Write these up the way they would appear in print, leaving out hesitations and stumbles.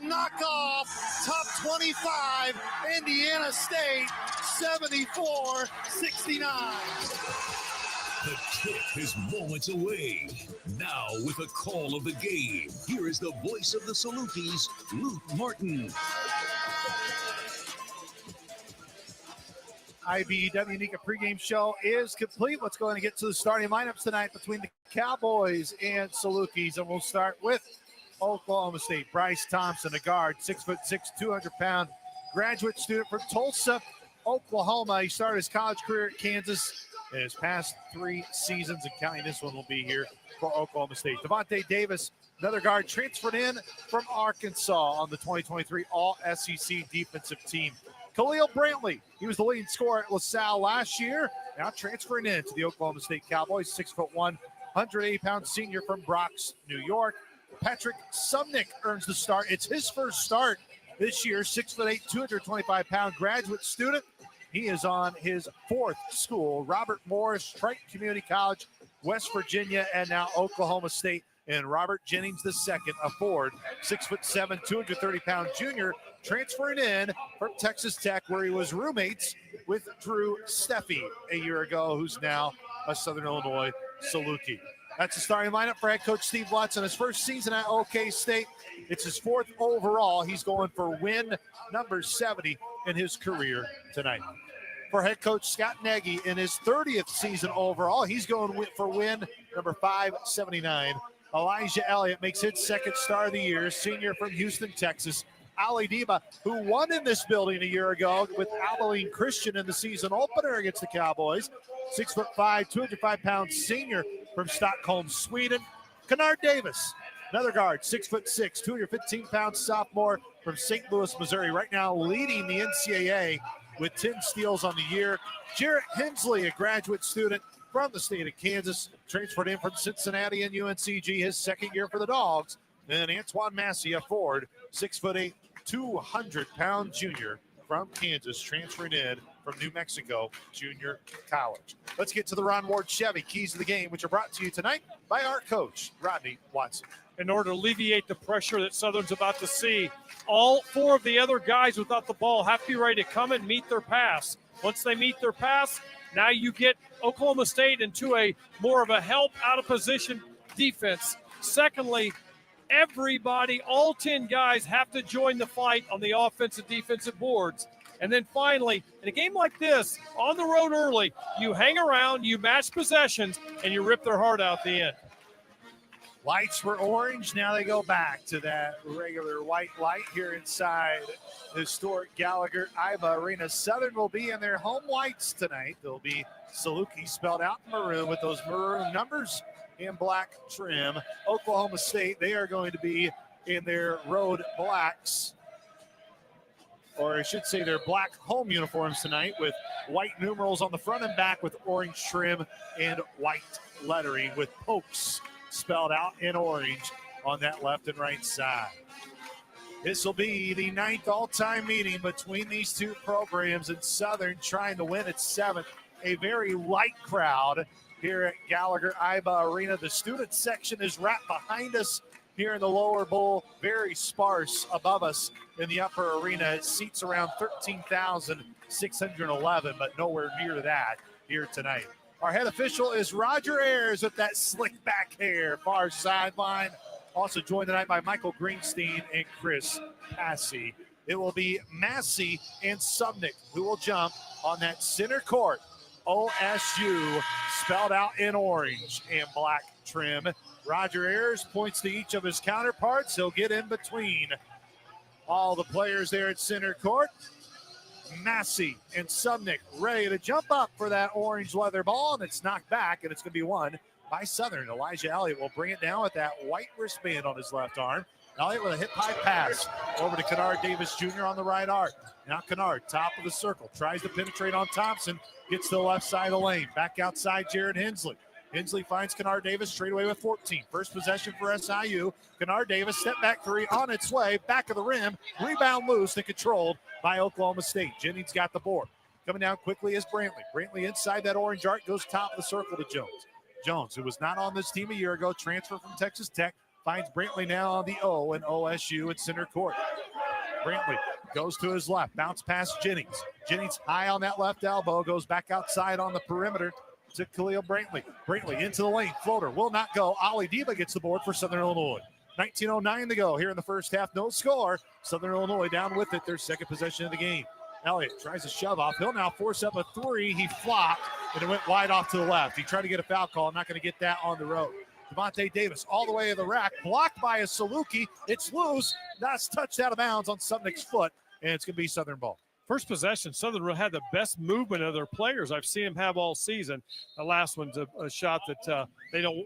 Knockoff, top 25, Indiana State, 74-69. The kick is moments away. Now with a call of the game, here is the voice of the Salukis, Luke Martin. IBEW Nika pregame show is complete. Let's go ahead and get to the starting lineups tonight between the Cowboys and Salukis. And we'll start with Oklahoma State. Bryce Thompson, a guard, 6'6", 200-pound graduate student from Tulsa, Oklahoma. He started his college career at Kansas in his past 3 seasons, and counting this one will be here for Oklahoma State. Devontae Davis, another guard, transferred in from Arkansas on the 2023 All-SEC defensive team. Khalil Brantley, he was the leading scorer at LaSalle last year, now transferring in to the Oklahoma State Cowboys, 6'1", 180-pound senior from Bronx, New York. Patrick Sumnick earns the start. It's his first start this year, 6'8", 225-pound graduate student. He is on his 4th school, Robert Morris, Triton Community College, West Virginia, and now Oklahoma State. And Robert Jennings II, a Ford, 6'7", 230-pound junior, transferring in from Texas Tech, where he was roommates with Drew Steffi a year ago, who's now a Southern Illinois Saluki. That's the starting lineup for head coach Steve Lutz in his first season at OK State. It's his 4th overall. He's going for win number 70 in his career tonight. For head coach Scott Nagy in his 30th season overall, he's going for win number 579. Elijah Elliott makes his 2nd start of the year, senior from Houston, Texas. Ali Deba, who won in this building a year ago with Abilene Christian in the season opener against the Cowboys. 6'5", 205-pound senior from Stockholm, Sweden. Kennard Davis, another guard, 6'6", 215-pound sophomore from St. Louis, Missouri. Right now leading the NCAA with 10 steals on the year. Jarrett Hensley, a graduate student from the state of Kansas, transferred in from Cincinnati and UNCG, his 2nd year for the Dogs. And Antoine Massey, a Ford, 6'8", 200-pound junior from Kansas, transferring in from New Mexico Junior College. Let's get to the Ron Ward Chevy Keys of the Game, which are brought to you tonight by our coach, Rodney Watson. In order to alleviate the pressure that Southern's about to see, all 4 of the other guys without the ball have to be ready to come and meet their pass. Once they meet their pass, now you get Oklahoma State into a more of a help out of position defense. Secondly, everybody, all 10 guys have to join the fight on the offensive defensive boards. And then finally, in a game like this, on the road early, you hang around, you match possessions, and you rip their heart out the end. Lights were orange. Now they go back to that regular white light here inside the historic Gallagher Iba Arena. Southern will be in their home whites tonight. They'll be Saluki spelled out in maroon with those maroon numbers in black trim. Oklahoma State, they are going to be in their road blacks, or I should say their black home uniforms tonight, with white numerals on the front and back with orange trim and white lettering with Pokes spelled out in orange on that left and right side. This will be the 9th all-time meeting between these 2 programs, and Southern trying to win its 7th. A very light crowd here at Gallagher Iba Arena. The student section is right behind us here in the lower bowl, very sparse above us in the upper arena. It seats around 13,611, but nowhere near that here tonight. Our head official is Roger Ayers with that slick back hair, far sideline. Also joined tonight by Michael Greenstein and Chris Passy. It will be Massey and Sumnick who will jump on that center court. OSU spelled out in orange and black trim. Roger Ayers points to each of his counterparts. He'll get in between all the players there at center court. Massey and Sumnick ready to jump up for that orange leather ball, and it's knocked back, and it's going to be won by Southern. Elijah Elliott will bring it down with that white wristband on his left arm. Elliott with a hip-high pass over to Kennard Davis Jr. on the right arc. Now Kennard, top of the circle, tries to penetrate on Thompson, gets to the left side of the lane. Back outside, Jared Hensley. Hensley finds Kennard Davis straight away with 14. First possession for SIU. Kennard Davis, step back 3 on its way, back of the rim. Rebound loose and controlled by Oklahoma State. Jennings got the board. Coming down quickly is Brantley. Brantley inside that orange arc, goes top of the circle to Jones. Jones, who was not on this team a year ago, transferred from Texas Tech, Finds Brantley now on the O, and OSU at center court. Brantley goes to his left, bounce past Jennings. Jennings high on that left elbow, goes back outside on the perimeter to Khalil Brantley. Brantley into the lane, floater will not go. Ali Diba gets the board for Southern Illinois. 19:09 to go here in the first half, no score. Southern Illinois down with it, their second possession of the game. Elliott tries to shove off. He'll now force up a three. He flopped, and it went wide off to the left. He tried to get a foul call. Not going to get that on the road. Devontae Davis all the way to the rack, blocked by a Saluki. It's loose. That's touched out of bounds on Sumnick's foot, and it's going to be Southern ball. First possession, Southern had the best movement of their players I've seen them have all season. The last one's a shot that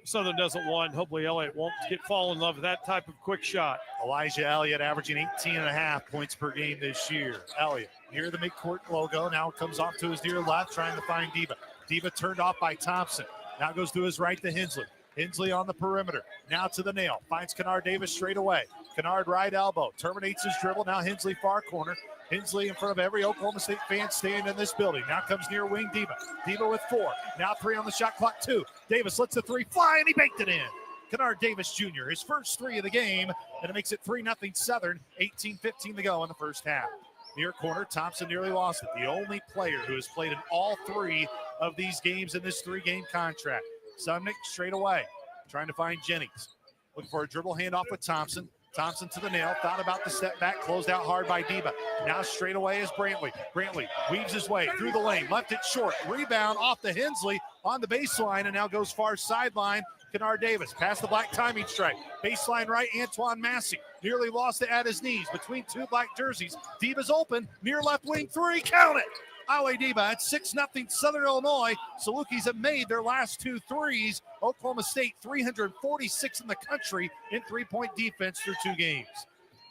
Southern doesn't want. Hopefully Elliott won't fall in love with that type of quick shot. Elijah Elliott averaging 18.5 points per game this year. Elliott near the midcourt logo. Now comes off to his near left, trying to find Diva. Diva turned off by Thompson. Now goes to his right to Hensley. Hensley on the perimeter. Now to the nail. Finds Kennard Davis straight away. Kennard right elbow. Terminates his dribble. Now Hensley far corner. Hensley in front of every Oklahoma State fan staying in this building. Now comes near wing Diva. Diva with 4. Now 3 on the shot clock, 2. Davis lets the 3 fly, and he banked it in. Kennard Davis Jr., his first 3 of the game, and it makes it 3-0 Southern. 18:15 to go in the first half. Near corner, Thompson nearly lost it. The only player who has played in all 3 of these games in this 3-game contract. Sumnick straight away, trying to find Jennings. Looking for a dribble handoff with Thompson. Thompson to the nail, thought about the step back, closed out hard by Diba. Now straight away is Brantley. Brantley weaves his way through the lane, left it short. Rebound off to Hensley on the baseline, and now goes far sideline. Kennard Davis past the black timing strike. Baseline right, Antoine Massey nearly lost it at his knees between 2 black jerseys. Diva's open, near left wing 3, count it! Ali Diba at 6-0 Southern Illinois. Salukis have made their last 2 threes. Oklahoma State 346 in the country in 3-point defense through 2 games.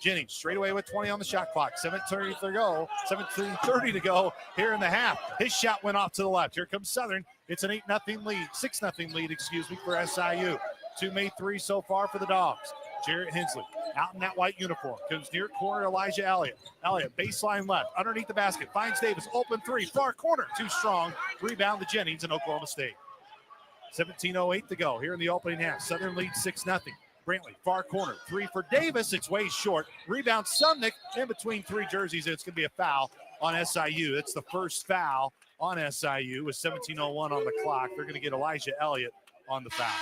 Jennings straight away with 20 on the shot clock. 17:30 to go here in the half. His shot went off to the left. Here comes Southern. It's an 6-0 lead, for SIU. 2 made 3 so far for the Dogs. Jarrett Hensley out in that white uniform. Comes near corner, Elijah Elliott. Elliott, baseline left, underneath the basket. Finds Davis, open 3, far corner. Too strong. Rebound to Jennings in Oklahoma State. 17:08 to go here in the opening half. Southern leads 6-0. Brantley, far corner. 3 for Davis. It's way short. Rebound Sumnick in between 3 jerseys. It's going to be a foul on SIU. It's the first foul on SIU with 17:01 on the clock. They're going to get Elijah Elliott on the foul.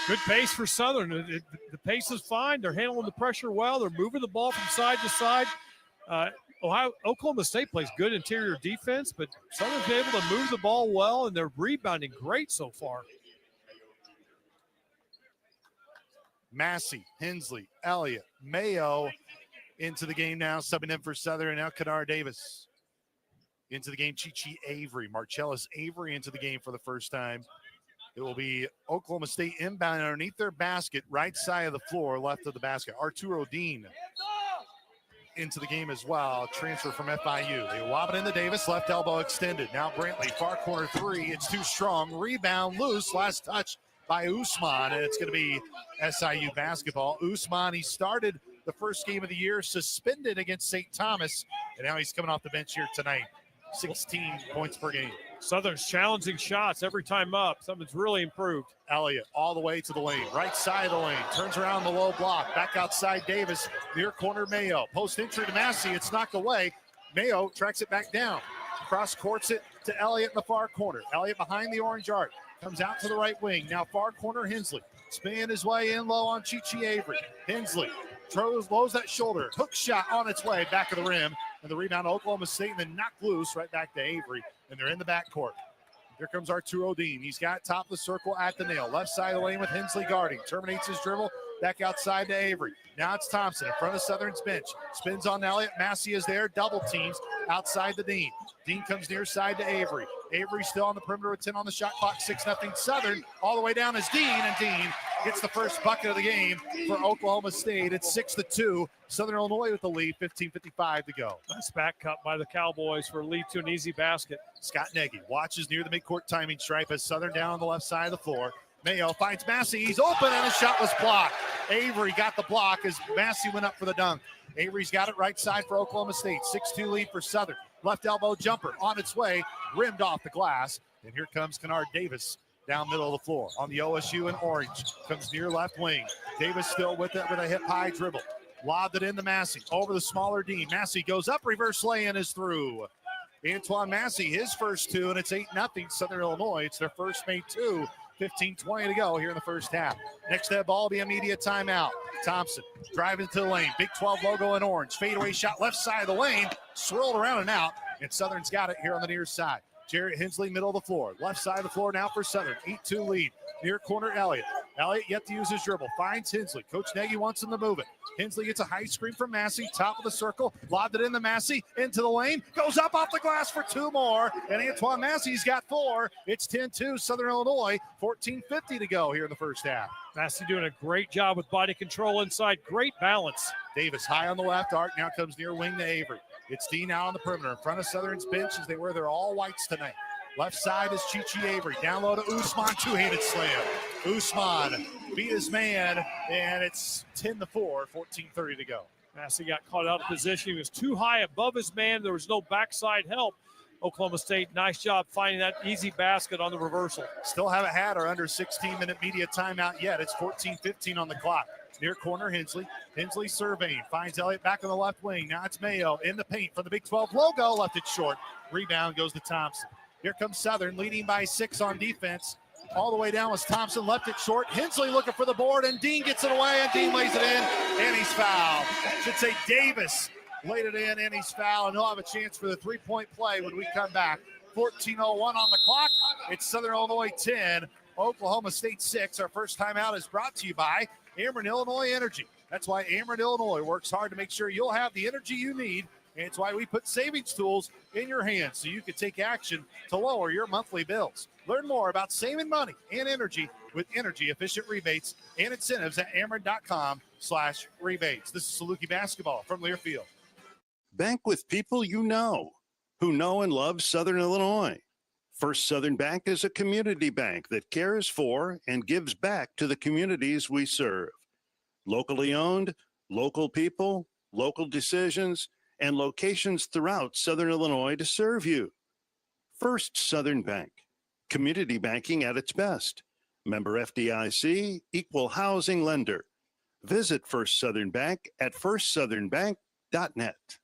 Good pace for Southern. The pace is fine. They're handling the pressure well. They're moving the ball from side to side. Oklahoma State plays good interior defense, but Southern's been able to move the ball well, and they're rebounding great so far. Massey, Hensley, Elliott, Mayo into the game now, subbing in for Southern, and now Kennard Davis into the game. Chichi Avery, Marcellus Avery into the game for the first time. It will be Oklahoma State inbound underneath their basket, right side of the floor, left of the basket. Arturo Dean into the game as well, transfer from FIU. They lob it into Davis, left elbow extended. Now Brantley, far corner 3, it's too strong. Rebound loose, last touch by Usman, and it's going to be SIU basketball. Usman, he started the first game of the year, suspended against St. Thomas, and now he's coming off the bench here tonight. 16 points per game. Southern's challenging shots every time up. Something's really improved. Elliott all the way to the lane, right side of the lane, turns around the low block, back outside Davis, near corner Mayo. Post entry to Massey, it's knocked away. Mayo tracks it back down. Cross courts it to Elliott in the far corner. Elliott behind the orange arc, comes out to the right wing. Now far corner Hensley, spin his way in low on Chichi Avery. Hensley lows that shoulder, hook shot on its way, back of the rim, and the rebound to Oklahoma State, and then knocked loose right back to Avery, and they're in the backcourt. Here comes Arturo Dean. He's got top of the circle at the nail. Left side of the lane with Hensley guarding. Terminates his dribble. Back outside to Avery. Now it's Thompson in front of Southern's bench. Spins on Elliott. Massey is there. Double teams outside to Dean. Dean comes near side to Avery. Avery still on the perimeter with 10 on the shot clock. 6-0 Southern. All the way down is Dean, and Dean gets the first bucket of the game for Oklahoma State. It's 6-2. Southern Illinois with the lead. 15:55 to go. Nice back cut by the Cowboys for a lead to an easy basket. Scott Nagy watches near the midcourt timing stripe as Southern down on the left side of the floor. Mayo finds Massey. He's open, and his shot was blocked. Avery got the block as Massey went up for the dunk. Avery's got it right side for Oklahoma State. 6-2 lead for Southern. Left elbow jumper on its way, rimmed off the glass. And here comes Kennard Davis down middle of the floor. On the OSU and orange, comes near left wing. Davis still with it with a hip-high dribble. Lobbed it into Massey, over the smaller Dean. Massey goes up, reverse lay-in is through. Antoine Massey, his first two, and it's 8-0 Southern Illinois. It's their first made two. 15-20 to go here in the first half. Next to that ball will be immediate timeout. Thompson driving to the lane. Big 12 logo in orange. Fadeaway shot left side of the lane. Swirled around and out. And Southern's got it here on the near side. Jarrett Hensley, middle of the floor. Left side of the floor now for Southern. 8-2 lead. Near corner, Elliott. Elliott yet to use his dribble. Finds Hensley. Coach Nagy wants him to move it. Hensley gets a high screen from Massey. Top of the circle. Lobbed it into Massey. Into the lane. Goes up off the glass for two more. And Antoine Massey's got four. It's 10-2 Southern Illinois. 14:50 to go here in the first half. Massey doing a great job with body control inside. Great balance. Davis high on the left arc. Now comes near wing to Avery. It's Dean now on the perimeter in front of Southern's bench as they wear their all whites tonight. Left side is Chichi Avery. Down low to Usman, two-handed slam. Usman beat his man, and it's 10-4, 14:30 to go. Massey got caught out of position. He was too high above his man. There was no backside help. Oklahoma State, nice job finding that easy basket on the reversal. Still haven't had our under 16-minute media timeout yet. It's 14:15 on the clock. Near corner, Hensley. Hensley surveying. Finds Elliott back on the left wing. Now it's Mayo in the paint for the Big 12 logo. Left it short. Rebound goes to Thompson. Here comes Southern, leading by 6 on defense. All the way down was Thompson, left it short. Hensley looking for the board, and Dean gets it away, and Dean lays it in, and he's fouled. Should say Davis laid it in, and he's fouled, and he'll have a chance for the three-point play when we come back. 14:01 on the clock. It's Southern Illinois 10, Oklahoma State 6. Our first timeout is brought to you by Ameren Illinois Energy. That's why Ameren Illinois works hard to make sure you'll have the energy you need. And it's why we put savings tools in your hands so you can take action to lower your monthly bills. Learn more about saving money and energy with energy-efficient rebates and incentives at Ameren.com/rebates. This is Saluki basketball from Learfield. Bank with people you know, who know and love Southern Illinois. First Southern Bank is a community bank that cares for and gives back to the communities we serve. Locally owned, local people, local decisions, and locations throughout Southern Illinois to serve you. First Southern Bank, community banking at its best. Member FDIC, equal housing lender. Visit First Southern Bank at firstsouthernbank.net.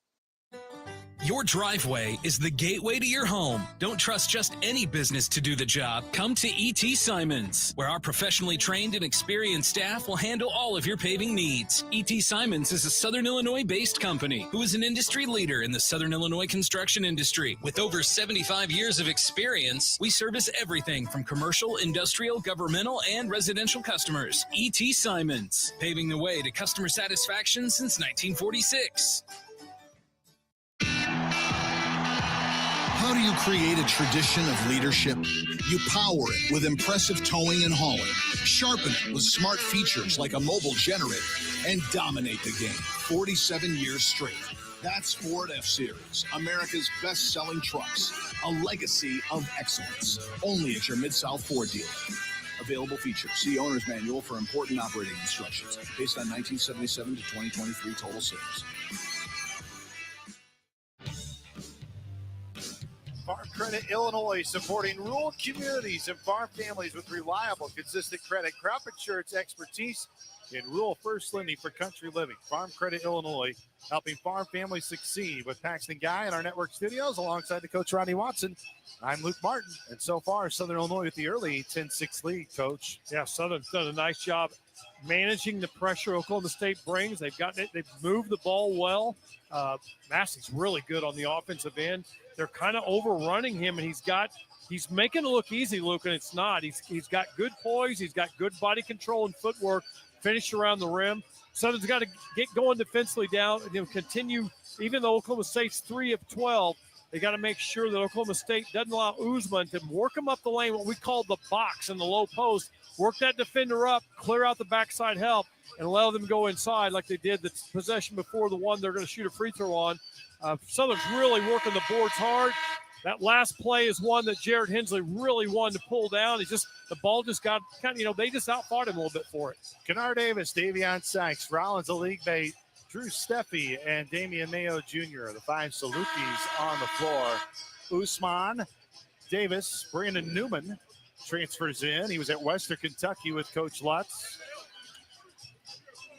Your driveway is the gateway to your home. Don't trust just any business to do the job. Come to E.T. Simons, where our professionally trained and experienced staff will handle all of your paving needs. E.T. Simons is a Southern Illinois-based company who is an industry leader in the Southern Illinois construction industry. With over 75 years of experience, we service everything from commercial, industrial, governmental, and residential customers. E.T. Simons, paving the way to customer satisfaction since 1946. How do you create a tradition of leadership? You power it with impressive towing and hauling, sharpen it with smart features like a mobile generator, and dominate the game 47 years straight. That's Ford F-Series, America's best-selling trucks, a legacy of excellence. Only at your Mid-South Ford dealer. Available features. See owner's manual for important operating instructions based on 1977 to 2023 total sales. Farm Credit Illinois, supporting rural communities and farm families with reliable, consistent credit, crop insurance expertise, and rural first lending for country living. Farm Credit Illinois, helping farm families succeed. With Paxton Guy in our network studios, alongside the coach Rodney Watson, I'm Luke Martin. And so far, Southern Illinois with the early 10-6 lead, Coach. Yeah, Southern's done a nice job managing the pressure Oklahoma State brings. They've gotten it. They've moved the ball well. Massey's really good on the offensive end. They're kind of overrunning him, and he's making it look easy, Luke, and it's not. He's got good poise. He's got good body control and footwork, finish around the rim. Southern's got to get going defensively down and continue. Even though Oklahoma State's 3 of 12, they got to make sure that Oklahoma State doesn't allow Usman to work him up the lane, what we call the box in the low post. Work that defender up, clear out the backside help, and allow them to go inside like they did the possession before the one they're going to shoot a free throw on. Southern's really working the boards hard. That last play is one that Jarrett Hensley really wanted to pull down. The ball just got kind of, they just outfought him a little bit for it. Kennard Davis, Davion Sykes, Rollins, a league bait, Drew Steffi, and Damian Mayo Jr., the 5 Salukis on the floor. Usman, Davis, Brandon Newman, transfers in. He was at Western Kentucky with Coach Lutz.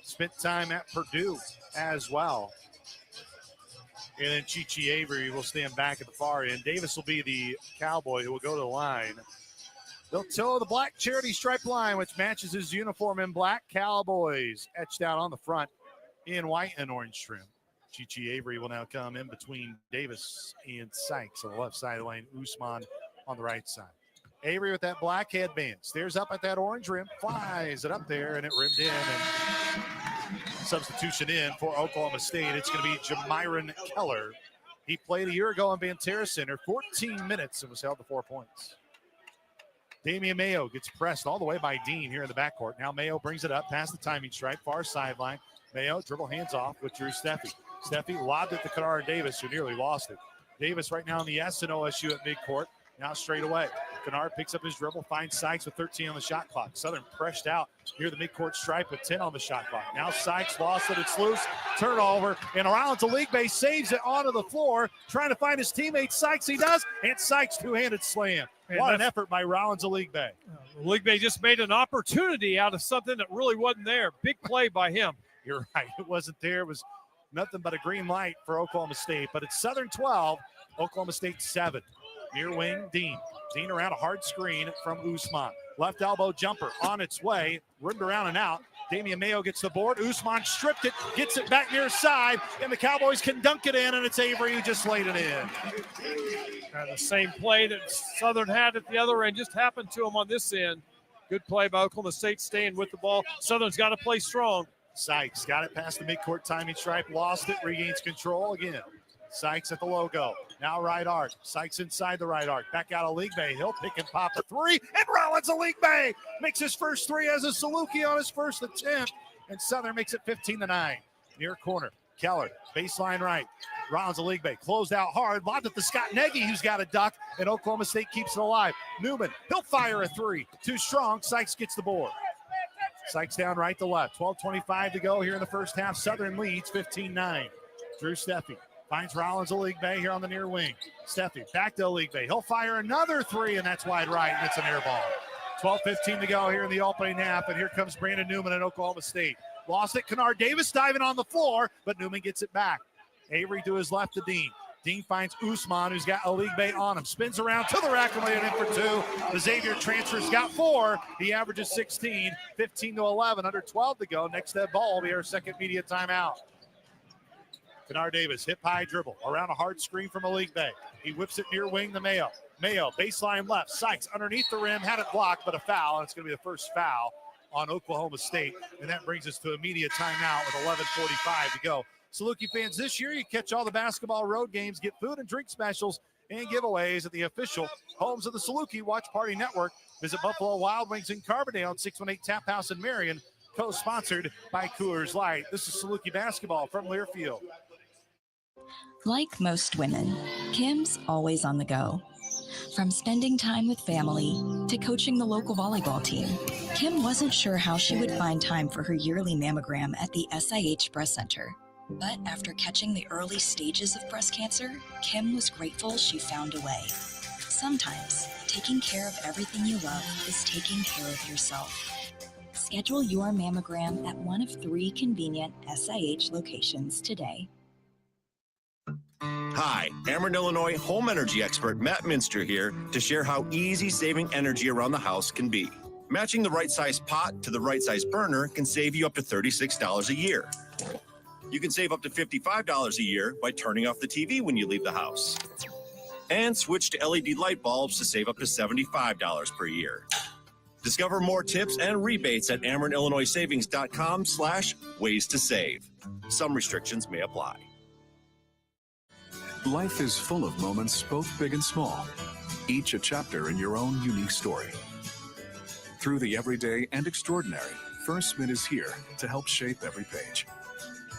Spent time at Purdue as well. And then Chichi Avery will stand back at the far end. Davis will be the Cowboy who will go to the line. They'll toe the black charity stripe line, which matches his uniform in black. Cowboys etched out on the front in white and orange trim. Chichi Avery will now come in between Davis and Sykes on the left side of the lane. Usman on the right side. Avery with that black headband. Stares up at that orange rim. Flies it up there, and it rimmed in. And substitution in for Oklahoma State. It's going to be Jamiron Keller. He played a year ago in Banterra Center, 14 minutes, and was held to 4 points. Damian Mayo gets pressed all the way by Dean here in the backcourt. Now Mayo brings it up past the timing stripe, far sideline. Mayo dribble hands off with Drew Steffi. Steffi lobbed it to Kennard Davis, who nearly lost it. Davis right now in the S and OSU at midcourt. Now straight away. Kennard picks up his dribble, finds Sykes with 13 on the shot clock. Southern pressed out near the midcourt stripe with 10 on the shot clock. Now Sykes lost it. It's loose. Turnover. And Rollins Aligbe saves it onto the floor, trying to find his teammate. Sykes, he does. And Sykes two-handed slam. What an effort by Rollins Aligbe. Aligbe just made an opportunity out of something that really wasn't there. Big play by him. You're right. It wasn't there. It was nothing but a green light for Oklahoma State. But it's Southern 12, Oklahoma State 7. Near wing, Dean. Dean around a hard screen from Usman. Left elbow jumper on its way. Rimmed around and out. Damian Mayo gets the board. Usman stripped it, gets it back near side, and the Cowboys can dunk it in, and it's Avery who just laid it in. And the same play that Southern had at the other end just happened to him on this end. Good play by Oklahoma State staying with the ball. Southern's got to play strong. Sykes got it past the midcourt timing stripe, lost it, regains control again. Sykes at the logo. Now right arc. Sykes inside the right arc. Back out of Aligbe. He'll pick and pop a three. And Rollins Aligbe makes his first three as a Saluki on his first attempt. And Southern makes it 15-9. Near corner. Keller. Baseline right. Rollins Aligbe closed out hard. Lobbed it to Scott Nagy, who's got a duck. And Oklahoma State keeps it alive. Newman. He'll fire a three. Too strong. Sykes gets the board. Sykes down right to left. 12:25 to go here in the first half. Southern leads 15-9. Drew Steffi. Finds Rollins Aligbe here on the near wing. Steffi back to Aligbe. He'll fire another three, and that's wide right, and it's an air ball. 12:15 to go here in the opening half, and here comes Brandon Newman at Oklahoma State. Lost it. Kennard Davis diving on the floor, but Newman gets it back. Avery to his left to Dean. Dean finds Usman, who's got Aligbe on him. Spins around to the rack and laid it in for two. The Xavier transfer's got four. He averages 16, 15-11, under 12 to go. Next dead ball will be our second media timeout. Kennard Davis, hip high dribble around a hard screen from Aligbe. He whips it near wing to Mayo. Mayo, baseline left. Sykes underneath the rim, had it blocked, but a foul. And it's going to be the first foul on Oklahoma State. And that brings us to a media timeout with 11:45 to go. Saluki fans, this year you catch all the basketball road games, get food and drink specials and giveaways at the official homes of the Saluki Watch Party Network. Visit Buffalo Wild Wings in Carbondale, 618 Tap House in Marion, co-sponsored by Coors Light. This is Saluki basketball from Learfield. Like most women, Kim's always on the go. From spending time with family to coaching the local volleyball team, Kim wasn't sure how she would find time for her yearly mammogram at the SIH Breast Center. But after catching the early stages of breast cancer, Kim was grateful she found a way. Sometimes, taking care of everything you love is taking care of yourself. Schedule your mammogram at one of 3 convenient SIH locations today. Hi, Ameren, Illinois home energy expert Matt Minster here to share how easy saving energy around the house can be. Matching the right size pot to the right size burner can save you up to $36 a year. You can save up to $55 a year by turning off the TV when you leave the house. And switch to LED light bulbs to save up to $75 per year. Discover more tips and rebates at AmerenIllinoisSavings.com/ways to save. Some restrictions may apply. Life is full of moments, both big and small, each a chapter in your own unique story. Through the everyday and extraordinary, First Mint is here to help shape every page.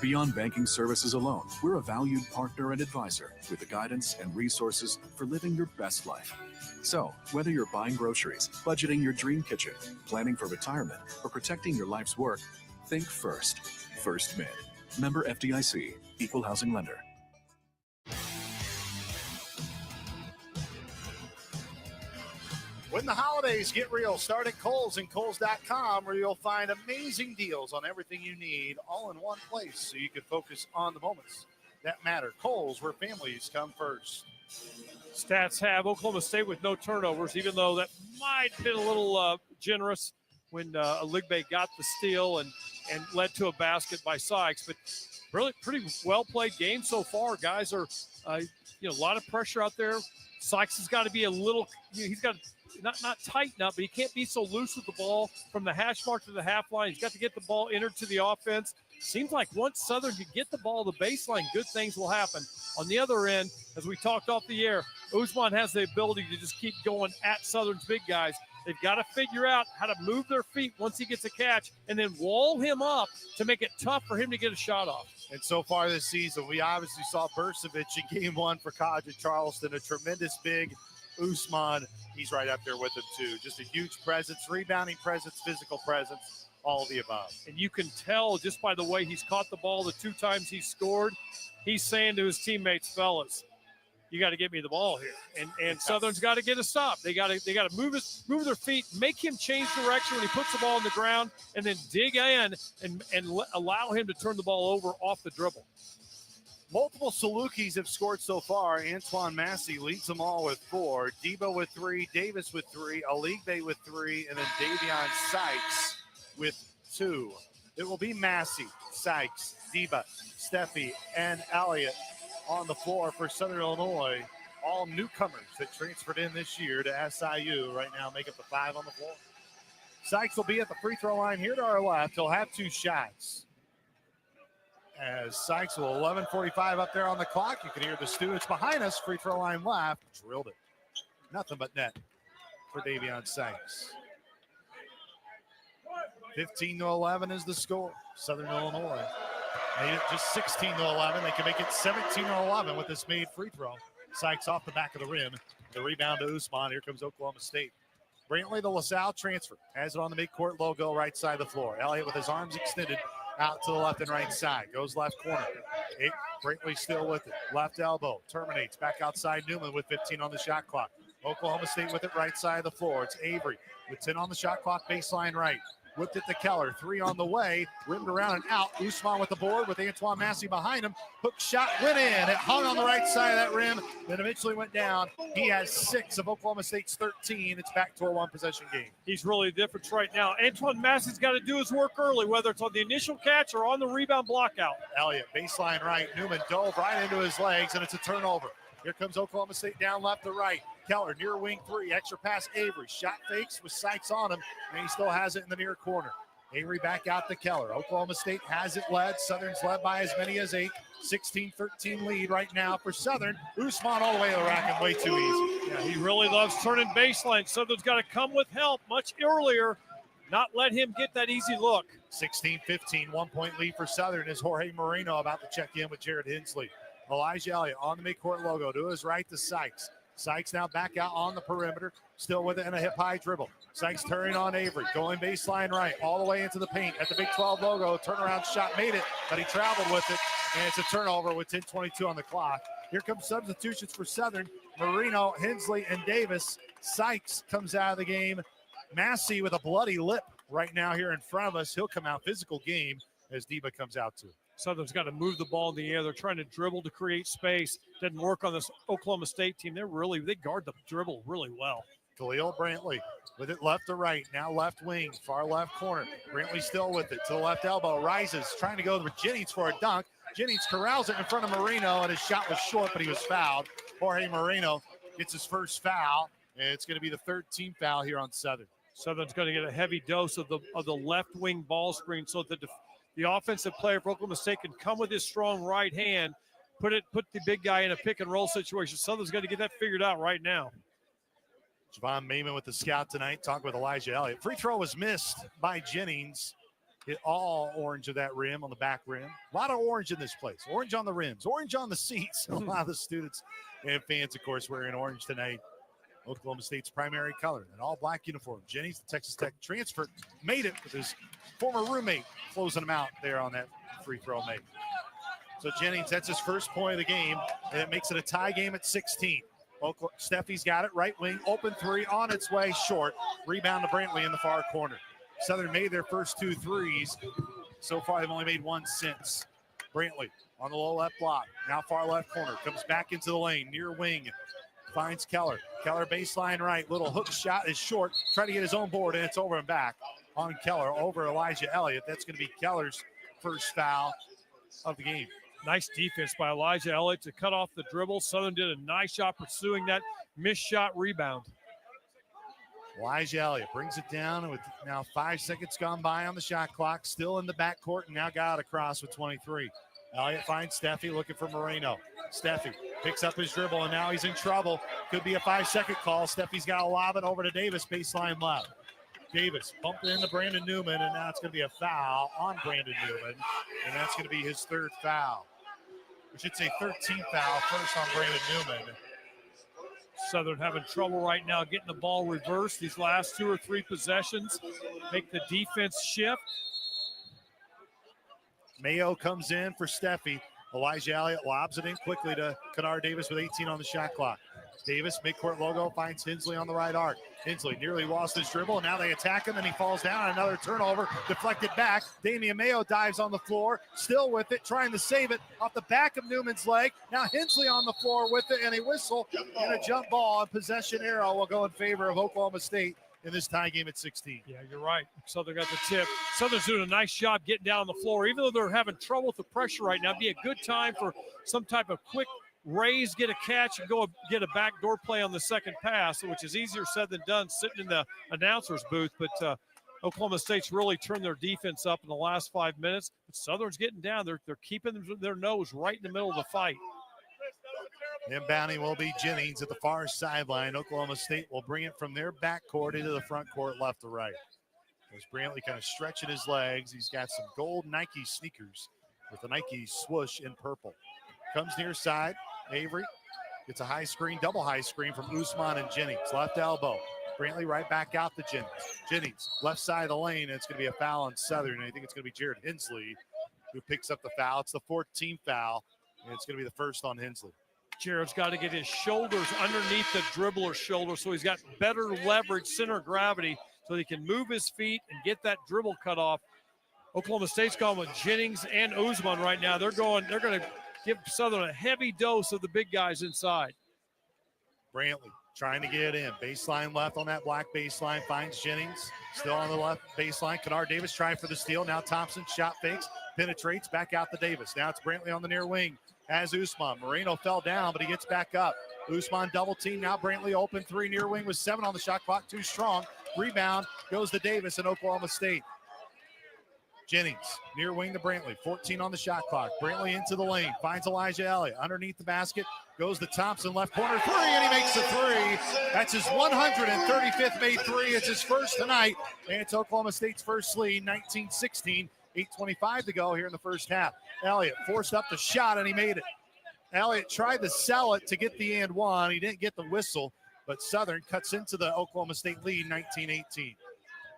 Beyond banking services alone, we're a valued partner and advisor with the guidance and resources for living your best life. So, whether you're buying groceries, budgeting your dream kitchen, planning for retirement, or protecting your life's work, think First. First Mint. Member FDIC. Equal housing lender. When the holidays get real, start at Kohl's and Kohl's.com, where you'll find amazing deals on everything you need all in one place so you can focus on the moments that matter. Kohl's, where families come first. Stats have Oklahoma State with no turnovers, even though that might have been a little generous when Aligbe got the steal and led to a basket by Sykes. But really pretty well-played game so far. Guys are, a lot of pressure out there. Sykes has got to be a little, he's got to not tighten up, but he can't be so loose with the ball from the hash mark to the half line. He's got to get the ball entered to the offense. Seems like once Southern can get the ball to the baseline, good things will happen. On the other end, as we talked off the air, Usman has the ability to just keep going at Southern's big guys. They've got to figure out how to move their feet once he gets a catch and then wall him up to make it tough for him to get a shot off. And so far this season, we obviously saw Burcevic in game one for College of Charleston, a tremendous big. Usman, he's right up there with him too. Just a huge presence, rebounding presence, physical presence, all of the above. And you can tell just by the way he's caught the ball the 2 times he scored, he's saying to his teammates, fellas, you got to get me the ball here. And Southern's got to get a stop. They got to move their feet, make him change direction when he puts the ball on the ground, and then dig in and allow him to turn the ball over off the dribble. Multiple Salukis have scored so far. Antoine Massey leads them all with 4. Debo with 3, Davis with 3, Aligbe with 3, and then Davion Sykes with 2. It will be Massey, Sykes, Deba, Steffi, and Elliott on the floor for Southern Illinois. All newcomers that transferred in this year to SIU right now make up the 5 on the floor. Sykes will be at the free throw line here to our left. He'll have 2 shots. As Sykes will 11:45 up there on the clock. You can hear the students behind us. Free throw line left. Drilled it. Nothing but net for Davion Sykes. 15-11 is the score. Southern Illinois made it just 16-11. They can make it 17-11 with this made free throw. Sykes off the back of the rim. The rebound to Usman. Here comes Oklahoma State. Brantley, the LaSalle transfer, has it on the midcourt logo, right side of the floor. Elliott with his arms extended out to the left and right side. Goes left corner. Brantley still with it. Left elbow. Terminates. Back outside Newman with 15 on the shot clock. Oklahoma State with it right side of the floor. It's Avery with 10 on the shot clock, baseline right. Whipped it to Keller. 3 on the way. Rimmed around and out. Usman with the board with Antoine Massey behind him. Hook shot went in. It hung on the right side of that rim. Then eventually went down. He has 6 of Oklahoma State's 13. It's back to a 1-possession game. He's really the difference right now. Antoine Massey's got to do his work early, whether it's on the initial catch or on the rebound block out. Elliott, baseline right. Newman dove right into his legs, and it's a turnover. Here comes Oklahoma State down left to right. Keller near wing 3. Extra pass Avery. Shot fakes with Sykes on him, and he still has it in the near corner. Avery back out to Keller. Oklahoma State has it led. Southern's led by as many as 8. 16-13 lead right now for Southern. Usman all the way to the rack and way too easy. Yeah, he really loves turning baseline. Southern's got to come with help much earlier, not let him get that easy look. 16-15, 1-point lead for Southern as Jorge Moreno about to check in with Jared Hensley. Elijah Elliott on the midcourt logo to his right to Sykes. Sykes now back out on the perimeter, still with it in a hip-high dribble. Sykes turning on Avery, going baseline right, all the way into the paint at the Big 12 logo. Turnaround shot made it, but he traveled with it, and it's a turnover with 10:22 on the clock. Here comes substitutions for Southern. Marino, Hensley, and Davis. Sykes comes out of the game. Massey with a bloody lip right now here in front of us. He'll come out physical game as Deba comes out too. Southern's got to move the ball in the air. They're trying to dribble to create space. Doesn't work on this Oklahoma State team. They guard the dribble really well. Khalil Brantley with it left to right. Now left wing, far left corner. Brantley still with it to the left elbow. Rises, trying to go with Jennings for a dunk. Jennings corrals it in front of Marino, and his shot was short, but he was fouled. Jorge Moreno gets his first foul, and it's going to be the 3rd team foul here on Southern. Southern's going to get a heavy dose of the left wing ball screen so that the offensive player for Oklahoma State can come with his strong right hand, put the big guy in a pick and roll situation. Southern's got to get that figured out right now. Javon Mayman with the scout tonight, talking with Elijah Elliott. Free throw was missed by Jennings. Hit all orange of that rim on the back rim. A lot of orange in this place. Orange on the rims, orange on the seats. A lot of the students and fans, of course, wearing orange tonight. Oklahoma State's primary color, an all-black uniform. Jennings, the Texas Tech transfer, made it with his former roommate closing him out there on that free throw made. So Jennings, that's his first point of the game, and it makes it a tie game at 16. Steffi's got it, right wing, open three, on its way, short. Rebound to Brantley in the far corner. Southern made their first 2 threes. So far, they've only made one since. Brantley on the low left block, now far left corner, comes back into the lane, near wing, finds Keller. Keller baseline right, little hook shot is short, trying to get his own board, and it's over and back on Keller over Elijah Elliott. That's going to be Keller's first foul of the game. Nice defense by Elijah Elliott to cut off the dribble. Southern did a nice job pursuing that missed shot rebound. Elijah Elliott brings it down with now 5 seconds gone by on the shot clock. Still in the backcourt and now got across with 23. Elliott finds Steffi looking for Moreno. Steffi picks up his dribble and now he's in trouble. Could be a 5-second call. Steffi's got to lob it over to Davis, baseline left. Davis bumped into Brandon Newman, and now it's going to be a foul on Brandon Newman, and that's going to be his 3rd foul. We should say 13th foul, first on Brandon Newman. Southern having trouble right now getting the ball reversed. These last 2 or 3 possessions make the defense shift. Mayo comes in for Steffi. Elijah Elliott lobs it in quickly to Kennard Davis with 18 on the shot clock. Davis, midcourt logo, finds Hensley on the right arc. Hensley nearly lost his dribble, and now they attack him, and he falls down. Another turnover, deflected back. Damian Mayo dives on the floor, still with it, trying to save it off the back of Newman's leg. Now Hensley on the floor with it, and a whistle and a jump ball. And possession arrow will go in favor of Oklahoma State in this tie game at 16. Yeah, you're right. Southern got the tip. Southern's doing a nice job getting down on the floor. Even though they're having trouble with the pressure right now, it'd be a good time for some type of quick raise, get a catch, and go get a backdoor play on the second pass, which is easier said than done sitting in the announcer's booth. But Oklahoma State's really turned their defense up in the last 5 minutes. But Southern's getting down. They're keeping their nose right in the middle of the fight. Inbounding will be Jennings at the far sideline. Oklahoma State will bring it from their backcourt into the front court left to right. As Brantley kind of stretching his legs, he's got some gold Nike sneakers with the Nike swoosh in purple. Comes near side. Avery gets a high screen, double high screen from Usman and Jennings. Left elbow. Brantley right back out to Jennings. Jennings, left side of the lane, and it's going to be a foul on Southern. And I think it's going to be Jared Hensley who picks up the foul. It's the 14th foul, and it's going to be the first on Hensley. Jared's got to get his shoulders underneath the dribbler's shoulder so he's got better leverage, center of gravity, so he can move his feet and get that dribble cut off. Oklahoma State's going with Jennings and Usman right now. They're going to give Southern a heavy dose of the big guys inside. Brantley trying to get in. Baseline left on that black baseline. Finds Jennings. Still on the left baseline. Kennard Davis trying for the steal. Now Thompson shot fakes. Penetrates back out to Davis. Now it's Brantley on the near wing. As Usman. Moreno fell down, but he gets back up. Usman double team. Now Brantley open 3 near wing with 7 on the shot clock. Too strong. Rebound goes to Davis in Oklahoma State. Jennings, near wing to Brantley, 14 on the shot clock. Brantley into the lane, finds Elijah Elliott. Underneath the basket, goes to Thompson, left corner, 3, and he makes the 3. That's his 135th made 3. It's his first tonight, and it's Oklahoma State's first lead, 19-16. 8:25 to go here in the first half. Elliott forced up the shot, and he made it. Elliott tried to sell it to get the and one. He didn't get the whistle, but Southern cuts into the Oklahoma State lead, 19-18.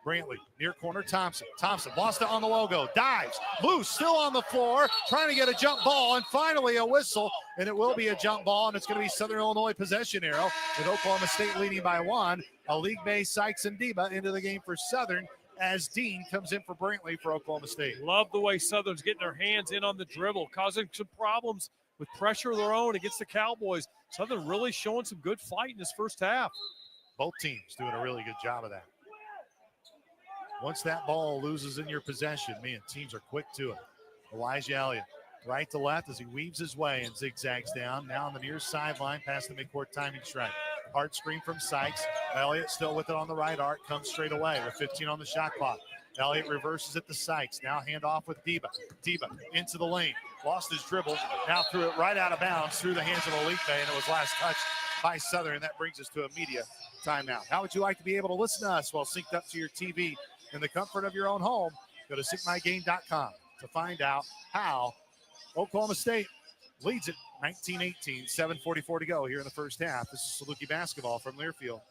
Brantley, near corner, Thompson. Thompson lost it on the logo, dives, loose, still on the floor, trying to get a jump ball, and finally a whistle, and it will be a jump ball, and it's going to be Southern Illinois possession arrow, with Oklahoma State leading by 1. Aligbe, Sykes, and Deba into the game for Southern, as Dean comes in for Brantley for Oklahoma State. Love the way Southern's getting their hands in on the dribble, causing some problems with pressure of their own against the Cowboys. Southern really showing some good fight in this first half. Both teams doing a really good job of that. Once that ball loses in your possession, man, teams are quick to it. Elijah Elliott, right to left as he weaves his way and zigzags down. Now on the near sideline, past the midcourt timing strike. Hard screen from Sykes. Elliott still with it on the right arc, comes straight away with 15 on the shot clock. Elliott reverses it to Sykes. Now hand off with Deba. Deba into the lane. Lost his dribble. Now threw it right out of bounds through the hands of Aligbe, and it was last touched by Southern. And that brings us to a media timeout. How would you like to be able to listen to us while synced up to your TV in the comfort of your own home? Go to syncmygame.com to find out how Oklahoma State leads it 19-18, 7:44 to go here in the first half. This is Saluki basketball from Learfield.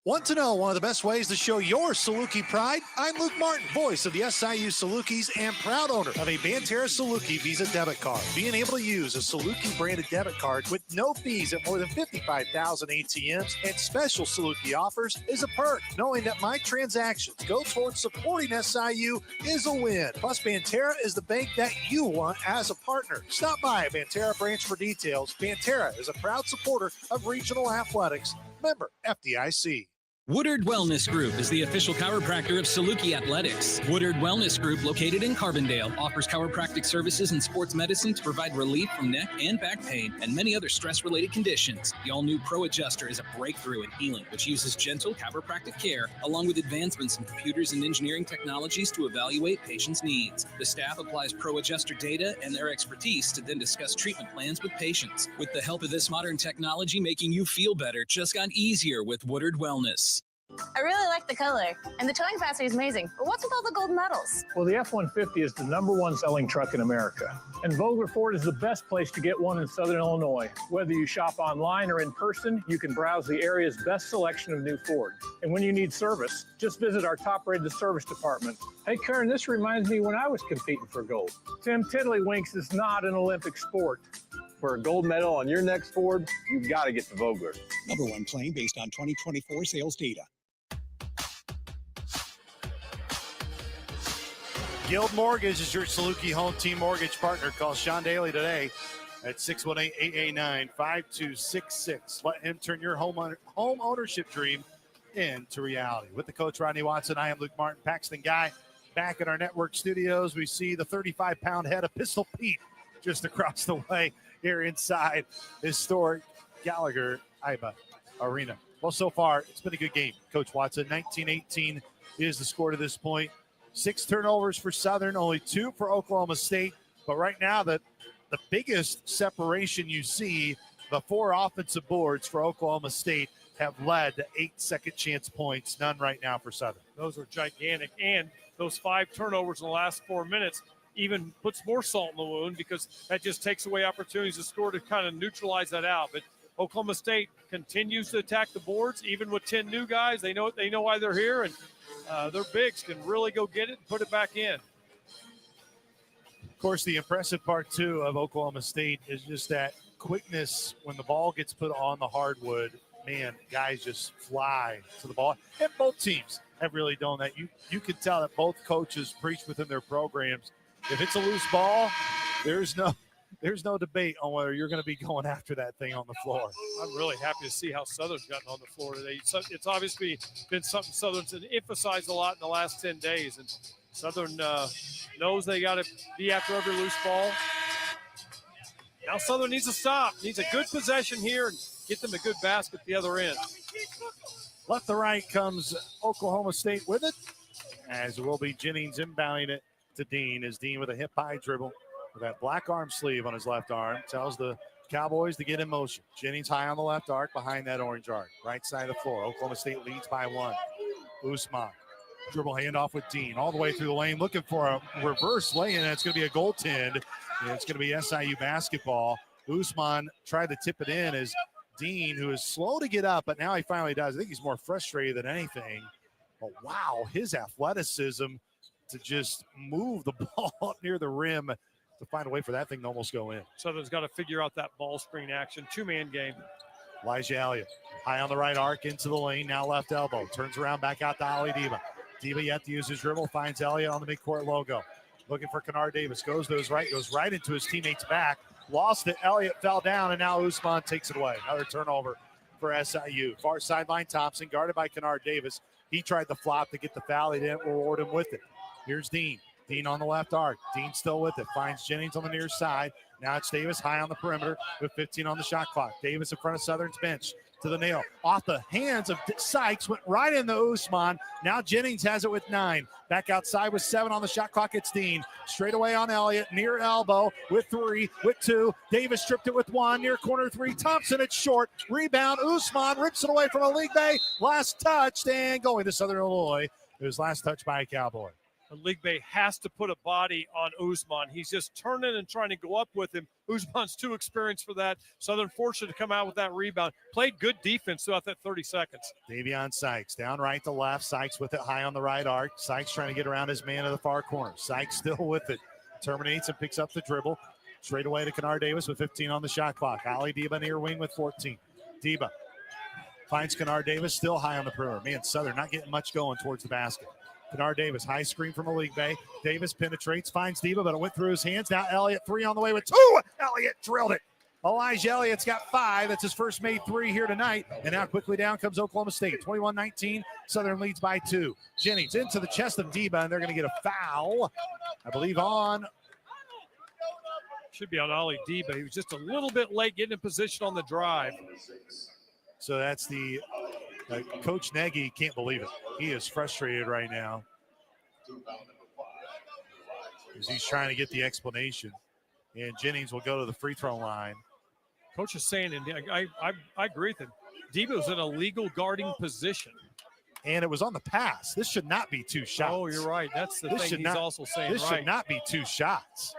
Want to know one of the best ways to show your Saluki pride? I'm Luke Martin, voice of the SIU Salukis and proud owner of a Banterra Saluki Visa debit card. Being able to use a Saluki branded debit card with no fees at more than 55,000 ATMs and special Saluki offers is a perk. Knowing that my transactions go towards supporting SIU is a win. Plus, Banterra is the bank that you want as a partner. Stop by a Banterra branch for details. Banterra is a proud supporter of regional athletics. Member FDIC. Woodard Wellness Group is the official chiropractor of Saluki Athletics. Woodard Wellness Group, located in Carbondale, offers chiropractic services and sports medicine to provide relief from neck and back pain and many other stress-related conditions. The all-new Pro Adjuster is a breakthrough in healing, which uses gentle chiropractic care along with advancements in computers and engineering technologies to evaluate patients' needs. The staff applies Pro Adjuster data and their expertise to then discuss treatment plans with patients. With the help of this modern technology, making you feel better just got easier with Woodard Wellness. I really like the color, and the towing capacity is amazing. But what's with all the gold medals? Well, the F-150 is the #1 selling truck in America. And Vogler Ford is the best place to get one in Southern Illinois. Whether you shop online or in person, you can browse the area's best selection of new Ford. And when you need service, just visit our top-rated service department. Hey, Karen, this reminds me when I was competing for gold. Tim, Tiddlywinks is not an Olympic sport. For a gold medal on your next Ford, you've got to get the Vogler. #1 claim based on 2024 sales data. Guild Mortgage is your Saluki home team mortgage partner. Call Sean Daly today at 618-889-5266. Let him turn your home ownership dream into reality. With the coach, Rodney Watson, I am Luke Martin, Paxton Guy. Back in our network studios, we see the 35-pound head of Pistol Pete just across the way here inside historic Gallagher Iba Arena. Well, so far, it's been a good game. Coach Watson, 19-18 is the score to this point. 6 turnovers for Southern, only 2 for Oklahoma State. But right now, the biggest separation you see, the 4 offensive boards for Oklahoma State have led to 8 second chance points. None right now for Southern. Those are gigantic. And those 5 turnovers in the last 4 minutes even puts more salt in the wound, because that just takes away opportunities to score to kind of neutralize that out. But Oklahoma State continues to attack the boards, even with 10 new guys. They know why they're here, and their bigs can really go get it and put it back in. Of course, the impressive part, too, of Oklahoma State is just that quickness when the ball gets put on the hardwood. Man, guys just fly to the ball. And both teams have really done that. You can tell that both coaches preach within their programs. If it's a loose ball, there's no debate on whether you're going to be going after that thing on the floor. I'm really happy to see how Southern's gotten on the floor today. It's obviously been something Southern's emphasized a lot in the last 10 days. And Southern knows they got to be after every loose ball. Now Southern needs to stop. Needs a good possession here and get them a good basket at the other end. Left to right comes Oklahoma State with it, as it will be Jennings inbounding it to Dean, as Dean with a hip-high dribble with that black arm sleeve on his left arm tells the Cowboys to get in motion. Jennings high on the left arc behind that orange arc. Right side of the floor. Oklahoma State leads by 1. Usman. Dribble handoff with Dean all the way through the lane, looking for a reverse lay-in. It's going to be a goaltend. It's going to be SIU basketball. Usman tried to tip it in as Dean, who is slow to get up, but now he finally does. I think he's more frustrated than anything. But wow, his athleticism to just move the ball up near the rim to find a way for that thing to almost go in. Southern's got to figure out that ball screen action. 2-man game. Elijah Elliott high on the right arc into the lane, now left elbow. Turns around back out to Ali Diva. Diva yet to use his dribble, finds Elliott on the midcourt logo. Looking for Kennard Davis, goes to his right, goes right into his teammate's back. Lost it, Elliott fell down, and now Usman takes it away. Another turnover for SIU. Far sideline, Thompson, guarded by Kennard Davis. He tried the flop to get the foul. He didn't reward him with it. Here's Dean. Dean on the left arc. Dean still with it. Finds Jennings on the near side. Now it's Davis high on the perimeter with 15 on the shot clock. Davis in front of Southern's bench to the nail. Off the hands of Sykes, went right into Usman. Now Jennings has it with 9. Back outside with 7 on the shot clock. It's Dean. Straight away on Elliott. Near elbow with 3, with 2. Davis stripped it with 1. Near corner 3. Thompson, it's short. Rebound. Usman rips it away from a league bay. Last touched and going to Southern Illinois. It was last touch by a Cowboy. League Bay has to put a body on Usman. He's just turning and trying to go up with him. Usman's too experienced for that. Southern fortunate to come out with that rebound. Played good defense throughout that 30 seconds. Davion Sykes down right to left. Sykes with it high on the right arc. Sykes trying to get around his man in the far corner. Sykes still with it. Terminates and picks up the dribble. Straight away to Kennard Davis with 15 on the shot clock. Ali Deba near wing with 14. Deba finds Kennard Davis still high on the perimeter. Man, Southern not getting much going towards the basket. Kennard Davis, high screen from League Bay. Davis penetrates, finds Deba, but it went through his hands. Now Elliott, 3 on the way with 2. Elliott drilled it. Elijah Elliott's got 5. That's his first made 3 here tonight. And now quickly down comes Oklahoma State. 21-19. Southern leads by 2. Jennings into the chest of Deba, and they're going to get a foul, I believe, on. Should be on Ali Deba. He was just a little bit late getting in position on the drive. So that's the Coach Nagy can't believe it. He is frustrated right now as he's trying to get the explanation. And Jennings will go to the free throw line. Coach is saying, and I agree with him, Deba was in a legal guarding position. And it was on the pass. This should not be 2 shots. Oh, you're right. That's the thing he's also saying. This should not be 2 shots.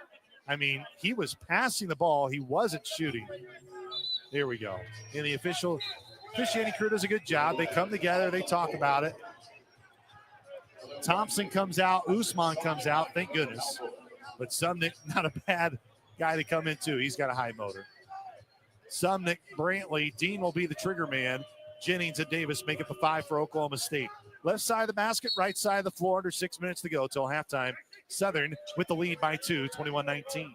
I mean, he was passing the ball. He wasn't shooting. There we go. And the officiating crew does a good job. They come together. They talk about it. Thompson comes out. Usman comes out. Thank goodness. But Sumnick, not a bad guy to come into. He's got a high motor. Sumnick, Brantley, Dean will be the trigger man. Jennings and Davis make up a 5 for Oklahoma State. Left side of the basket, right side of the floor, under 6 minutes to go till halftime. Southern with the lead by 2, 21-19.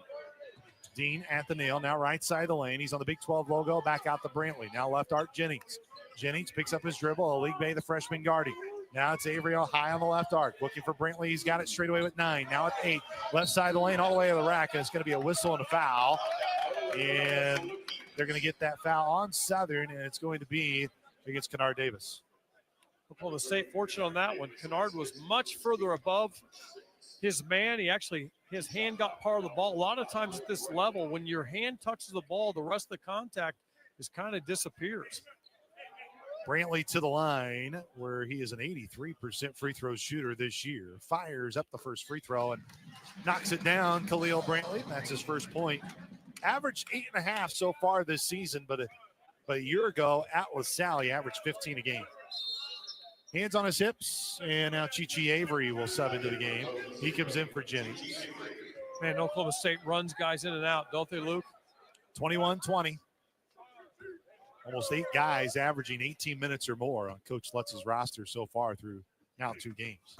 Dean at the nail, now right side of the lane. He's on the Big 12 logo, back out to Brantley. Now left arc, Jennings. Jennings picks up his dribble. League Bay, the freshman guarding. Now it's Avery high on the left arc, looking for Brantley. He's got it straight away with 9. Now at 8, left side of the lane, all the way to the rack, and it's going to be a whistle and a foul. And they're going to get that foul on Southern, and it's going to be against Kennard Davis. Oklahoma State fortunate on that one. Kennard was much further above his man. His hand got part of the ball. A lot of times at this level, when your hand touches the ball, the rest of the contact just kind of disappears. Brantley to the line, where he is an 83% free throw shooter this year. Fires up the first free throw and knocks it down. Khalil Brantley, that's his first point. Averaged 8.5 so far this season, but a year ago at LaSalle, he averaged 15 a game. Hands on his hips, and now Chichi Avery will sub into the game. He comes in for Jennings. Man, Oklahoma State runs guys in and out, don't they, Luke? 21-20. Almost 8 guys averaging 18 minutes or more on Coach Lutz's roster so far through now 2 games.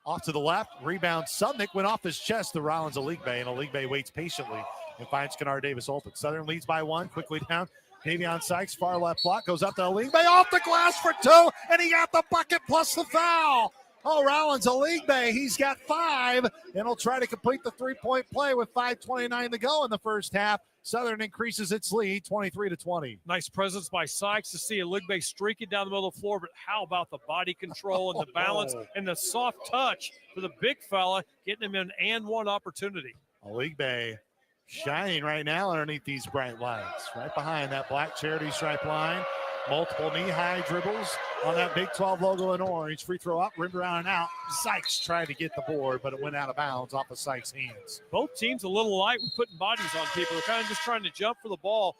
Off to the left, rebound. Sudnick went off his chest to Rollins of League Bay, and League Bay waits patiently and finds Kennard Davis open. Southern leads by 1, quickly down. Davion Sykes, far left block, goes up to League Bay, off the glass for 2, and he got the bucket plus the foul. Oh, Rollins of League Bay, he's got 5, and he'll try to complete the 3-point play with 5:29 to go in the first half. Southern increases its lead, 23-20. Nice presence by Sykes to see a League Bay streaking down the middle of the floor, but how about the body control and the balance and the soft touch for the big fella, getting him an and one opportunity. League Bay shining right now underneath these bright lights, right behind that black charity stripe line. Multiple knee-high dribbles on that Big 12 logo in orange. Free throw up, rimmed around and out. Sykes tried to get the board, but it went out of bounds off of Sykes' hands. Both teams a little light with putting bodies on people. They're kind of just trying to jump for the ball.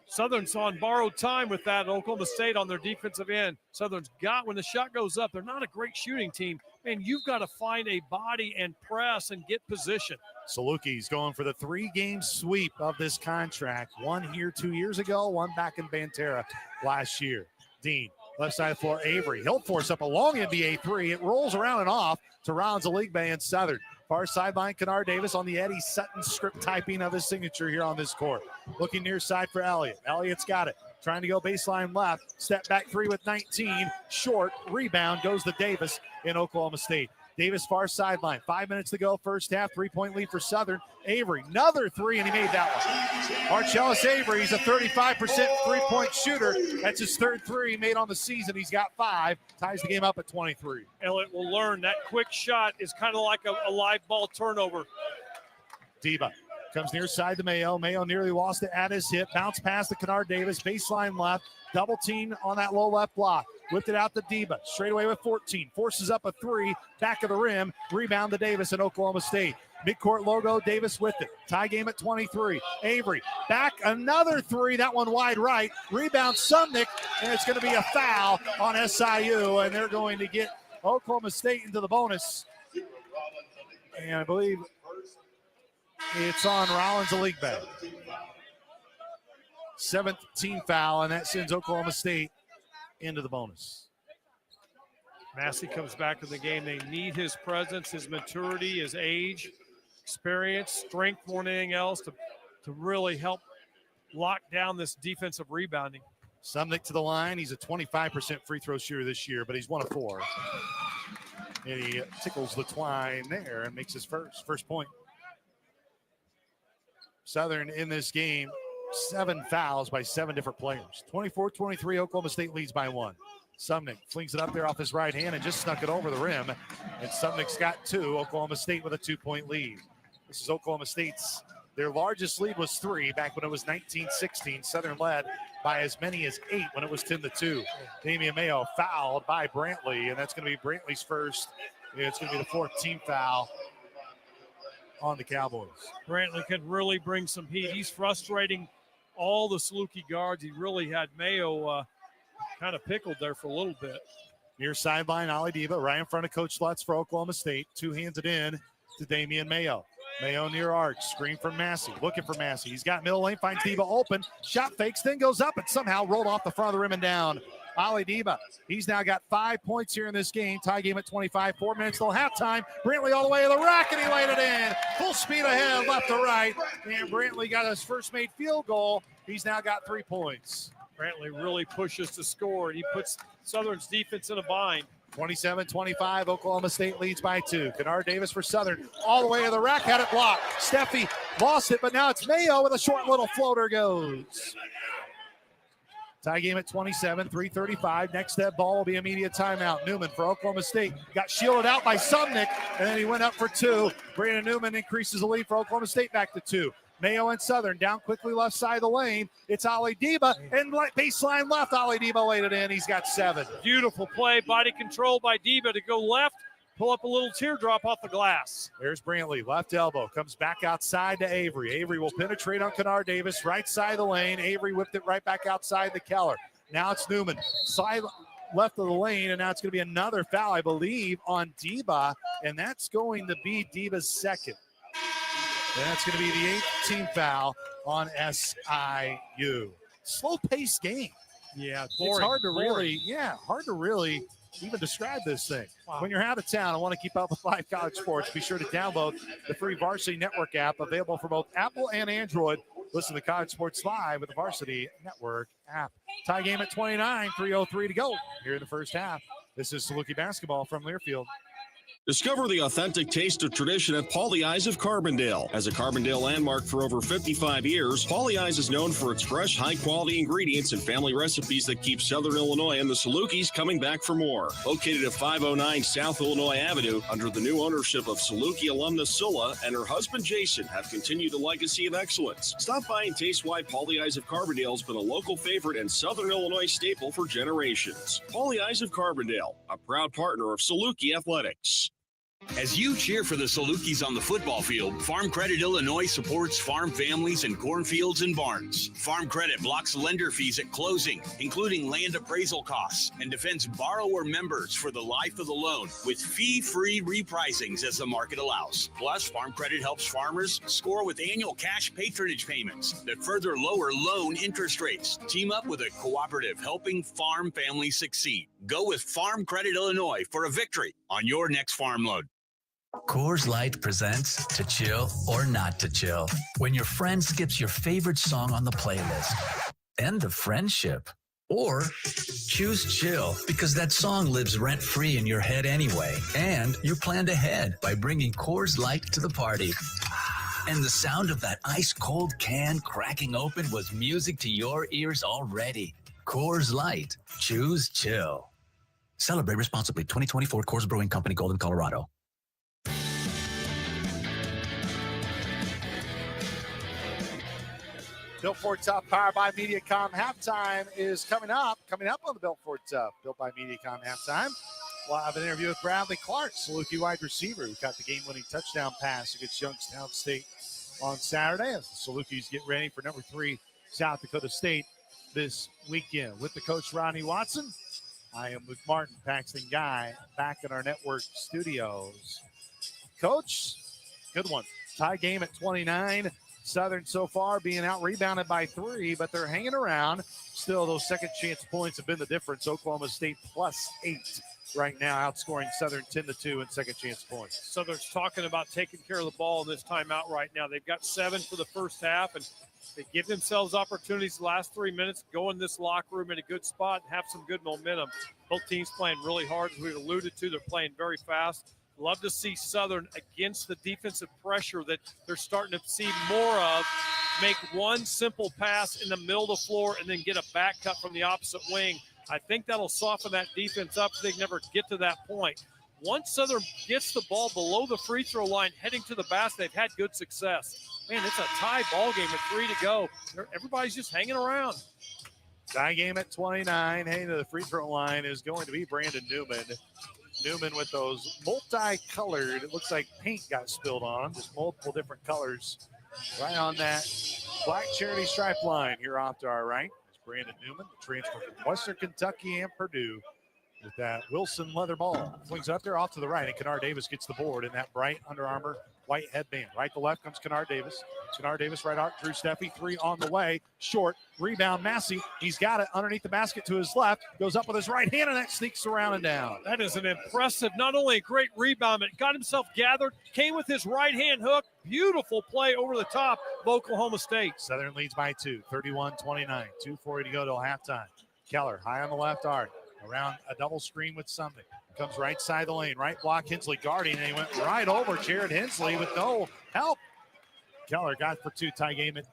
Southern's on borrowed time with that. Oklahoma State on their defensive end. Southern's got, when the shot goes up, they're not a great shooting team. Man, you've got to find a body and press and get position. Salukis going for the 3-game sweep of this contract. 1 here 2 years ago, 1 back in Banterra last year. Dean, left side of the floor, Avery. He'll force up a long NBA 3. It rolls around and off to Rollins of League Bay and Southern. Far sideline, Kennard Davis on the Eddie Sutton script typing of his signature here on this court. Looking near side for Elliott. Elliott's got it. Trying to go baseline left. Step back 3 with 19. Short. Rebound goes to Davis in Oklahoma State. Davis far sideline. 5 minutes to go first half. 3-point lead for Southern. Avery, another 3, and he made that one. Archelaus Avery, he's a 35% three-point shooter. That's his 3rd 3 he made on the season. He's got 5. Ties the game up at 23. Elliott will learn that quick shot is kind of like a live ball turnover. Deba Comes near side to Mayo. Mayo nearly lost it at his hip. Bounce past the Kennard Davis. Baseline left. Double team on that low left block. Whipped it out to Deba. Straight away with 14. Forces up a three. Back of the rim. Rebound to Davis in Oklahoma State. Midcourt logo. Davis with it. Tie game at 23. Avery back. Another three. That one wide right. Rebound Sumnick. And it's going to be a foul on SIU. And they're going to get Oklahoma State into the bonus. And I believe it's on Rollins, a league bag. 7th team foul, and that sends Oklahoma State into the bonus. Massey comes back to the game. They need his presence, his maturity, his age, experience, strength more than anything else to really help lock down this defensive rebounding. Sumnick to the line. He's a 25% free throw shooter this year, but he's 1 of 4. And he tickles the twine there and makes his first point. Southern in this game, 7 fouls by 7 different players. 24-23, Oklahoma State leads by 1. Sumnick flings it up there off his right hand and just snuck it over the rim. And Sumnick's got 2. Oklahoma State with a 2-point lead. This is Oklahoma State's. Their largest lead was 3 back when it was 19-16. Southern led by as many as 8 when it was 10-2. Damian Mayo fouled by Brantley, and that's going to be Brantley's first. It's going to be the 4th team foul on the Cowboys. Brantley can really bring some heat. He's frustrating all the Saluki guards. He really had Mayo kind of pickled there for a little bit. Near sideline, Ali Deba right in front of Coach Lutz for Oklahoma State. 2-handed in to Damian Mayo. Mayo near arc, screen from Massey, looking for Massey. He's got middle lane, finds Deba open, shot fakes, then goes up and somehow rolled off the front of the rim and down. Ali Deba, he's now got 5 points here in this game. Tie game at 25, 4 minutes till halftime. Brantley all the way to the rack, and he laid it in. Full speed ahead, left to right, and Brantley got his first made field goal. He's now got 3 points. Brantley really pushes to score, and he puts Southern's defense in a bind. 27-25, Oklahoma State leads by 2. Kennard Davis for Southern, all the way to the rack, had it blocked. Steffi lost it, but now it's Mayo with a short little floater goes. Tie game at 27, 3:35. Next step ball will be immediate timeout. Newman for Oklahoma State got shielded out by Sumnick, and then he went up for 2. Brandon Newman increases the lead for Oklahoma State back to 2. Mayo and Southern down quickly left side of the lane. It's Ali Deba, and baseline left. Ali Deba laid it in. He's got 7. Beautiful play, body control by Deba to go left, pull up a little teardrop off the glass. There's Brantley, left elbow, comes back outside to Avery. Avery will penetrate on Kennard Davis, right side of the lane. Avery whipped it right back outside the Keller. Now it's Newman, side left of the lane, and now it's going to be another foul, I believe, on Deba, and that's going to be Deba's 2nd. And that's going to be the 8th team foul on SIU. Slow-paced game. Yeah, it's hard to really even describe this thing. Wow. When you're out of town and want to keep up with live college sports, be sure to download the free Varsity Network app available for both Apple and Android. Listen to College Sports Live with the Varsity Network app. Tie game at 29, 3:03 to go here in the first half. This is Saluki basketball from Learfield. Discover the authentic taste of tradition at Paulie Eyes of Carbondale. As a Carbondale landmark for over 55 years, Paulie Eyes is known for its fresh, high-quality ingredients and family recipes that keep Southern Illinois and the Salukis coming back for more. Located at 509 South Illinois Avenue, under the new ownership of Saluki alumnus Sulla and her husband Jason, have continued a legacy of excellence. Stop by and taste why Paulie Eyes of Carbondale has been a local favorite and Southern Illinois staple for generations. Paulie Eyes of Carbondale, a proud partner of Saluki Athletics. As you cheer for the Salukis on the football field, Farm Credit Illinois supports farm families and cornfields and barns. Farm Credit blocks lender fees at closing, including land appraisal costs, and defends borrower members for the life of the loan with fee-free repricings as the market allows. Plus, Farm Credit helps farmers score with annual cash patronage payments that further lower loan interest rates. Team up with a cooperative helping farm families succeed. Go with Farm Credit Illinois for a victory on your next farm loan. Coors Light presents To Chill or Not to Chill. When your friend skips your favorite song on the playlist. End the friendship. Or choose chill because that song lives rent-free in your head anyway. And you planned ahead by bringing Coors Light to the party. And the sound of that ice-cold can cracking open was music to your ears already. Coors Light. Choose chill. Celebrate responsibly. 2024 Coors Brewing Company, Golden, Colorado. Built Ford Tough, powered by Mediacom. Halftime is coming up on the Built Ford Tough, built by Mediacom halftime. We'll have an interview with Bradley Clark, Saluki wide receiver, who got the game-winning touchdown pass against Youngstown State on Saturday as the Salukis get ready for number 3 South Dakota State this weekend. With the coach, Ronnie Watson, I am Luke Martin, Paxton Guy, back in our network studios. Coach, good one. Tie game at 29. Southern so far being out-rebounded by 3, but they're hanging around. Still, those second-chance points have been the difference. Oklahoma State +8 right now, outscoring Southern 10-2 in second-chance points. Southern's talking about taking care of the ball in this timeout right now. They've got 7 for the first half, and they give themselves opportunities the last 3 minutes, go in this locker room in a good spot and have some good momentum. Both teams playing really hard, as we alluded to. They're playing very fast. Love to see Southern against the defensive pressure that they're starting to see more of. Make one simple pass in the middle of the floor and then get a back cut from the opposite wing. I think that'll soften that defense up so they never get to that point. Once Southern gets the ball below the free throw line heading to the basket, they've had good success. Man, it's a tie ball game with 3 to go. Everybody's just hanging around. Tie game at 29. Heading to the free throw line is going to be Brandon Newman. Newman with those multicolored, it looks like paint got spilled on, just multiple different colors right on that black charity stripe line here off to our right. It's Brandon Newman, the transfer from Western Kentucky and Purdue, with that Wilson leather ball. Swings up there off to the right, and Kennard Davis gets the board in that bright Under Armour white headband. Right to left comes Kennard Davis. Kennard Davis right out. Drew Steffi, 3 on the way. Short. Rebound, Massey. He's got it underneath the basket to his left. Goes up with his right hand, and that sneaks around and down. That is an impressive, not only a great rebound, but got himself gathered, came with his right-hand hook. Beautiful play over the top of Oklahoma State. Southern leads by 2, 31-29. 2:40 to go till halftime. Keller high on the left arc. Around a double screen with Sunday. Comes right side of the lane. Right block, Hensley guarding, and he went right over Jared Hensley with no help. Keller got for 2, tie game at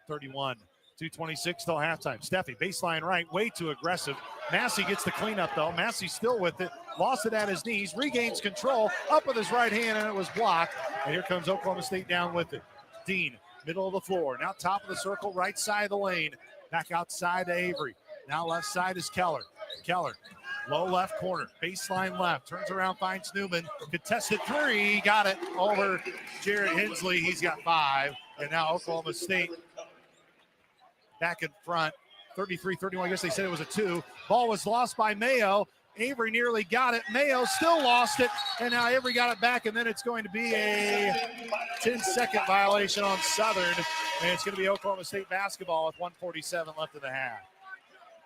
31. 2:26 till halftime. Steffi, baseline right, way too aggressive. Massey gets the cleanup, though. Massey still with it. Lost it at his knees. Regains control. Up with his right hand, and it was blocked. And here comes Oklahoma State down with it. Dean, middle of the floor. Now top of the circle, right side of the lane. Back outside to Avery. Now left side is Keller. Keller, low left corner, baseline left, turns around, finds Newman, contested 3, got it over Jared Hensley. He's got 5, and now Oklahoma State back in front, 33-31. I guess they said it was a 2. Ball was lost by Mayo. Avery nearly got it. Mayo still lost it, and now Avery got it back, and then it's going to be a 10-second violation on Southern, and it's going to be Oklahoma State basketball with 1:47 left in the half.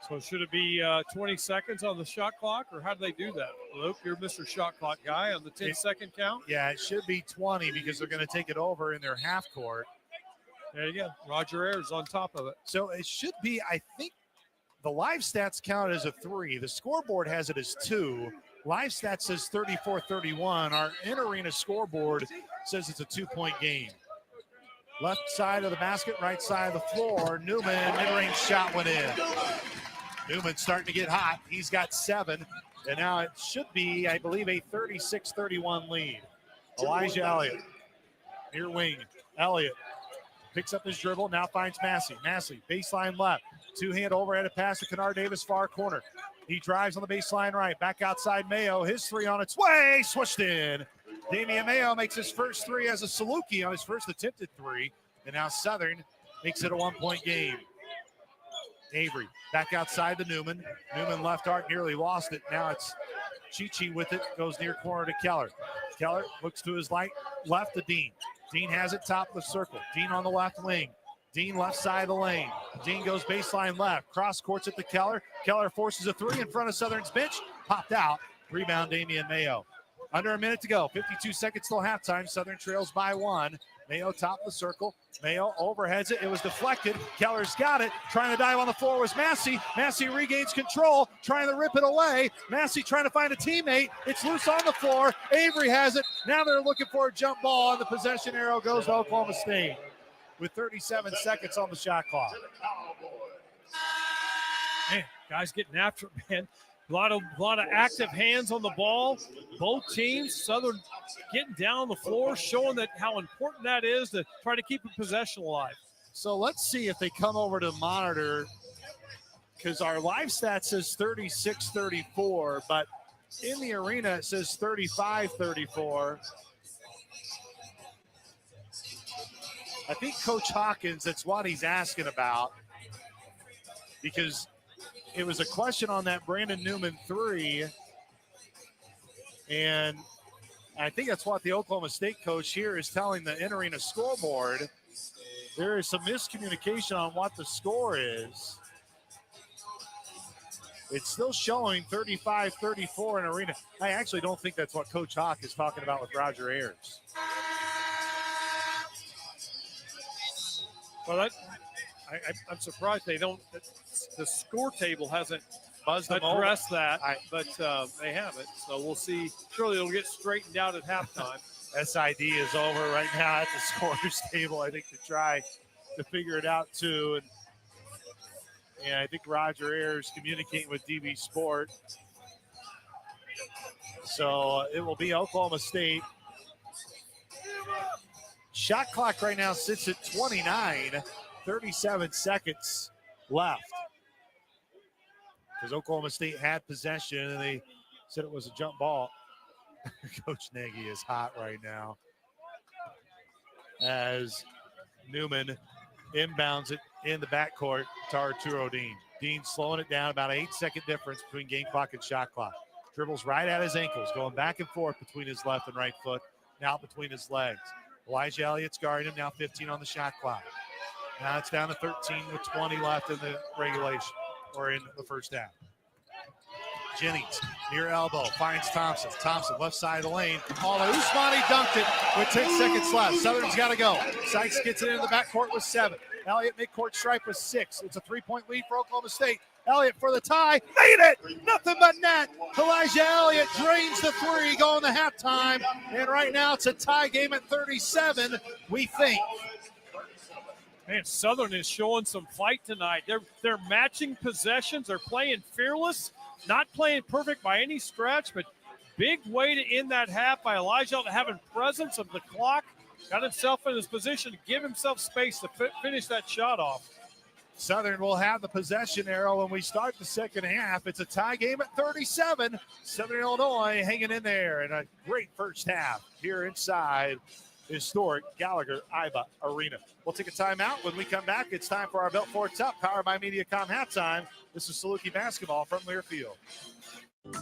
So should it be 20 seconds on the shot clock, or how do they do that? Luke, you're Mr. Shot Clock guy on the 10-second count? Yeah, it should be 20 because they're going to take it over in their half court. There you go. Roger Ayers on top of it. So it should be, I think, the live stats count as a 3. The scoreboard has it as 2. Live stats says 34-31. Our in-arena scoreboard says it's a 2-point game. Left side of the basket, right side of the floor. Newman, mid-range shot went in. Newman starting to get hot. He's got 7, and now it should be, I believe, a 36-31 lead. Elijah Elliott, near wing. Elliott picks up his dribble, now finds Massey. Massey, baseline left. 2-hand overhead pass to Kennard Davis, far corner. He drives on the baseline right. Back outside Mayo. His 3 on its way. Swished in. Damian Mayo makes his first 3 as a Saluki on his first attempted 3. And now Southern makes it a 1-point game. Avery back outside to Newman. Newman left arc, nearly lost it. Now it's Chichi with it. Goes near corner to Keller. Keller looks to his left to Dean. Dean has it top of the circle. Dean on the left wing. Dean left side of the lane. Dean goes baseline left. Cross courts it to Keller. Keller forces a 3 in front of Southern's bench. Popped out. Rebound Damian Mayo. Under a minute to go. 52 seconds till halftime. Southern trails by 1. Mayo top of the circle. Mayo overheads it. It was deflected. Keller's got it. Trying to dive on the floor was Massey. Massey regains control. Trying to rip it away. Massey trying to find a teammate. It's loose on the floor. Avery has it. Now they're looking for a jump ball, and the possession arrow goes to Oklahoma State with 37 seconds on the shot clock. Man, guys getting after it, man. A lot of active hands on the ball. Both teams, Southern getting down on the floor, showing that how important that is to try to keep a possession alive. So let's see if they come over to monitor, because our live stat says 36-34, but in the arena it says 35-34. I think Coach Hawkins, that's what he's asking about, because it was a question on that Brandon Newman 3, and I think that's what the Oklahoma State coach here is telling the in-arena scoreboard. There is some miscommunication on what the score is. It's still showing 35-34 in arena. I actually don't think that's what Coach Hawk is talking about with Roger Ayers. Well, I'm surprised they don't. The score table hasn't addressed that, but they haven't. So we'll see. Surely it'll get straightened out at halftime. SID is over right now at the scorers table, I think, to try to figure it out too. And I think Roger Ayers communicating with DB Sport. So it will be Oklahoma State. Shot clock right now sits at 29, 37 seconds left. Because Oklahoma State had possession and they said it was a jump ball. Coach Nagy is hot right now as Newman inbounds it in the backcourt to Arturo Dean. Dean slowing it down, about an 8-second difference between game clock and shot clock. Dribbles right at his ankles, going back and forth between his left and right foot, now between his legs. Elijah Elliott's guarding him, now 15 on the shot clock. Now it's down to 13 with 20 left in the regulation, or in the first half. Jennings, near elbow, finds Thompson. Thompson, left side of the lane. Paula Usmani dunked it with 10 seconds left. Southern's got to go. Sykes gets it into the backcourt with 7. Elliott midcourt stripe with 6. It's a 3-point lead for Oklahoma State. Elliott for the tie. Made it! Nothing but net. Elijah Elliott drains the 3 going to halftime. And right now it's a tie game at 37, we think. Man, Southern is showing some fight tonight. They're matching possessions. They're playing fearless. Not playing perfect by any stretch, but big way to end that half by Elijah having presence of the clock. Got himself in his position to give himself space to finish that shot off. Southern will have the possession arrow when we start the second half. It's a tie game at 37. Southern Illinois hanging in there, and a great first half here inside historic Gallagher-Iba Arena. We'll take a timeout. When we come back, it's time for our Belt Ford Top, powered by MediaCom halftime. This is Saluki basketball from Learfield.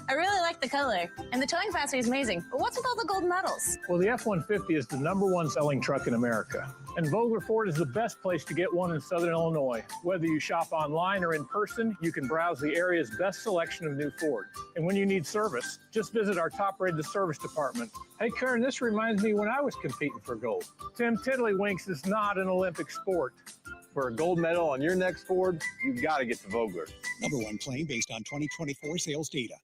I really like the color, and the towing capacity is amazing. But what's with all the gold medals? Well, the F-150 is the #1 selling truck in America. And Vogler Ford is the best place to get one in Southern Illinois. Whether you shop online or in person, you can browse the area's best selection of new Ford. And when you need service, just visit our top-rated service department. Hey, Karen, this reminds me when I was competing for gold. Tim, Tiddlywinks is not an Olympic sport. For a gold medal on your next Ford, you've got to get to Vogler. #1 plane based on 2024 sales data.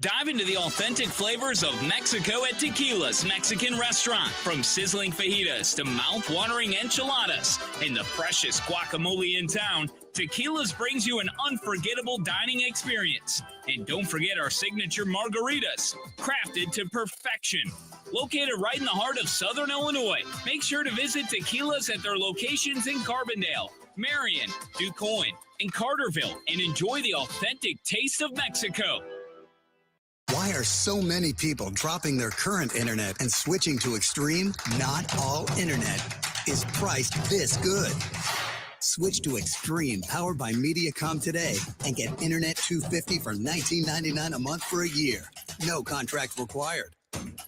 Dive into the authentic flavors of Mexico at Tequila's Mexican Restaurant. From sizzling fajitas to mouth-watering enchiladas and the freshest guacamole in town, Tequila's brings you an unforgettable dining experience. And don't forget our signature margaritas, crafted to perfection. Located right in the heart of Southern Illinois, make sure to visit Tequila's at their locations in Carbondale, Marion, DuQuoin, and Carterville, and enjoy the authentic taste of Mexico. Why are so many people dropping their current internet and switching to Extreme? Not all internet is priced this good. Switch to Extreme, powered by MediaCom today, and get Internet 250 for $19.99 a month for a year. No contract required.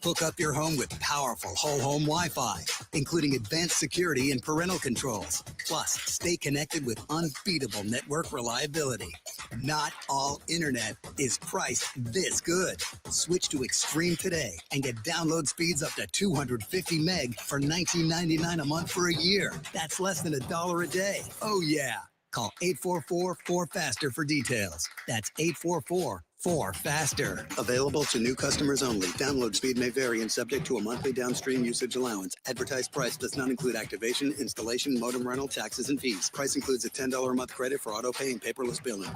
Hook up your home with powerful whole home Wi-Fi, including advanced security and parental controls. Plus, stay connected with unbeatable network reliability. Not all internet is priced this good. Switch to Extreme today and get download speeds up to 250 meg for $19.99 a month for a year. That's less than $1 a day. Oh yeah. Call 844-4FASTER for details. That's 844-4FASTER. Available to new customers only. Download speed may vary and subject to a monthly downstream usage allowance. Advertised price does not include activation, installation, modem rental, taxes, and fees. Price includes a $10 a month credit for auto pay and paperless billing.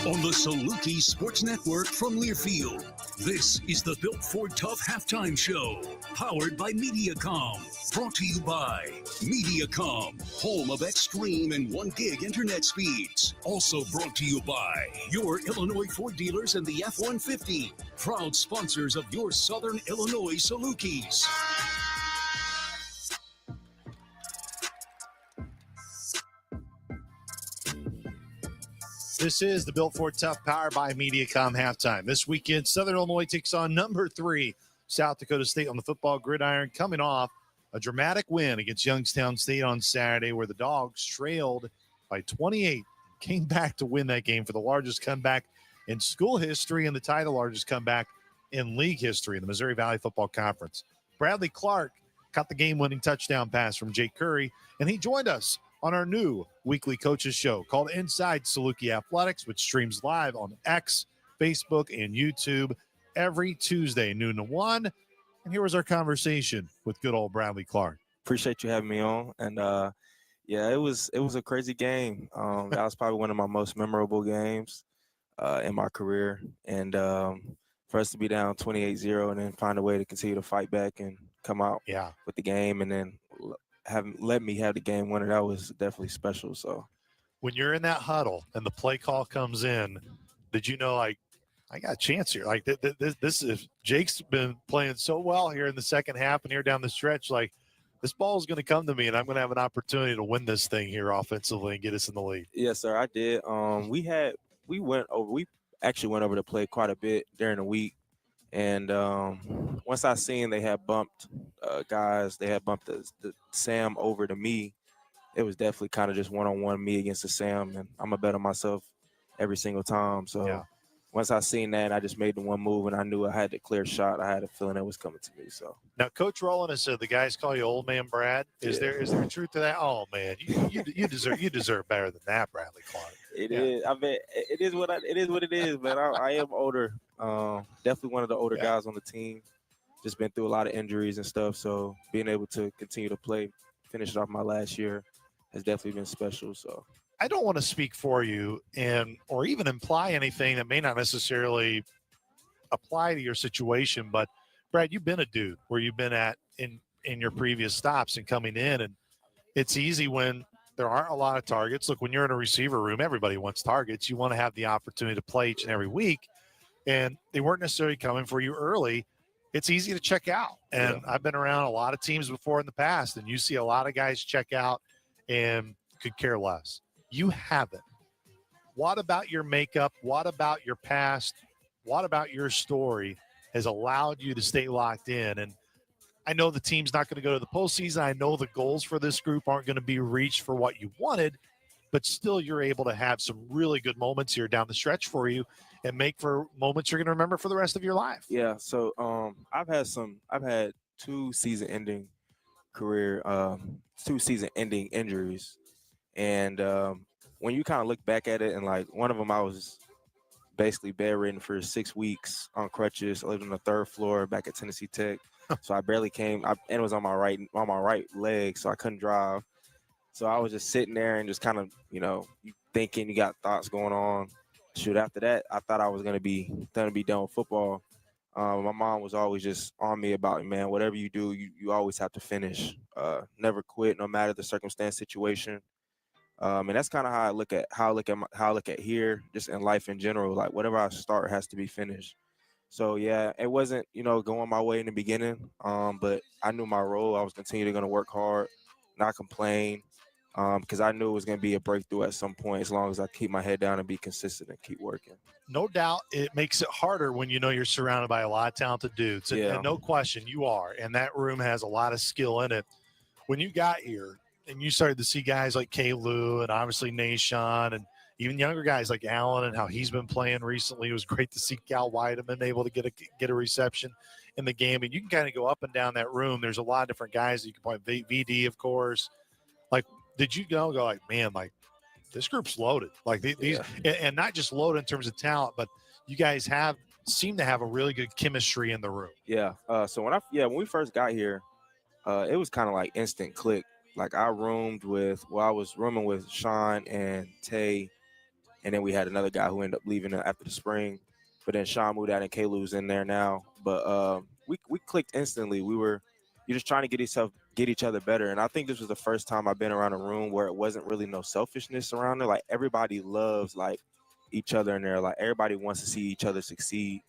On the Saluki Sports Network from Learfield, This is the Built Ford Tough Halftime Show, powered by Mediacom. Brought to you by Mediacom, home of extreme and 1 gig internet speeds. Also brought to you by your Illinois Ford dealers and the F-150, proud sponsors of your Southern Illinois Salukis. This is the Built Ford Tough, powered by Mediacom halftime. This weekend, Southern Illinois takes on number 3, South Dakota State on the football gridiron, coming off a dramatic win against Youngstown State on Saturday, where the Dogs trailed by 28, came back to win that game for the largest comeback in school history and the title largest comeback in league history in the Missouri Valley Football Conference. Bradley Clark caught the game-winning touchdown pass from Jake Curry, and he joined us on our new weekly coaches show called Inside Saluki Athletics, which streams live on X, Facebook, and YouTube every Tuesday, noon to 1. And here was our conversation with good old Bradley Clark. Appreciate you having me on. And yeah, it was a crazy game. That was probably one of my most memorable games in my career. And for us to be down 28-0 and then find a way to continue to fight back and come out with the game, and then let me have the game winner, that was definitely special. So when you're in that huddle and the play call comes in, did you know, like, I got a chance here? Like, this is Jake's been playing so well here in the second half and here down the stretch. Like, this ball is going to come to me, and I'm going to have an opportunity to win this thing here offensively and get us in the lead. Yes, sir, I did. We actually went over the play quite a bit during the week. And once I seen they had bumped guys, they had bumped the Sam over to me, it was definitely kind of just one-on-one me against the Sam, and I'm a bet on myself every single time. So once I seen that, I just made the one move, and I knew I had the clear shot. I had a feeling it was coming to me. So now, Coach Rowland has said the guys call you Old Man Brad. Is there truth to that? Oh man, you deserve better than that, Bradley Clark. It is. I mean, it is what it is, man. I am older. Definitely one of the older guys on the team. Just been through a lot of injuries and stuff. So being able to continue to play, finish off my last year, has definitely been special. So I don't want to speak for you or even imply anything that may not necessarily apply to your situation. But Brad, you've been a dude where you've been at in your previous stops and coming in, and it's easy when there aren't a lot of targets. Look, when you're in a receiver room, everybody wants targets. You want to have the opportunity to play each and every week, and they weren't necessarily coming for you early. It's easy to check out. And I've been around a lot of teams before in the past, and you see a lot of guys check out and could care less. You haven't. What about your makeup? What about your past? What about your story has allowed you to stay locked in? And I know the team's not going to go to the postseason. I know the goals for this group aren't going to be reached for what you wanted, but still you're able to have some really good moments here down the stretch for you and make for moments you're going to remember for the rest of your life. Yeah. So I've had two season-ending injuries. And when you kind of look back at it, and like one of them, I was basically bedridden for 6 weeks on crutches. I lived on the 3rd floor back at Tennessee Tech. So I barely came, and it was on my right leg, so I couldn't drive. So I was just sitting there and just kind of, you thinking, you got thoughts going on. Shoot, after that, I thought I was gonna be done with football. My mom was always just on me about, man, whatever you do, you always have to finish. Never quit, no matter the circumstance, situation. And that's kind of how I look at here, just in life in general. Like whatever I start has to be finished. So yeah, it wasn't going my way in the beginning, but I knew my role. I was continually going to work hard, not complain, because I knew it was going to be a breakthrough at some point as long as I keep my head down and be consistent and keep working. No doubt it makes it harder when you're surrounded by a lot of talented dudes. And no question you are. And that room has a lot of skill in it. When you got here and you started to see guys like K. Lou and obviously Nashon and even younger guys like Allen and how he's been playing recently, it was great to see Cal Weideman able to get a reception in the game. And you can kind of go up and down that room. There's a lot of different guys that you can point. VD, of course. Like, did you go like, man, like this group's loaded? Like these, and not just loaded in terms of talent, but you guys seem to have a really good chemistry in the room. Yeah. So when we first got here, it was kind of like instant click. Like I was rooming with Sean and Tay, and then we had another guy who ended up leaving after the spring. But then Sean Mudat and Kalu's in there now. But we clicked instantly. You're just trying to get each other better. And I think this was the first time I've been around a room where it wasn't really no selfishness around it. Like everybody loves like each other in there. Like everybody wants to see each other succeed.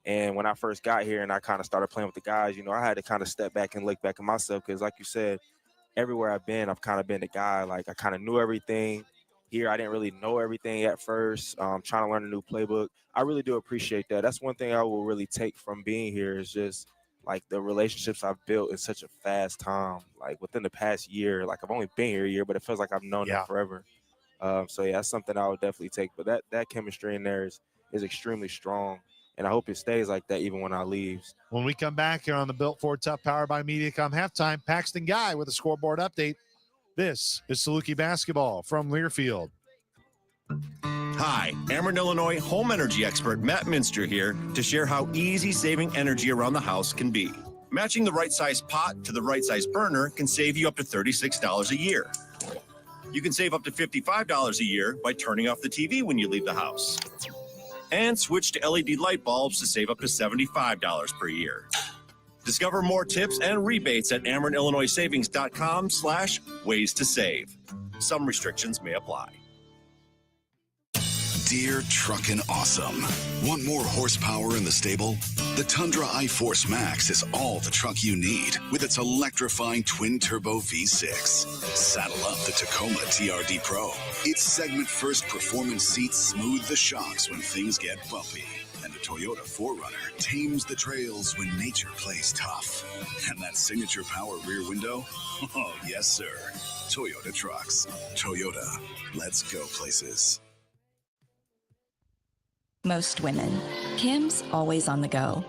And when I first got here and I kind of started playing with the guys, you know, I had to kind of step back and look back at myself because, like you said, everywhere I've been, I've kind of been the guy. Like I kind of knew everything. Here, I didn't really know everything at first. Trying to learn a new playbook. I really do appreciate that. That's one thing I will really take from being here is just like the relationships I've built in such a fast time. Like within the past year, like I've only been here a year, but it feels like I've known them forever. So yeah, that's something I would definitely take. But that chemistry in there is extremely strong. And I hope it stays like that even when I leave. When we come back here on the Built Ford Tough Powered by Mediacom halftime, Paxton Guy with a scoreboard update. This is Saluki basketball from Learfield. Hi, Ameren, Illinois home energy expert Matt Minster here to share how easy saving energy around the house can be. Matching the right size pot to the right size burner can save you up to $36 a year. You can save up to $55 a year by turning off the TV when you leave the house. And switch to LED light bulbs to save up to $75 per year. Discover more tips and rebates at AmerenIllinoisSavings.com/ways to save. Some restrictions may apply. Dear Truckin' Awesome. Want more horsepower in the stable? The Tundra iForce Max is all the truck you need with its electrifying twin-turbo V6. Saddle up the Tacoma TRD Pro. Its segment-first performance seats smooth the shocks when things get bumpy. And the Toyota 4Runner tames the trails when nature plays tough. And that signature power rear window? Oh, yes, sir. Toyota trucks. Toyota. Let's go places. Most women. Kim's always on the go.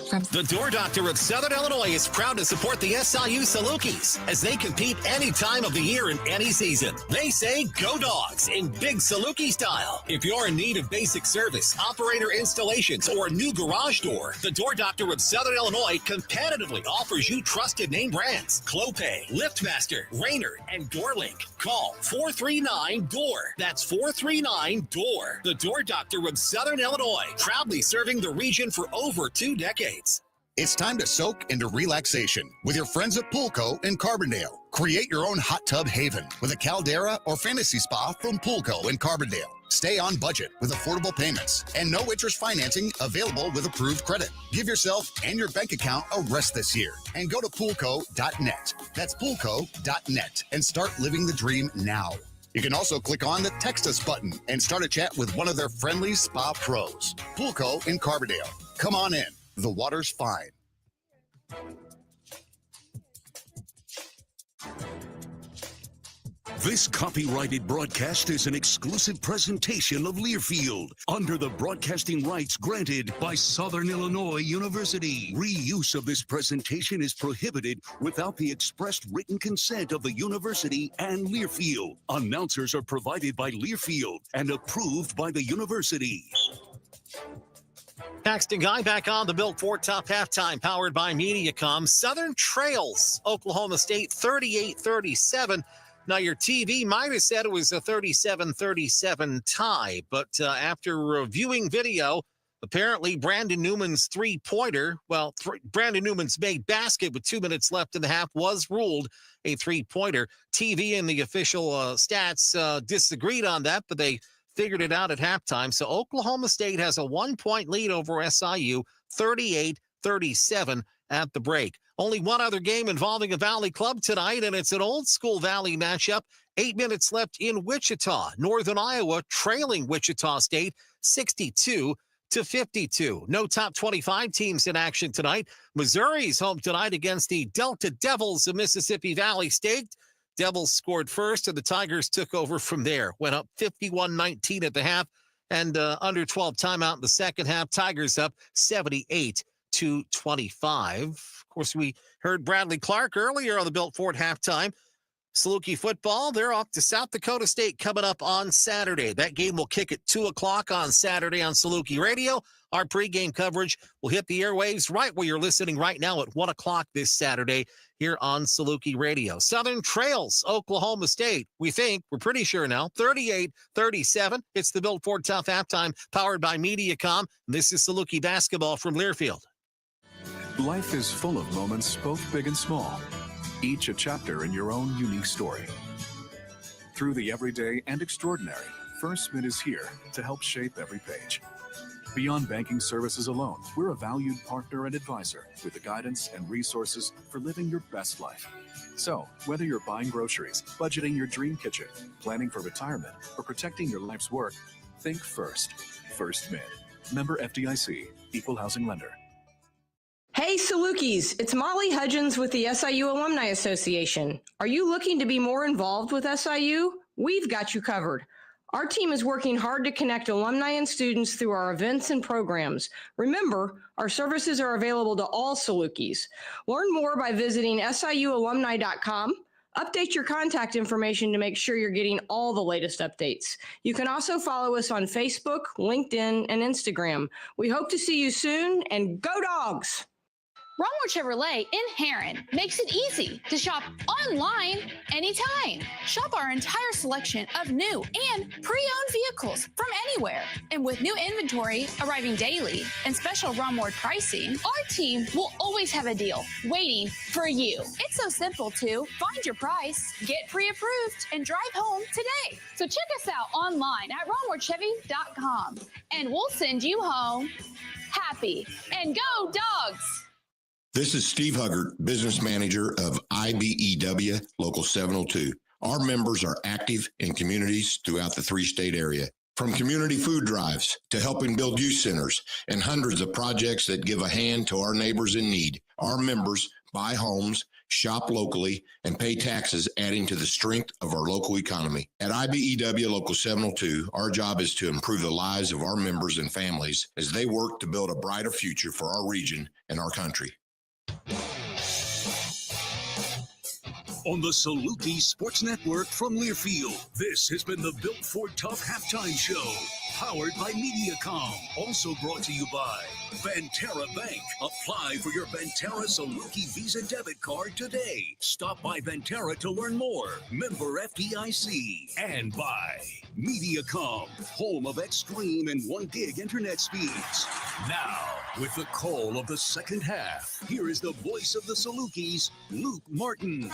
The Door Doctor of Southern Illinois is proud to support the SIU Salukis as they compete any time of the year in any season. They say go Dogs in big Saluki style. If you're in need of basic service, operator installations, or a new garage door, the Door Doctor of Southern Illinois competitively offers you trusted name brands Clopay, LiftMaster, Rainer, and DoorLink. Call 439-DOOR. That's 439-DOOR. The Door Doctor of Southern Illinois, proudly serving the region for over 2 decades. It's time to soak into relaxation with your friends at Poolco in Carbondale. Create your own hot tub haven with a Caldera or fantasy spa from Poolco in Carbondale. Stay on budget with affordable payments and no interest financing available with approved credit. Give yourself and your bank account a rest this year and go to poolco.net. That's poolco.net and start living the dream now. You can also click on the Text Us button and start a chat with one of their friendly spa pros. Poolco in Carbondale. Come on in. The water's fine. This copyrighted broadcast is an exclusive presentation of Learfield under the broadcasting rights granted by Southern Illinois University. Reuse of this presentation is prohibited without the expressed written consent of the university and Learfield. Announcers are provided by Learfield and approved by the university. Paxton Guy back on the Built Ford Top halftime, powered by Mediacom. Southern Trails, Oklahoma State, 38-37. Now, your TV might have said it was a 37-37 tie, but after reviewing video, apparently Brandon Newman's three-pointer, Brandon Newman's made basket with 2 minutes left in the half was ruled a three-pointer. TV and the official stats disagreed on that, but they figured it out at halftime. So Oklahoma State has a 1-point lead over SIU, 38-37 at the break. Only one other game involving a Valley club tonight, and it's an old school Valley matchup. 8 minutes left in Wichita. Northern Iowa trailing Wichita State 62-52. No top 25 teams in action tonight. Missouri's home tonight against the Delta Devils of Mississippi Valley State. Devils scored first, and the Tigers took over from there. Went up 51-19 at the half, and under 12 timeout in the second half. Tigers up 78-25. Of course, we heard Bradley Clark earlier on the Built Ford halftime Saluki football, they're off to South Dakota State coming up on Saturday. That game will kick at 2 o'clock on Saturday on Saluki Radio. Our pregame coverage will hit the airwaves right where you're listening right now at 1 o'clock this Saturday here on Saluki Radio. Southern Trails, Oklahoma State. We're pretty sure now, 38-37. It's the Built Ford Tough halftime powered by Mediacom. This is Saluki basketball from Learfield. Life is full of moments, both big and small, each a chapter in your own unique story. Through the everyday and extraordinary, First Mid is here to help shape every page. Beyond banking services alone, we're a valued partner and advisor with the guidance and resources for living your best life. So, whether you're buying groceries, budgeting your dream kitchen, planning for retirement, or protecting your life's work, think First. First Mid. Member FDIC. Equal housing lender. Hey Salukis, it's Molly Hudgens with the SIU Alumni Association. Are you looking to be more involved with SIU? We've got you covered. Our team is working hard to connect alumni and students through our events and programs. Remember, our services are available to all Salukis. Learn more by visiting siualumni.com. Update your contact information to make sure you're getting all the latest updates. You can also follow us on Facebook, LinkedIn, and Instagram. We hope to see you soon, and go Dogs! Ronwood Chevrolet in Heron makes it easy to shop online anytime. Shop our entire selection of new and pre-owned vehicles from anywhere. And with new inventory arriving daily and special Ronwood pricing, our team will always have a deal waiting for you. It's so simple to find your price, get pre-approved, and drive home today. So check us out online at ronwoodchevy.com and we'll send you home happy. And go Dogs! This is Steve Huggard, business manager of IBEW Local 702. Our members are active in communities throughout the three-state area, from community food drives to helping build youth centers and hundreds of projects that give a hand to our neighbors in need. Our members buy homes, shop locally, and pay taxes, adding to the strength of our local economy. At IBEW Local 702, our job is to improve the lives of our members and families as they work to build a brighter future for our region and our country. On the Saluki Sports Network from Learfield, this has been the Built Ford Tough Halftime Show, powered by Mediacom. Also brought to you by Banterra Bank. Apply for your Banterra Saluki Visa debit card today. Stop by Banterra to learn more. Member FDIC. And by Mediacom, home of extreme and 1 gig internet speeds. Now, with the call of the second half, here is the voice of the Salukis, Luke Martin.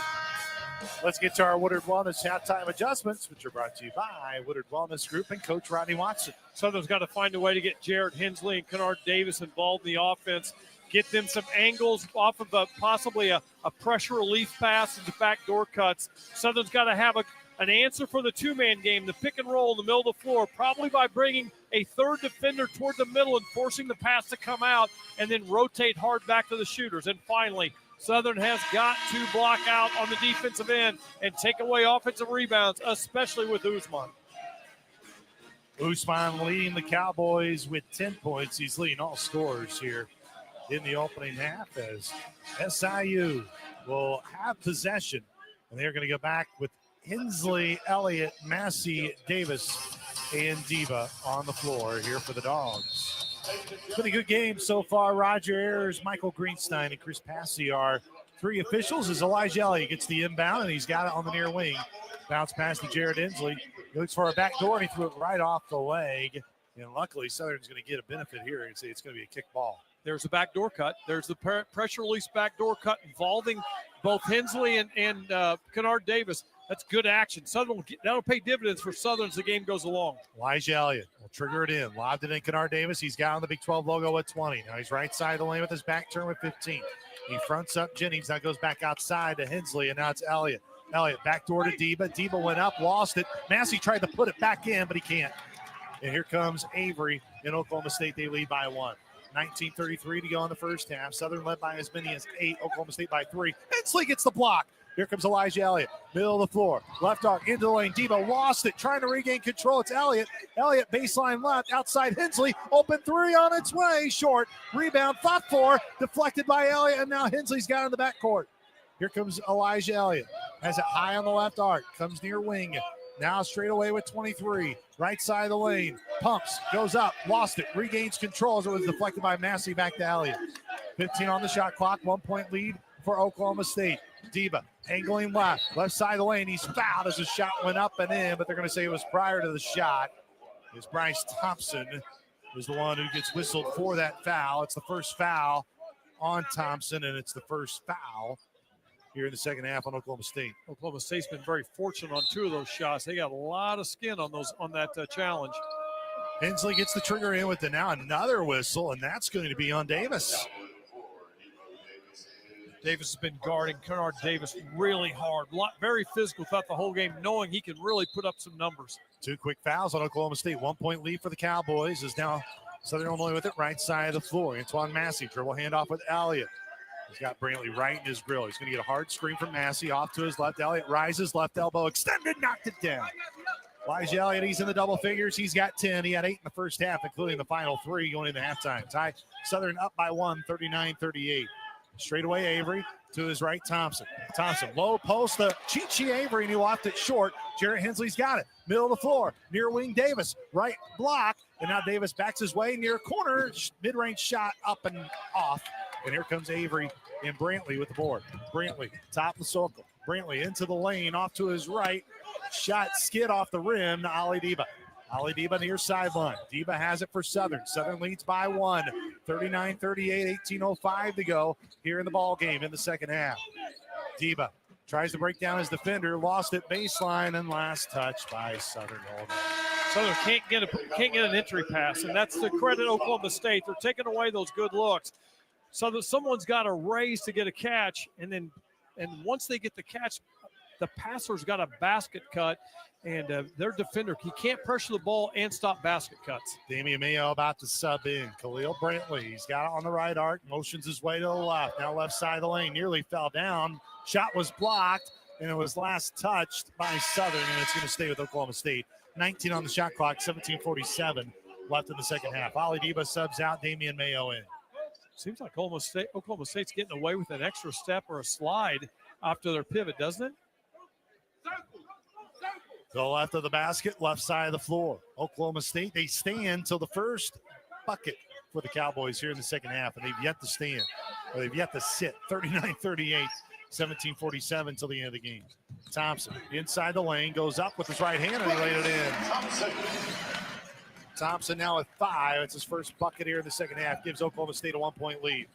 Let's get to our Woodard Wellness halftime adjustments, which are brought to you by Woodard Wellness Group and Coach Rodney Watson. Southern's got to find a way to get Jared Hensley and Kennard Davis involved in the offense, get them some angles off of possibly a pressure relief pass into backdoor cuts. Southern's got to have an answer for the two-man game, the pick and roll in the middle of the floor, probably by bringing a third defender toward the middle and forcing the pass to come out and then rotate hard back to the shooters. And finally, Southern has got to block out on the defensive end and take away offensive rebounds, especially with Usman. Usman leading the Cowboys with 10 points. He's leading all scorers here in the opening half as SIU will have possession. And they're going to go back with Hensley, Elliott, Massey, Davis, and Diva on the floor here for the Dogs. It's been a good game so far. Roger Ayers, Michael Greenstein, and Chris Passy are three officials as Elijah Elliott gets the inbound, and he's got it on the near wing. Bounce pass to Jared Hensley. He looks for a back door, and he threw it right off the leg. And luckily, Southern's going to get a benefit here and say it's going to be a kick ball. There's a backdoor cut. There's the pressure release backdoor cut involving both Hensley and Kennard Davis. That's good action. Southern that'll pay dividends for Southern as the game goes along. Elijah Elliott will trigger it in. Lobbed it in Kennard Davis. He's got on the Big 12 logo at 20. Now he's right side of the lane with his back turn with 15. He fronts up Jennings. Now goes back outside to Hensley, and now it's Elliott. Elliott backdoor to Deba. Deba went up, lost it. Massey tried to put it back in, but he can't. And here comes Avery in Oklahoma State. They lead by 1. 19:33 to go in the first half. Southern led by as many as 8. Oklahoma State by 3. Hensley gets the block. Here comes Elijah Elliott. Middle of the floor. Left arc into the lane. Debo lost it. Trying to regain control. It's Elliott. Elliott baseline left. Outside Hensley. Open three on its way. Short. Rebound. Fought for. Deflected by Elliott. And now Hensley's got it in the backcourt. Here comes Elijah Elliott. Has it high on the left arc. Comes near wing. Now straight away with 23. Right side of the lane. Pumps. Goes up. Lost it. Regains control as it was deflected by Massey back to Elliott. 15 on the shot clock. 1 point lead for Oklahoma State. Diba angling left side of the lane. He's fouled as the shot went up and in, but they're going to say it was prior to the shot. As Bryce Thompson is the one who gets whistled for that foul. It's the first foul on Thompson, and it's the first foul here in the second half on Oklahoma State. Oklahoma State's been very fortunate on 2 of those shots. They got a lot of skin on that challenge. Hensley gets the trigger in with now another whistle, and that's going to be on Davis. Davis has been guarding Kennard Davis really hard. Very physical throughout the whole game, knowing he can really put up some numbers. 2 quick fouls on Oklahoma State. 1 point lead for the Cowboys is now Southern Illinois with it right side of the floor. Antoine Massey, dribble handoff with Elliott. He's got Brantley right in his grill. He's going to get a hard screen from Massey off to his left. Elliott rises, left elbow extended, knocked it down. Elijah Elliott, he's in the double figures. He's got 10. He had 8 in the first half, including the final 3 going into halftime. Tie Southern up by 1, 39-38. Straight away, Avery to his right, Thompson. Thompson, low post, the Chi Avery, and he left it short. Jarrett Hensley's got it. Middle of the floor, near wing Davis. Right block, and now Davis backs his way near corner. Mid-range shot up and off. And here comes Avery and Brantley with the board. Brantley, top of the circle. Brantley into the lane, off to his right. Shot skid off the rim to Ali Diba. Ali Diba near sideline. Diba has it for Southern. Southern leads by 1. 39-38, 18:05 to go here in the ball game in the second half. Diba tries to break down his defender, lost it baseline, and last touch by Southern Illinois. Southern can't get an entry pass, and that's the credit of Oklahoma State. They're taking away those good looks. So that someone's got to raise to get a catch, and once they get the catch, the passer's got a basket cut, and their defender, he can't pressure the ball and stop basket cuts. Damian Mayo about to sub in. Khalil Brantley, he's got it on the right arc, motions his way to the left. Now left side of the lane, nearly fell down. Shot was blocked, and it was last touched by Southern, and it's going to stay with Oklahoma State. 19 on the shot clock, 17:47 left in the second half. Ali Diba subs out, Damian Mayo in. Seems like Oklahoma State's getting away with an extra step or a slide after their pivot, doesn't it? To the left of the basket, left side of the floor. Oklahoma State, they stand till the first bucket for the Cowboys here in the second half, and they've yet to stand, or they've yet to sit. 39-38, 17:47 till the end of the game. Thompson inside the lane, goes up with his right hand, and he laid it in. Thompson now with 5. It's his first bucket here in the second half. Gives Oklahoma State a 1 point lead.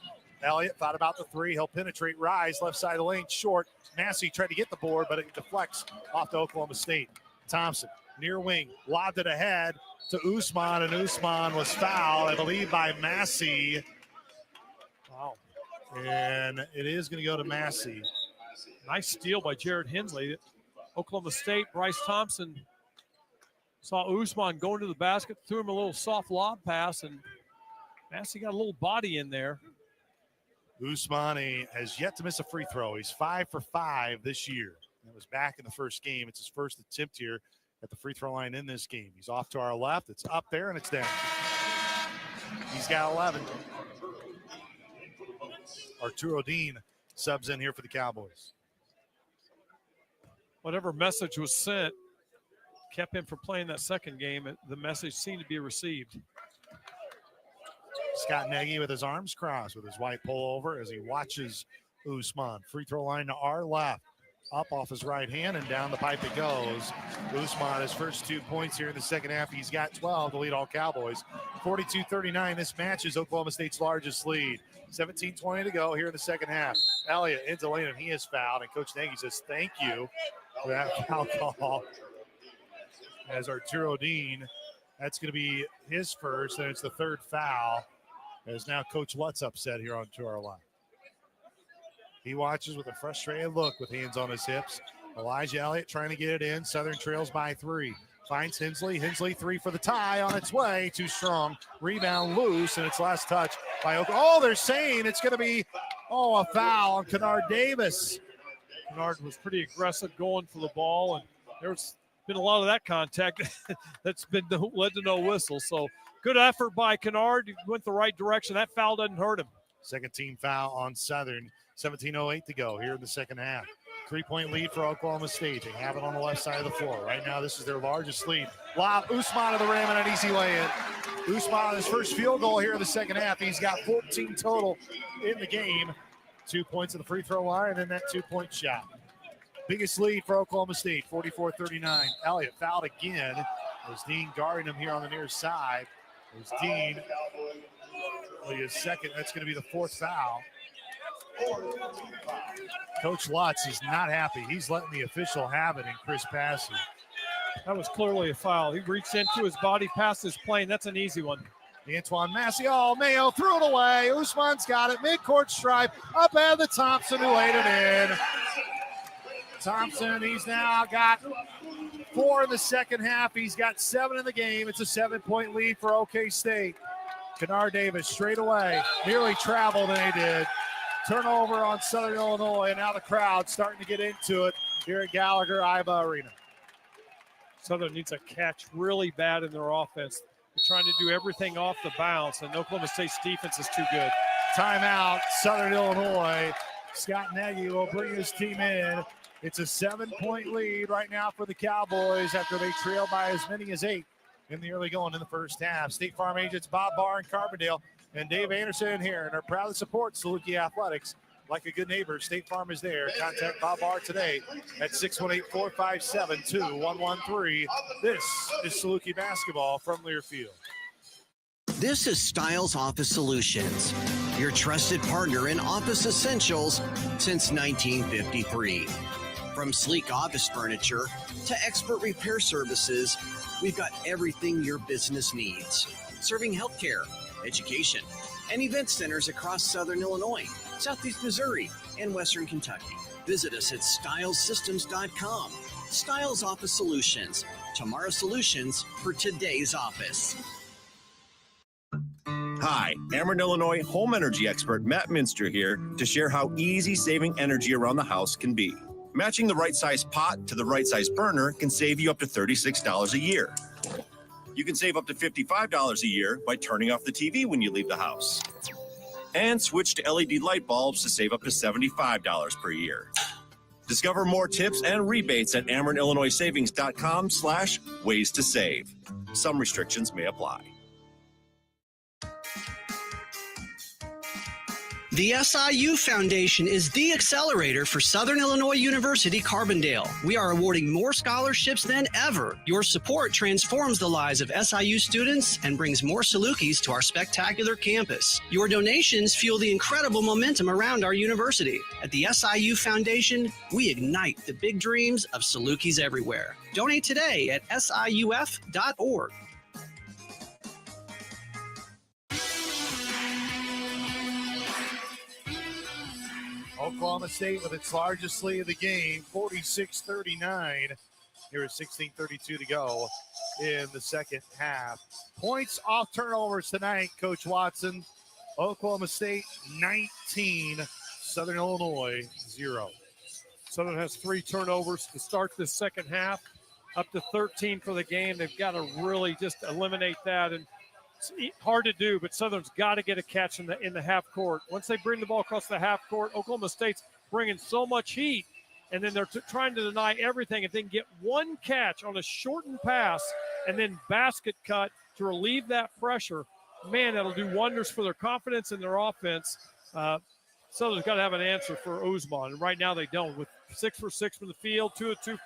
Elliott thought about the 3. He'll penetrate, rise, left side of the lane, short. Massey tried to get the board, but it deflects off to Oklahoma State. Thompson, near wing, lobbed it ahead to Usman, and Usman was fouled, I believe, by Massey. Wow. And it is going to go to Massey. Nice steal by Jared Hensley. Oklahoma State, Bryce Thompson saw Usman going to the basket, threw him a little soft lob pass, and Massey got a little body in there. Usman has yet to miss a free throw. He's 5 for 5 this year. It was back in the first game. It's his first attempt here at the free throw line in this game. He's off to our left. It's up there, and it's down. He's got 11. Arturo Dean subs in here for the Cowboys. Whatever message was sent kept him from playing that second game. The message seemed to be received. Scott Nagy with his arms crossed with his white pullover as he watches Usman. Free throw line to our left. Up off his right hand and down the pipe it goes. Usman, his first 2 points here in the second half. He's got 12 to lead all Cowboys. 42-39. This matches Oklahoma State's largest lead. 17:20 to go here in the second half. Elliott into lane, and he is fouled. And Coach Nagy says thank you for that foul call. As Arturo Dean, that's going to be his first, and it's the third foul. As now Coach Lutz upset here on to our line. He watches with a frustrated look with hands on his hips. Elijah Elliott trying to get it in. Southern trails by 3. Finds Hensley. Hensley 3 for the tie on its way. Too strong. Rebound loose, and it's last touch by Oklahoma. Oh, they're saying it's going to be, a foul on Kennard Davis. Kennard was pretty aggressive going for the ball, and there's been a lot of that contact that's been led to no whistle. So good effort by Kennard. He went the right direction. That foul doesn't hurt him. Second team foul on Southern. 17:08 to go here in the second half. 3-point lead for Oklahoma State. They have it on the left side of the floor. Right now, this is their largest lead. Lob, Usman to the rim and an easy lay-in. Usman on his first field goal here in the second half. He's got 14 total in the game. 2 points at the free throw line and then that 2-point shot. Biggest lead for Oklahoma State, 44-39. Elliott fouled again. As Dean guarding him here on the near side. As Dean, his second, that's going to be the fourth foul. Coach Lutz is not happy. He's letting the official have it in Chris Passy. That was clearly a foul. He reached into his body, past his plane. That's an easy one. Antoine Massey, Mayo threw it away. Usman's got it, midcourt stripe, up ahead of Thompson who laid it in. Thompson, he's now got 4 in the second half. He's got 7 in the game. It's a 7-point lead for OK State. Kennard Davis straight away, nearly traveled and he did. Turnover on Southern Illinois, and now the crowd starting to get into it here at Gallagher-Iba Arena. Southern needs a catch really bad in their offense. They're trying to do everything off the bounce, and Oklahoma State's defense is too good. Timeout, Southern Illinois. Scott Nagy will bring his team in. It's a 7-point lead right now for the Cowboys after they trail by as many as 8 in the early going in the first half. State Farm agents Bob Barr and Carbondale and Dave Anderson here and are proud to support Saluki Athletics. Like a good neighbor, State Farm is there. Contact Bob Barr today at 618-457-2113. This is Saluki basketball from Learfield. This is Styles Office Solutions, your trusted partner in office essentials since 1953. From sleek office furniture to expert repair services, we've got everything your business needs. Serving healthcare, education, and event centers across Southern Illinois, Southeast Missouri, and Western Kentucky. Visit us at stylessystems.com. Styles Office Solutions, tomorrow's solutions for today's office. Hi, Ameren, Illinois home energy expert Matt Minster here to share how easy saving energy around the house can be. Matching the right size pot to the right size burner can save you up to $36 a year. You can save up to $55 a year by turning off the TV when you leave the house. And switch to LED light bulbs to save up to $75 per year. Discover more tips and rebates at AmerenIllinoisSavings.com/ways to save. Some restrictions may apply. The SIU Foundation is the accelerator for Southern Illinois University Carbondale. We are awarding more scholarships than ever. Your support transforms the lives of SIU students and brings more Salukis to our spectacular campus. Your donations fuel the incredible momentum around our university. At the SIU Foundation, we ignite the big dreams of Salukis everywhere. Donate today at siuf.org. Oklahoma State with its largest lead of the game, 46-39. Here is 16:32 to go in the second half. Points off turnovers tonight, Coach Watson. Oklahoma State 19, Southern Illinois 0. Southern has 3 turnovers to start this second half, up to 13 for the game. They've got to really just eliminate that, and it's hard to do, but Southern's got to get a catch in the half court. Once they bring the ball across the half court, Oklahoma State's bringing so much heat, and then they're trying to deny everything and then get one catch on a shortened pass and then basket cut to relieve that pressure. Man, that'll do wonders for their confidence and their offense. Southern's got to have an answer for Usman, and right now they don't. With 6 for 6 from the field, 2 of 2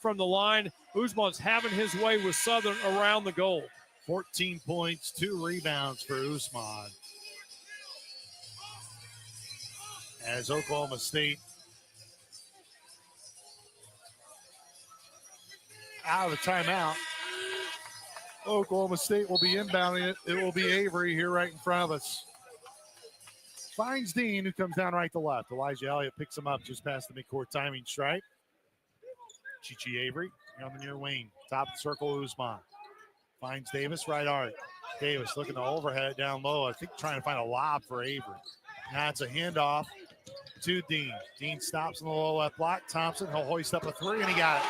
from the line, Usman's having his way with Southern around the goal. 14 points, 2 rebounds for Usman. As Oklahoma State out of the timeout, Oklahoma State will be inbounding it. It will be Avery here right in front of us. Finds Dean, who comes down right to left. Elijah Elliott picks him up just past the midcourt timing stripe. Chichi Avery on the near wing. Top of the circle, Usman. Finds Davis, right arc. Davis looking to overhead down low. I think trying to find a lob for Avery. Now it's a handoff to Dean. Dean stops in the low left block. Thompson, he'll hoist up a 3, and he got it.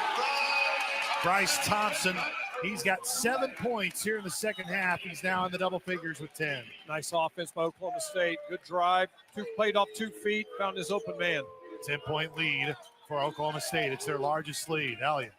Bryce Thompson He's got 7 points here in the second half. He's now in the double figures with 10. Nice offense by Oklahoma State. Good drive. Played off 2 feet, found his open man. 10-point lead for Oklahoma State. It's their largest lead. Elliott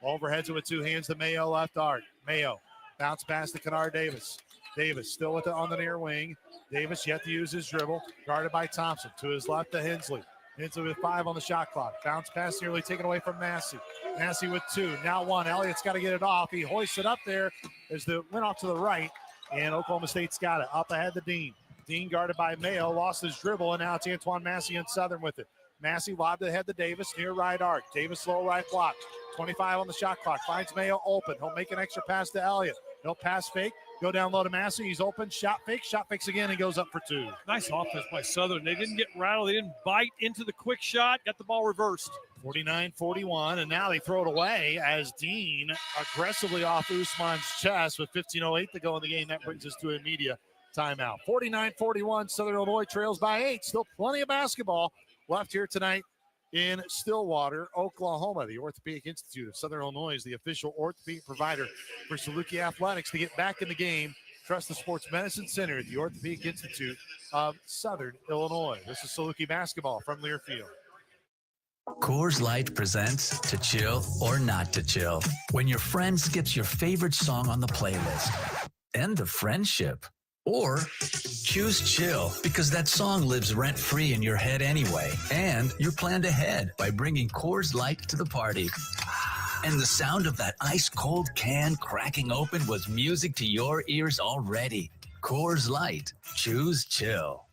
overheads it with 2 hands to Mayo left arc. Mayo bounce pass to Kennard Davis. Davis still with it on the near wing. Davis yet to use his dribble. Guarded by Thompson. To his left to Hensley. Hensley with 5 on the shot clock. Bounce pass nearly taken away from Massey. Massey with 2. Now 1. Elliott's got to get it off. He hoists it up there as the went off to the right. And Oklahoma State's got it. Up ahead to Dean. Dean guarded by Mayo. Lost his dribble. And now it's Antoine Massey and Southern with it. Massey lobbed ahead to Davis near right arc. Davis low right block. 25 on the shot clock. Finds Mayo open. He'll make an extra pass to Elliott. He'll pass fake. Go down low to Massey. He's open. Shot fakes again and goes up for 2. Nice offense by Southern. They didn't get rattled. They didn't bite into the quick shot. Got the ball reversed. 49-41, and now they throw it away as Dean aggressively off Usman's chest with 15:08 to go in the game. That brings us to a media timeout. 49-41, Southern Illinois trails by 8. Still plenty of basketball left here tonight in Stillwater, Oklahoma. The Orthopedic Institute of Southern Illinois is the official orthopedic provider for Saluki Athletics. To get back in the game, trust the Sports Medicine Center at the Orthopedic Institute of Southern Illinois. This is Saluki basketball from Learfield. Coors Light presents To Chill or Not to Chill. When your friend skips your favorite song on the playlist. End of friendship. Or choose chill because that song lives rent-free in your head anyway. And you're planned ahead by bringing Coors Light to the party. And the sound of that ice-cold can cracking open was music to your ears already. Coors Light. Choose chill.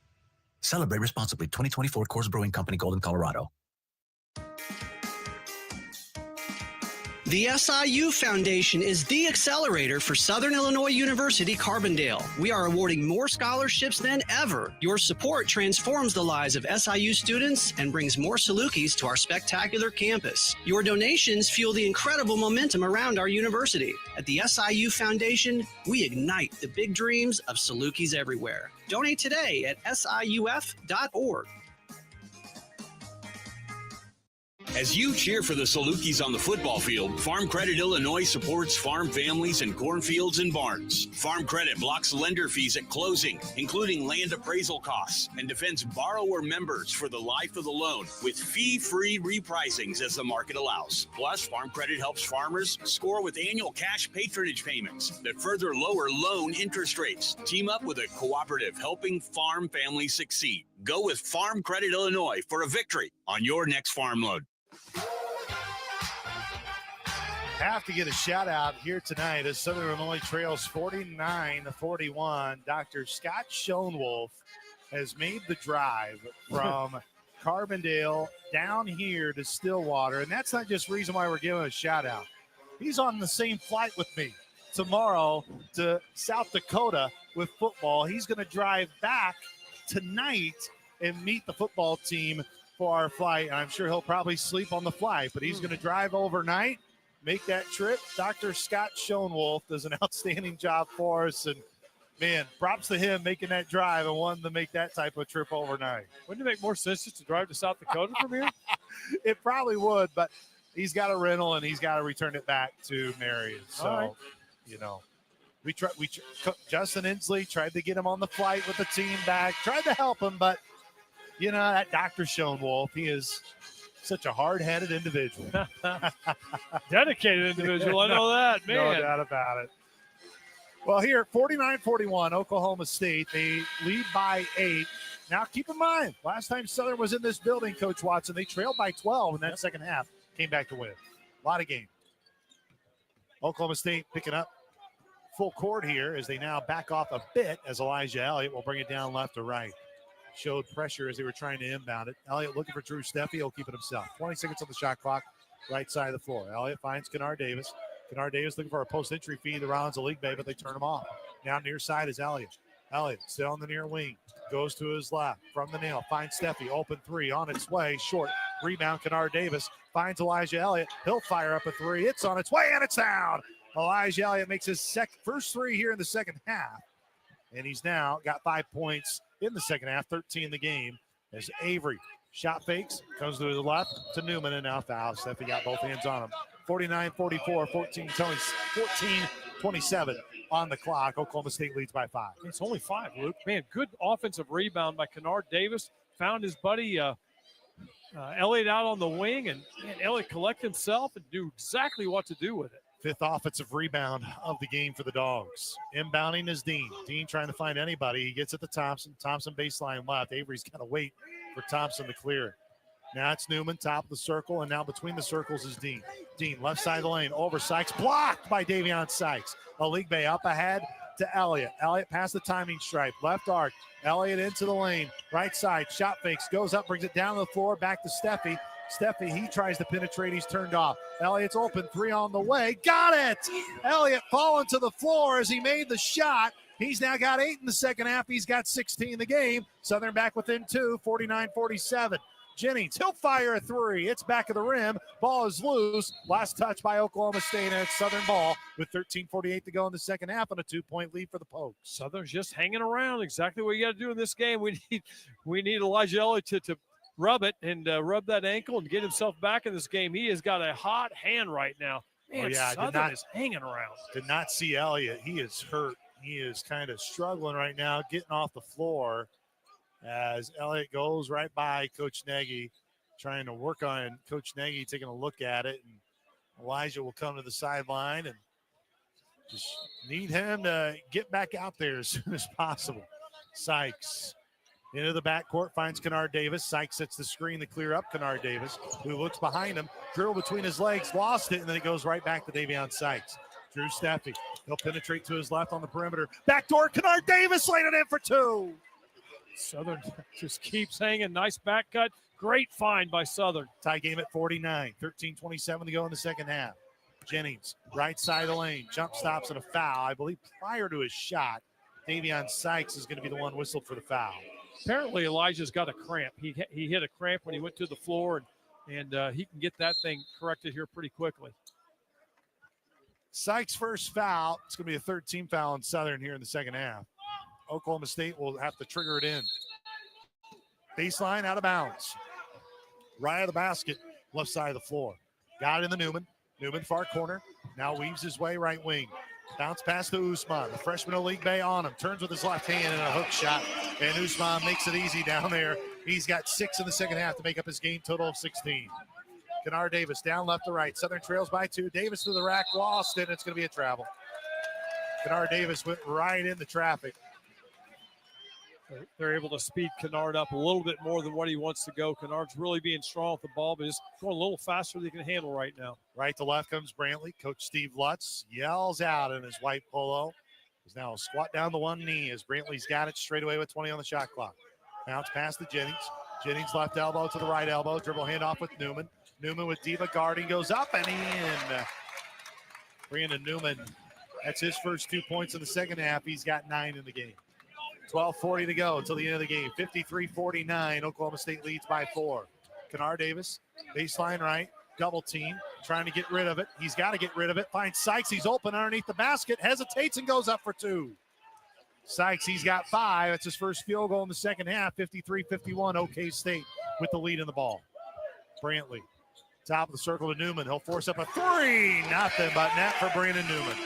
Celebrate responsibly. 2024 Coors Brewing Company, Golden, Colorado. The SIU Foundation is the accelerator for Southern Illinois University Carbondale. We are awarding more scholarships than ever. Your support transforms the lives of SIU students and brings more Salukis to our spectacular campus. Your donations fuel the incredible momentum around our university. At the SIU Foundation, we ignite the big dreams of Salukis everywhere. Donate today at siuf.org. As you cheer for the Salukis on the football field, Farm Credit Illinois supports farm families and cornfields and barns. Farm Credit blocks lender fees at closing, including land appraisal costs, and defends borrower members for the life of the loan with fee-free repricings as the market allows. Plus, Farm Credit helps farmers score with annual cash patronage payments that further lower loan interest rates. Team up with a cooperative helping farm families succeed. Go with Farm Credit Illinois for a victory on your next farm loan. Have to get a shout out here tonight as Southern Illinois trails 49-41. Dr. Scott Schoenwolf has made the drive from Carbondale down here to Stillwater. And that's not just reason why we're giving a shout out. He's on the same flight with me tomorrow to South Dakota with football. He's going to drive back tonight and meet the football team for our flight. I'm sure he'll probably sleep on the flight, but he's going to drive overnight, make that trip. Dr. Scott Schoenwolf does an outstanding job for us, and man, props to him making that drive and wanting to make that type of trip overnight. Wouldn't it make more sense just to drive to South Dakota from here? It probably would, but he's got a rental and he's got to return it back to Marion. So, right. You know, Justin Inslee tried to get him on the flight with the team back, tried to help him, but you know, that Dr. Schoenwolf, he is such a hard-headed individual. Dedicated individual, I know that, man. No doubt about it. Well, here, 49-41, Oklahoma State. They lead by 8. Now, keep in mind, last time Southern was in this building, Coach Watson, they trailed by 12 in that second half, came back to win. A lot of game. Oklahoma State picking up full court here as they now back off a bit as Elijah Elliott will bring it down left to right. Showed pressure as they were trying to inbound it. Elliott looking for Drew Steffi. He'll keep it himself. 20 seconds on the shot clock, right side of the floor. Elliott finds Kennard Davis. Kennard Davis looking for a post-entry feed to Rollins of League Bay, but they turn him off. Now near side is Elliott. Elliott still on the near wing. Goes to his left from the nail. Finds Steffi. Open three on its way. Short. Rebound Kennard Davis. Finds Elijah Elliott. He'll fire up a three. It's on its way and it's down. Elijah Elliott makes his first three here in the second half. And he's now got 5 points in the second half, 13 in the game. As Avery shot fakes, comes to his left to Newman, and now foul. Steffi got both hands on him. 49-44, 14-27 on the clock. Oklahoma State leads by 5. It's only 5, Luke. Man, good offensive rebound by Kennard Davis. Found his buddy Elliott out on the wing, and Elliott collect himself and do exactly what to do with it. 5th offensive rebound of the game for the Dogs. Inbounding is Dean. Dean trying to find anybody. He gets it to Thompson. Thompson baseline left. Avery's got to wait for Thompson to clear. Now it's Newman, top of the circle, and now between the circles is Dean. Dean, left side of the lane, over Sykes, blocked by Davion Sykes. Aligbe up ahead to Elliott. Elliott past the timing stripe, left arc. Elliott into the lane, right side, shot fakes, goes up, brings it down to the floor, back to Steffi. Steffi, he tries to penetrate, he's turned off. Elliott's open, 3 on the way, got it! Elliott falling to the floor as he made the shot. He's now got 8 in the second half, he's got 16 in the game. Southern back within 2, 49-47. Jennings, he'll fire a 3. It's back of the rim. Ball is loose. Last touch by Oklahoma State, and it's Southern ball with 13:48 to go in the second half and a 2-point lead for the Pokes. Southern's just hanging around. Exactly what you got to do in this game. We need Elijah Elliott to rub it and rub that ankle and get himself back in this game. He has got a hot hand right now. Man, Southern is hanging around. Did not see Elliott. He is hurt. He is kind of struggling right now, getting off the floor. As Elliott goes right by Coach Nagy, trying to work on Coach Nagy, taking a look at it. And Elijah will come to the sideline and just need him to get back out there as soon as possible. Sykes into the backcourt, finds Kennard Davis. Sykes sets the screen to clear up Kennard Davis, who looks behind him, dribble between his legs, lost it, and then it goes right back to Davion Sykes. Drew Steffi, he'll penetrate to his left on the perimeter. Backdoor, Kennard Davis laid it in for 2. Southern just keeps hanging. Nice back cut. Great find by Southern. Tie game at 49. 13:27 to go in the second half. Jennings, right side of the lane. Jump stops and a foul. I believe prior to his shot, Davion Sykes is going to be the one whistled for the foul. Apparently Elijah's got a cramp. He hit a cramp when he went to the floor, and he can get that thing corrected here pretty quickly. Sykes' first foul. It's going to be a 13 foul on Southern here in the second half. Oklahoma State will have to trigger it in. Baseline out of bounds. Right of the basket, left side of the floor. Got it in the Newman. Newman far corner. Now weaves his way right wing. Bounce pass to Usman. The freshman Aligbe on him. Turns with his left hand and a hook shot. And Usman makes it easy down there. He's got 6 in the second half to make up his game total of 16. Kennard Davis down left to right. Southern trails by 2. Davis to the rack, lost it. It's going to be a travel. Kennard Davis went right into traffic. They're able to speed Kennard up a little bit more than what he wants to go. Kennard's really being strong with the ball, but just going a little faster than he can handle right now. Right to left comes Brantley. Coach Steve Lutz yells out in his white polo. He's now a squat down the one knee as Brantley's got it straight away with 20 on the shot clock. Bounce past to Jennings. Jennings left elbow to the right elbow. Dribble handoff with Newman. Newman with Diva guarding goes up and in. Brandon Newman, that's his first 2 points in the second half. He's got 9 in the game. 12:40 to go until the end of the game. 53-49. Oklahoma State leads by 4. Kennard Davis, baseline right, double team, trying to get rid of it. He's got to get rid of it. Finds Sykes. He's open underneath the basket. Hesitates and goes up for 2. Sykes, he's got 5. That's his first field goal in the second half. 53-51. OK State with the lead in the ball. Brantley, top of the circle to Newman. He'll force up a 3. Nothing but net for Brandon Newman.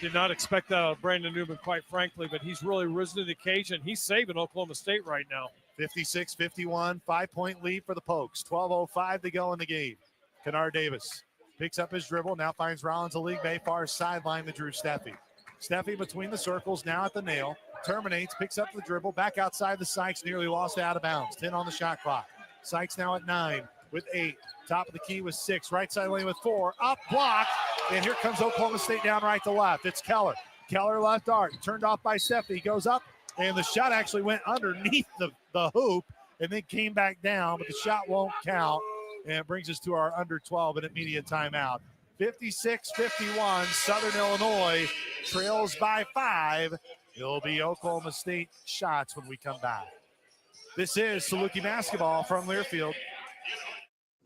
Did not expect that out of Brandon Newman, quite frankly, but he's really risen to the occasion. He's saving Oklahoma State right now. 56-51, 5-point lead for the Pokes. 12:05 to go in the game. Kennard Davis picks up his dribble, now finds Rollins Aligbe, far sideline to Drew Steffi. Steffi between the circles, now at the nail, terminates, picks up the dribble, back outside the Sykes, nearly lost out of bounds. 10 on the shot clock. Sykes now at 9 with 8. Top of the key with 6. Right side lane with 4. Up, block. And here comes Oklahoma State down right to left. It's Keller. Keller left arc. Turned off by Steffi. Goes up. And the shot actually went underneath the hoop and then came back down. But the shot won't count. And it brings us to our under 12 and immediate timeout. 56-51. Southern Illinois trails by 5. It'll be Oklahoma State shots when we come back. This is Saluki basketball from Learfield.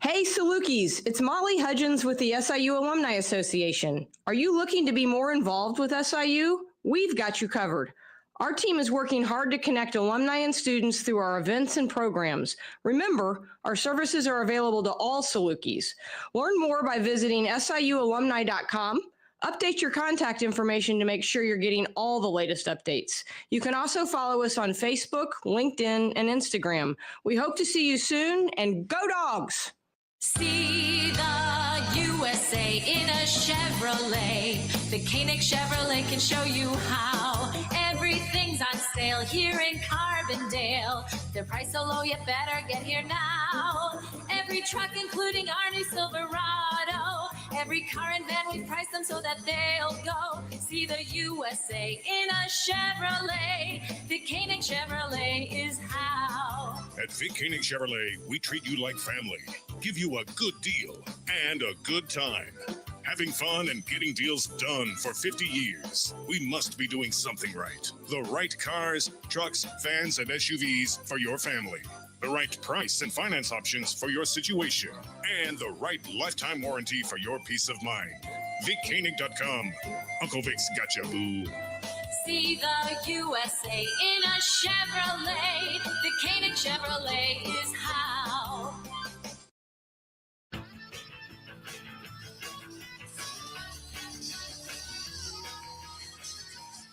Hey, Salukis, it's Molly Hudgens with the SIU Alumni Association. Are you looking to be more involved with SIU? We've got you covered. Our team is working hard to connect alumni and students through our events and programs. Remember, our services are available to all Salukis. Learn more by visiting siualumni.com. Update your contact information to make sure you're getting all the latest updates. You can also follow us on Facebook, LinkedIn, and Instagram. We hope to see you soon, and go Dogs! See the USA in a Chevrolet. The Koenig Chevrolet can show you how. Everything's on sale here in Carbondale. Their price so low, you better get here now. Every truck, including our new Silverado. Every car and van, we price them so that they'll go. See the USA in a Chevrolet. The Koenig Chevrolet is how. At Vic Koenig Chevrolet, we treat you like family, give you a good deal and a good time. Having fun and getting deals done for 50 years. We must be doing something right. The right cars, trucks, vans, and SUVs for your family. The right price and finance options for your situation. And the right lifetime warranty for your peace of mind. VicKoenig.com. Uncle Vic's got you, boo. See the USA in a Chevrolet. The Koenig Chevrolet is how.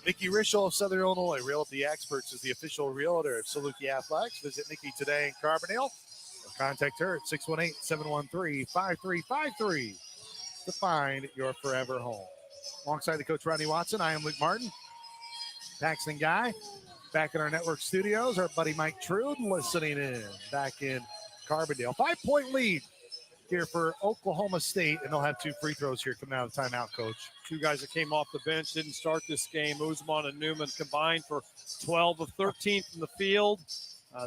Nikki Rischel of Southern Illinois Realty Experts is the official realtor of Saluki Athletics. Visit Nikki today in Carbondale or contact her at 618-713-5353 to find your forever home. Alongside the coach Rodney Watson, I am Luke Martin. Paxton Guy back in our network studios. Our buddy Mike Trude listening in back in Carbondale. 5-point lead here for Oklahoma State, and they'll have 2 free throws here coming out of timeout, Coach. 2 guys that came off the bench didn't start this game. Usman and Newman combined for 12 of 13 from the field.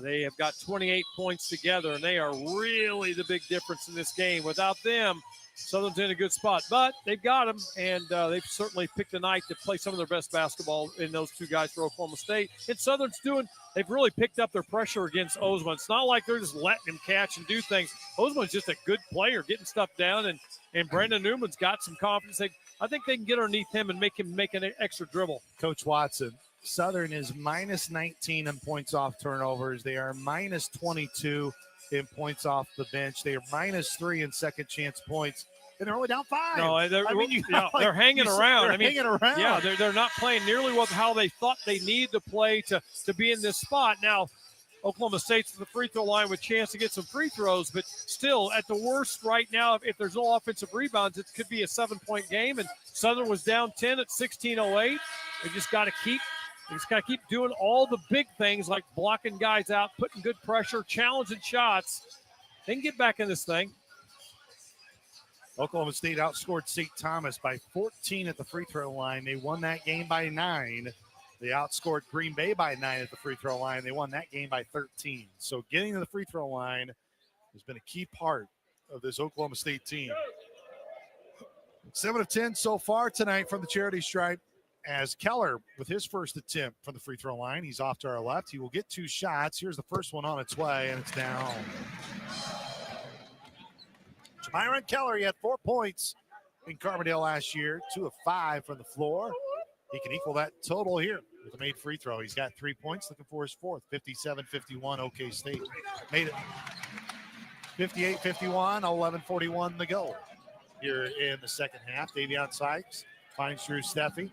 They have got 28 points together, and they are really the big difference in this game. Without them, Southern's in a good spot, but they've got them, and they've certainly picked a night to play some of their best basketball in those 2 guys for Oklahoma State. And Southern's they've really picked up their pressure against Osman. It's not like they're just letting him catch and do things. Osman's just a good player, getting stuff down, and Brandon Newman's got some confidence. I think they can get underneath him and make him make an extra dribble. Coach Watson, Southern is minus 19 in points off turnovers. They are minus 22 in points off the bench. They are minus 3 in second chance points. And they're only down 5. No, they're hanging around. Hanging around. Yeah, they're not playing nearly how they thought they needed to play to be in this spot. Now, Oklahoma State's at the free throw line with a chance to get some free throws, but still, at the worst right now, if there's no offensive rebounds, it could be a 7-point game. And Southern was down 10 at 16:08. They just got to keep doing all the big things like blocking guys out, putting good pressure, challenging shots. They can get back in this thing. Oklahoma State outscored St. Thomas by 14 at the free throw line. They won that game by 9. They outscored Green Bay by 9 at the free throw line. They won that game by 13. So getting to the free throw line has been a key part of this Oklahoma State team. 7 of 10 so far tonight from the charity stripe, as Keller with his first attempt from the free throw line. He's off to our left. He will get 2 shots. Here's the first one on its way, and it's down. Myron Keller, he had 4 points in Carbondale last year, 2 of 5 from the floor. He can equal that total here with a made free throw. He's got 3 points, looking for his 4th. 57-51, OK State. Made it 58-51, 11:41 to go here in the second half. Davion Sykes finds Drew Steffi.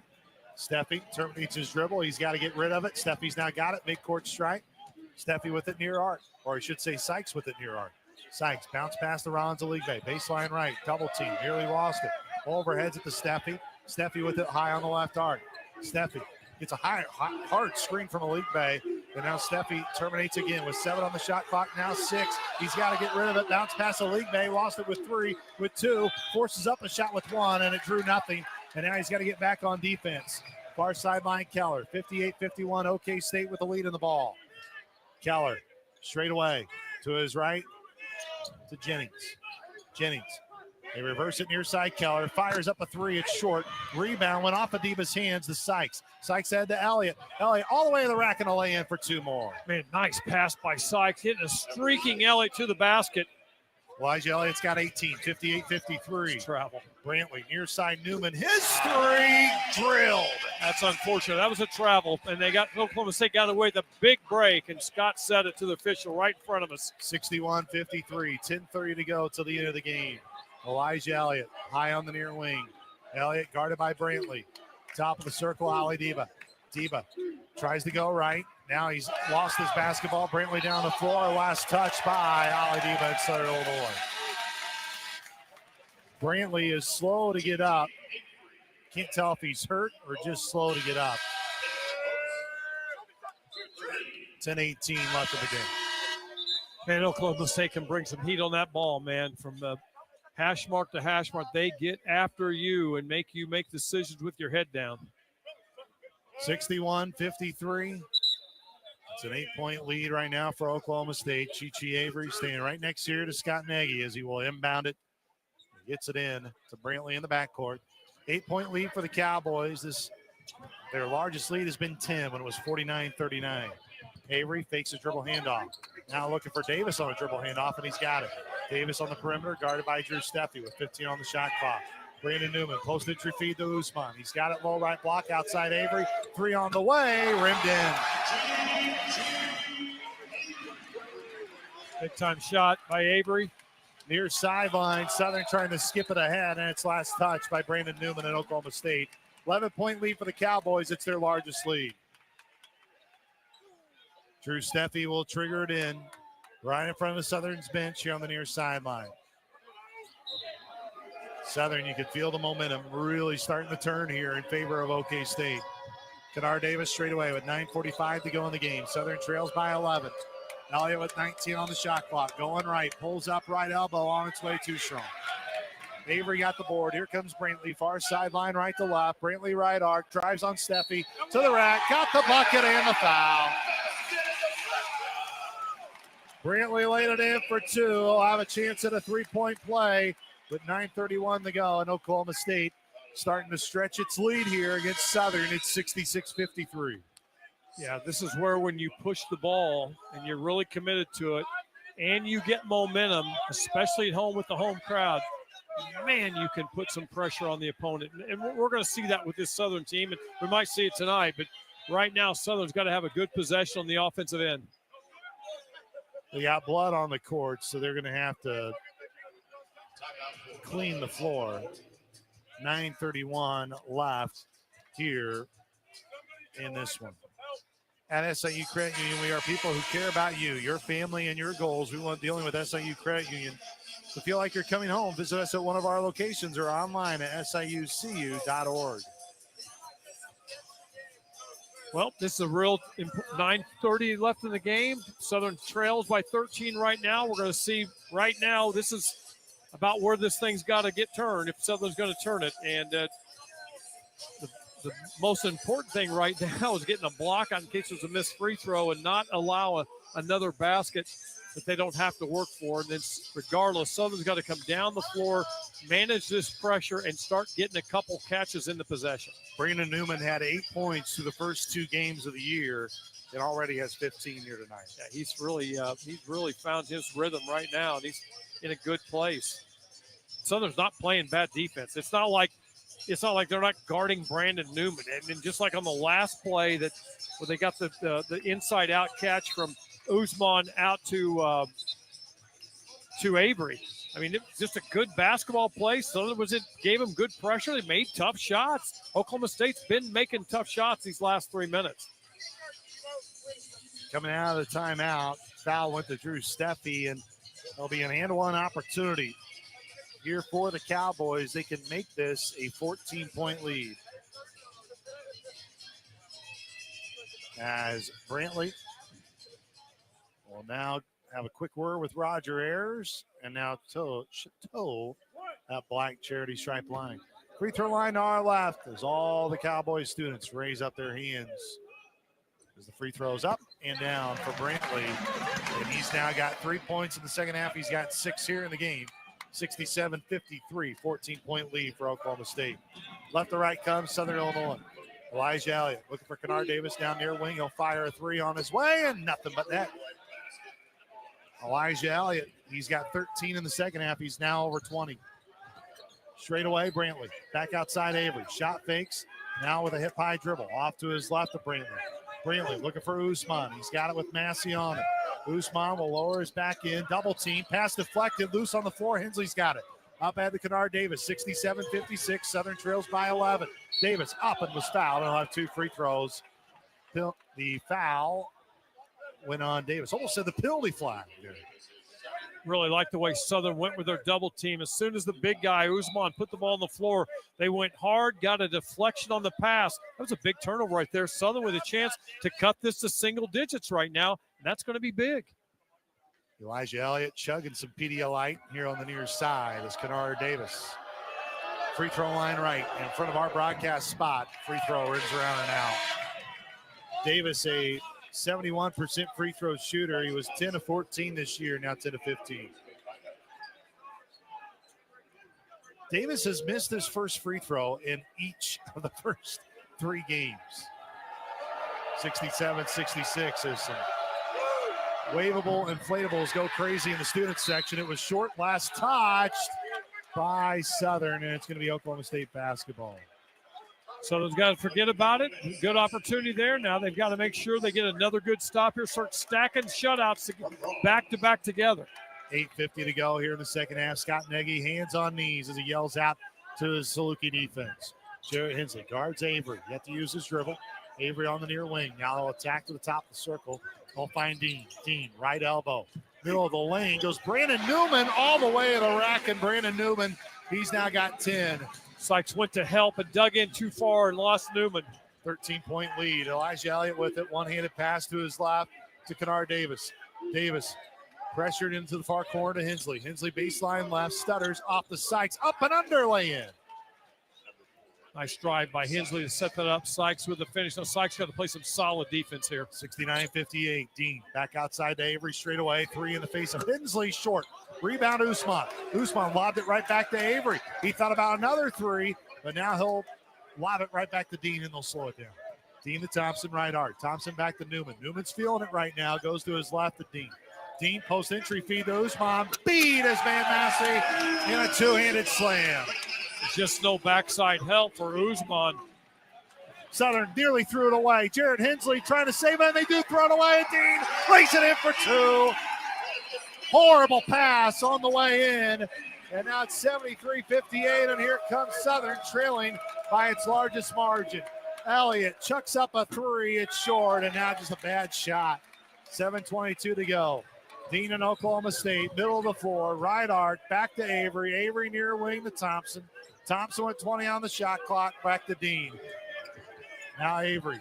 Steffi terminates his dribble. He's got to get rid of it. Steffi's now got it. Midcourt strike. Steffi with it near arc, or I should say Sykes with it near arc. Sykes bounce past the Rollins Aligbe. Baseline right. Double team. Nearly lost it. Overheads at the Steffi. Steffi with it high on the left arc. Steffi gets a hard screen from Aligbe. And now Steffi terminates again with 7 on the shot clock. Now 6. He's got to get rid of it. Bounce past Aligbe. Lost it with 3. With 2. Forces up a shot with 1. And it drew nothing. And now he's got to get back on defense. Far sideline Keller. 58-51. OK State with the lead in the ball. Keller straight away to his right. To Jennings. They reverse it near side. Keller fires up a 3. It's short. Rebound went off Adiba's hands to Sykes. Sykes had to Elliott. Elliott all the way to the rack and a lay in for 2 more. Man, nice pass by Sykes, hitting a streaking Elliott to the basket. Elijah Elliott's got 18, 58-53. Travel. Brantley near side Newman. His three drilled. That's unfortunate. That was a travel, and they got Oklahoma State got away with a big break, and Scott said it to the official right in front of us. 61-53, 10:30 to go till the end of the game. Elijah Elliott high on the near wing. Elliott guarded by Brantley. Top of the circle, Ali Diva. Diva tries to go right. Now he's lost his basketball. Brantley down the floor. Last touch by Ali Diva at Southern Illinois. Brantley is slow to get up. Can't tell if he's hurt or just slow to get up. 10:18 left in the game. Man, Oklahoma State can bring some heat on that ball, man. From the hash mark to hash mark, they get after you and make you make decisions with your head down. 61-53. It's an 8-point lead right now for Oklahoma State. Chi Avery staying right next here to Scott Nagy as he will inbound it. He gets it in to Brantley in the backcourt. 8-point lead for the Cowboys. Their largest lead has been 10 when it was 49-39. Avery fakes a dribble handoff. Now looking for Davis on a dribble handoff, and he's got it. Davis on the perimeter, guarded by Drew Steffi with 15 on the shot clock. Brandon Newman, post entry feed to Usman. He's got it low right block outside Avery. Three on the way, rimmed in. Big time shot by Avery. Near sideline, Southern trying to skip it ahead, and it's last touch by Brandon Newman at Oklahoma State. 11-point lead for the Cowboys. It's their largest lead. Drew Steffi will trigger it in right in front of the Southern's bench here on the near sideline. Southern, you could feel the momentum really starting to turn here in favor of OK State. Kennard Davis straight away with 9:45 to go in the game. Southern trails by 11. Elliott with 19 on the shot clock. Going right, pulls up right elbow on its way too strong. Avery got the board. Here comes Brantley, far sideline right to left. Brantley right arc, drives on Steffi to the rack, got the bucket and the foul. Brantley laid it in for two. He'll have a chance at a three-point play with 9:31 to go, and Oklahoma State starting to stretch its lead here against Southern. It's 66-53. Yeah, this is where when you push the ball and you're really committed to it and you get momentum, especially at home with the home crowd, man, you can put some pressure on the opponent. And we're going to see that with this Southern team, and we might see it tonight. But right now, Southern's got to have a good possession on the offensive end. They got blood on the court, so they're going to have to clean the floor. 9:31 left here in this one. At SIU Credit Union, we are people who care about you, your family, and your goals. We want dealing with SIU Credit Union. To feel like you're coming home, visit us at one of our locations or online at siucu.org. Well, this is a real 9:30 left in the game. Southern trails by 13 right now. We're going to see right now, this is about where this thing's got to get turned if Southern's going to turn it. And the most important thing right now is getting a block in case there's a missed free throw and not allow another basket that they don't have to work for. And then regardless, Southern's got to come down the floor, manage this pressure, and start getting a couple catches in the possession. Brandon Newman had 8 points through the first two games of the year and already has 15 here tonight. Yeah, he's really found his rhythm right now, and he's in a good place. Southern's not playing bad defense. It's not like they're not guarding Brandon Newman. And just like on the last play where they got the inside out catch from Usman out to Avery. I mean, it was just a good basketball play. Southern gave them good pressure. They made tough shots. Oklahoma State's been making tough shots these last 3 minutes. Coming out of the timeout, foul went to Drew Steffi, and there'll be an and-one opportunity here for the Cowboys. They can make this a 14-point lead. As Brantley will now have a quick word with Roger Ayers, and now toe that black charity stripe line. Free throw line to our left as all the Cowboys students raise up their hands as the free throw's up and down for Brantley. And he's now got 3 points in the second half. He's got 6 here in the game. 67-53, 14-point lead for Oklahoma State. Left to right comes Southern Illinois. Elijah Elliott looking for Kennard Davis down near wing. He'll fire a three on his way, and nothing but net. Elijah Elliott, he's got 13 in the second half. He's now over 20. Straight away, Brantley. Back outside Avery. Shot fakes. Now with a hip-high dribble. Off to his left of Brantley. Brantley looking for Usman. He's got it with Massey on it. Usman will lower his back in. Double team. Pass deflected. Loose on the floor. Hensley's got it. Up at the Kennard Davis. 67-56. Southern trails by 11. Davis up and was fouled. He'll have 2 free throws. The foul went on Davis. Almost said the penalty flag. Really like the way Southern went with their double team. As soon as the big guy, Usman, put the ball on the floor, they went hard, got a deflection on the pass. That was a big turnover right there. Southern with a chance to cut this to single digits right now, and that's going to be big. Elijah Elliott chugging some Pedialyte here on the near side as Kennard Davis. Free throw line right in front of our broadcast spot. Free throw rings around and out. Davis, a 71% free throw shooter. He was 10 of 14 this year, now 10 of 15. Davis has missed his first free throw in each of the first 3 games. 67-66 is some waveable inflatables go crazy in the student section. It was short last touched by Southern, and it's going to be Oklahoma State basketball. Southern's got to forget about it. Good opportunity there. Now they've got to make sure they get another good stop here, start stacking shutouts back-to-back together. 8:50 to go here in the second half. Scott Nagy hands on knees as he yells out to his Saluki defense. Jarrett Hensley guards Avery. Yet to use his dribble. Avery on the near wing. Now they'll attack to the top of the circle. They'll find Dean. Dean, right elbow. Middle of the lane goes Brandon Newman all the way to the rack, and Brandon Newman, he's now got 10. Sykes went to help and dug in too far and lost Newman. 13-point lead. Elijah Elliott with it. One-handed pass to his left to Kennard Davis. Davis pressured into the far corner to Hensley. Hensley baseline left, stutters off the Sykes. Up and under lay-in. Nice drive by Hensley to set that up. Sykes with the finish. Now Sykes got to play some solid defense here. 69-58. Dean back outside to Avery straight away. 3 in the face of Hensley, short. Rebound Usman. Usman lobbed it right back to Avery. He thought about another 3, but now he'll lob it right back to Dean, and they'll slow it down. Dean to Thompson, right arc. Thompson back to Newman. Newman's feeling it right now. Goes to his left to Dean. Dean post-entry feed to Usman. Beat as Van Massey in a 2-handed slam. Just no backside help for Usman. Southern nearly threw it away. Jarrett Hensley trying to save it, and they do throw it away. Dean lays it in for 2. Horrible pass on the way in. And now it's 73-58, and here comes Southern trailing by its largest margin. Elliott chucks up a 3. It's short, and now just a bad shot. 7:22 to go. Dean and Oklahoma State, middle of the floor, right arc, back to Avery. Avery near wing to Thompson. Thompson with 20 on the shot clock, back to Dean. Now Avery,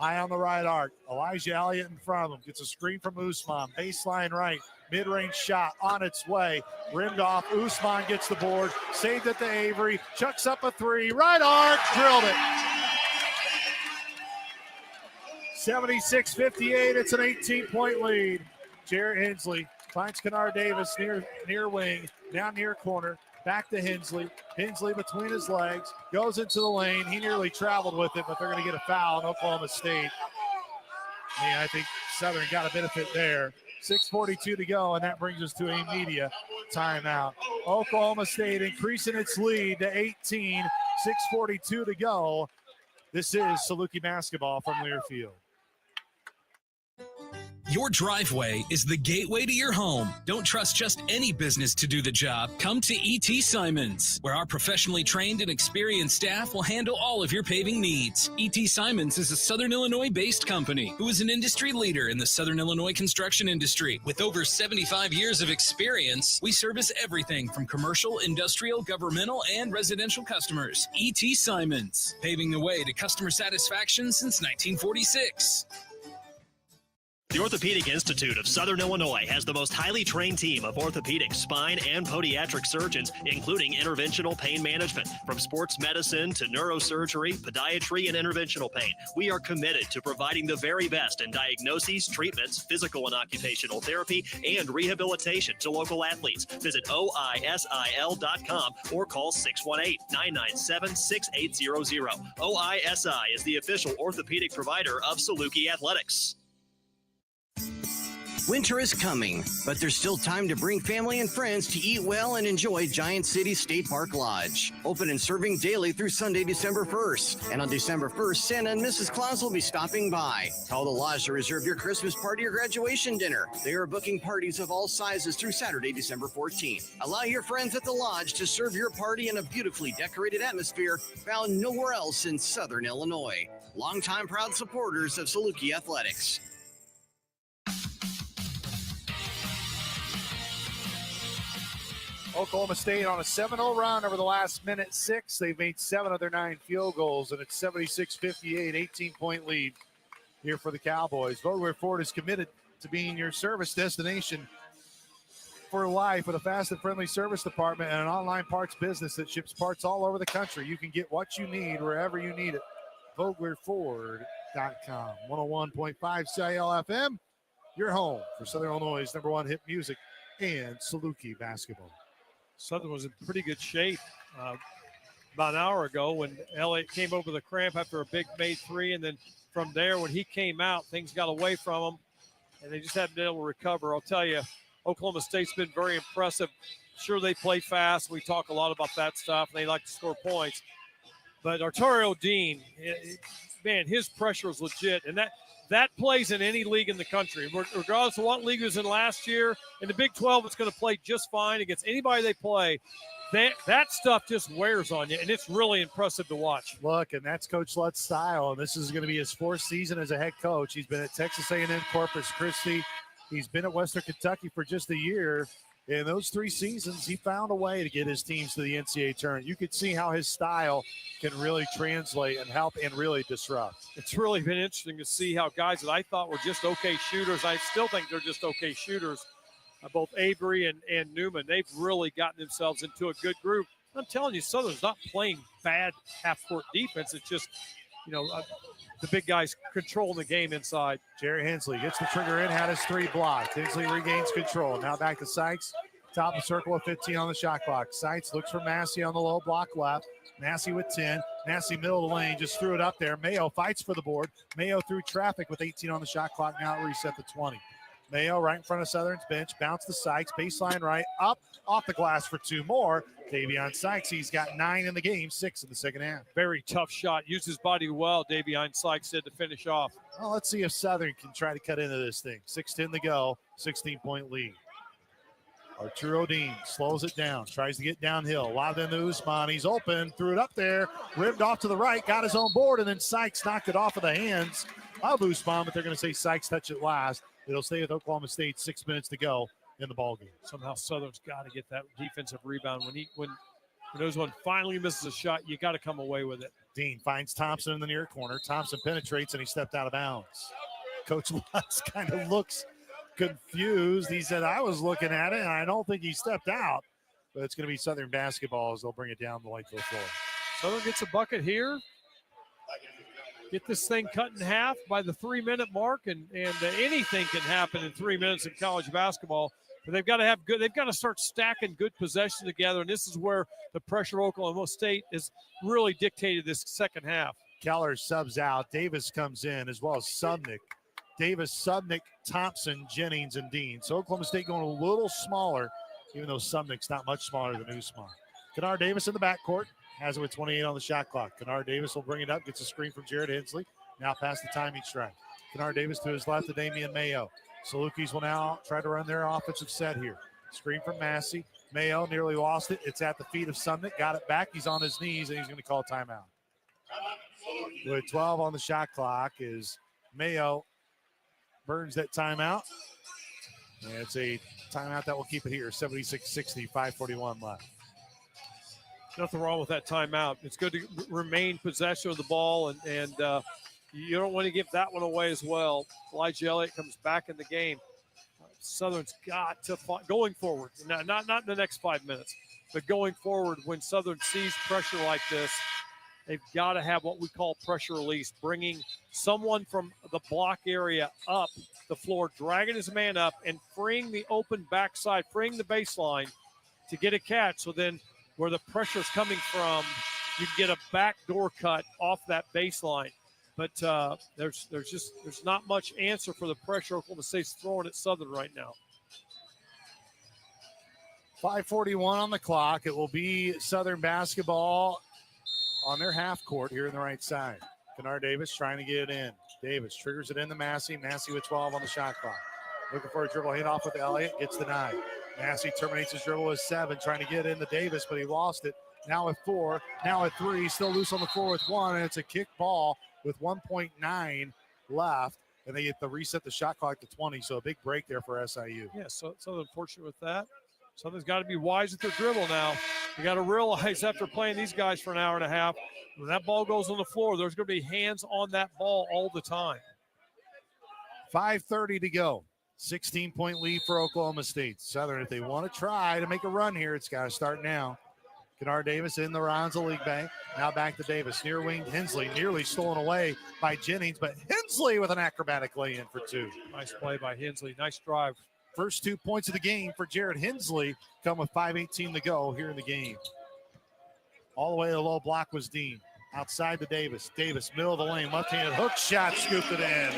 high on the right arc. Elijah Elliott in front of him. Gets a screen from Usman. Baseline right. Mid-range shot on its way. Rimmed off. Usman gets the board. Saved it to Avery. Chucks up a 3. Right arc. Drilled it. 76-58. It's an 18-point lead. Jarrett Hensley finds Kennard Davis near wing. Now near corner. Back to Hensley. Hensley between his legs. Goes into the lane. He nearly traveled with it, but they're going to get a foul in Oklahoma State. Yeah, I think Southern got a benefit there. 6:42 to go, and that brings us to a media timeout. Oklahoma State increasing its lead to 18. 6:42 to go. This is Saluki basketball from Learfield. Your driveway is the gateway to your home. Don't trust just any business to do the job. Come to E.T. Simons, where our professionally trained and experienced staff will handle all of your paving needs. E.T. Simons is a Southern Illinois-based company who is an industry leader in the Southern Illinois construction industry. With over 75 years of experience, we service everything from commercial, industrial, governmental, and residential customers. E.T. Simons, paving the way to customer satisfaction since 1946. The Orthopedic Institute of Southern Illinois has the most highly trained team of orthopedic, spine, and podiatric surgeons, including interventional pain management. From sports medicine to neurosurgery, podiatry, and interventional pain, we are committed to providing the very best in diagnoses, treatments, physical and occupational therapy, and rehabilitation to local athletes. Visit OISIL.com or call 618-997-6800. OISI is the official orthopedic provider of Saluki Athletics. Winter is coming, but there's still time to bring family and friends to eat well and enjoy Giant City State Park Lodge. Open and serving daily through Sunday, December 1st. And on December 1st, Santa and Mrs. Claus will be stopping by. Call the Lodge to reserve your Christmas party or graduation dinner. They are booking parties of all sizes through Saturday, December 14th. Allow your friends at the Lodge to serve your party in a beautifully decorated atmosphere found nowhere else in Southern Illinois. Longtime proud supporters of Saluki Athletics. Oklahoma State on a 7-0 run over the last minute 6. They've made 7 of their 9 field goals, and it's 76-58, 18-point lead here for the Cowboys. Vogler Ford is committed to being your service destination for life with a fast and friendly service department and an online parts business that ships parts all over the country. You can get what you need wherever you need it. VoglerFord.com. 101.5 CIL FM, your home for Southern Illinois' #1 hit music and Saluki basketball. Southern was in pretty good shape about an hour ago when Elliott came over the cramp after a big made three. And then from there, when he came out, things got away from him, and they just haven't been able to recover. I'll tell you, Oklahoma State's been very impressive. Sure, they play fast. We talk a lot about that stuff. They like to score points. But Arturo Dean, man, his pressure is legit. And that plays in any league in the country. Regardless of what league it was in last year, in the Big 12, it's going to play just fine against anybody they play. That stuff just wears on you, and it's really impressive to watch. Look, and that's Coach Lutz's style, and this is going to be his 4th season as a head coach. He's been at Texas A&M Corpus Christi. He's been at Western Kentucky for just a year. In those 3 seasons, he found a way to get his teams to the NCAA tournament. You could see how his style can really translate and help and really disrupt. It's really been interesting to see how guys that I thought were just okay shooters, I still think they're just okay shooters, both Avery and Newman, they've really gotten themselves into a good group. I'm telling you, Southern's not playing bad half-court defense. It's just, the big guys controlling the game inside. Jerry Hensley gets the trigger in, had his 3 blocked. Hensley regains control. Now back to Sykes. Top of the circle with 15 on the shot clock. Sykes looks for Massey on the low block left. Massey with 10. Massey middle of the lane, just threw it up there. Mayo fights for the board. Mayo through traffic with 18 on the shot clock. Now reset to 20. Mayo right in front of Southern's bench. Bounce to Sykes. Baseline right. Up. Off the glass for 2 more. Davion Sykes, he's got 9 in the game, 6 in the second half. Very tough shot. Used his body well, Davion Sykes did, to finish off. Well, let's see if Southern can try to cut into this thing. 6:10 to go, 16-point lead. Arturo Dean slows it down, tries to get downhill. Lobbed into Usman. He's open, threw it up there, ribbed off to the right, got his own board, and then Sykes knocked it off of the hands of Usman, but they're going to say Sykes touched it last. It'll stay with Oklahoma State, 6 minutes to go in the ballgame. Somehow Southern's got to get that defensive rebound. When Usman finally misses a shot, you got to come away with it. Dean finds Thompson in the near corner. Thompson penetrates, and he stepped out of bounds. Coach Lutz kind of looks confused. He said, I was looking at it, and I don't think he stepped out. But it's going to be Southern basketball as they'll bring it down the length of the floor. Southern gets a bucket here. Get this thing cut in half by the 3-minute mark, and anything can happen in 3 minutes in college basketball. But they've got to have good. They've got to start stacking good possessions together, and this is where the pressure of Oklahoma State is really dictated this second half. Keller subs out. Davis comes in as well as Subnick. Davis, Subnick, Thompson, Jennings, and Dean. So Oklahoma State going a little smaller, even though Subnick's not much smaller than Usman. Kennard Davis in the backcourt. Has it with 28 on the shot clock. Kennard Davis will bring it up, gets a screen from Jared Hensley. Now past the timing strike. Kennard Davis to his left to Damian Mayo. Salukis will now try to run their offensive set here. Screen from Massey. Mayo nearly lost it. It's at the feet of Subnick. Got it back. He's on his knees, and he's going to call timeout. With 12 on the shot clock is Mayo. Burns that timeout. And it's a timeout that will keep it here. 76-60, 5:41 left. Nothing wrong with that timeout. It's good to remain possession of the ball, and you don't want to give that one away as well. Elijah Elliott comes back in the game. Southern's got to going forward, not in the next 5 minutes, but going forward when Southern sees pressure like this, they've got to have what we call pressure release, bringing someone from the block area up the floor, dragging his man up, and freeing the open backside, freeing the baseline to get a catch. So then where the pressure's coming from, you can get a backdoor cut off that baseline. But there's not much answer for the pressure Oklahoma State's throwing at Southern right now. 5:41 on the clock. It will be Southern basketball on their half court here in the right side. Kennard Davis trying to get it in. Davis triggers it into Massey. Massey with 12 on the shot clock. Looking for a dribble handoff with Elliott. Gets denied. Massey terminates his dribble with 7, trying to get into Davis, but he lost it. Now with 4, now at 3, still loose on the floor with 1, and it's a kick ball with 1.9 left, and they get to reset the shot clock to 20, so a big break there for SIU. Yeah, so unfortunate with that. Southern's got to be wise with their dribble now. You got to realize after playing these guys for an hour and a half, when that ball goes on the floor, there's going to be hands on that ball all the time. 5:30 to go. 16-point lead for Oklahoma State. Southern, if they want to try to make a run here, it's got to start now. Kennard Davis in the Ronza League Bank. Now back to Davis. Near wing Hensley, nearly stolen away by Jennings, but Hensley with an acrobatic lay-in for 2. Nice play by Hensley. Nice drive. First 2 points of the game for Jared Hensley come with 5:18 to go here in the game. All the way to the low block was Dean. Outside to Davis. Davis, middle of the lane, left-handed hook shot, scooped it in.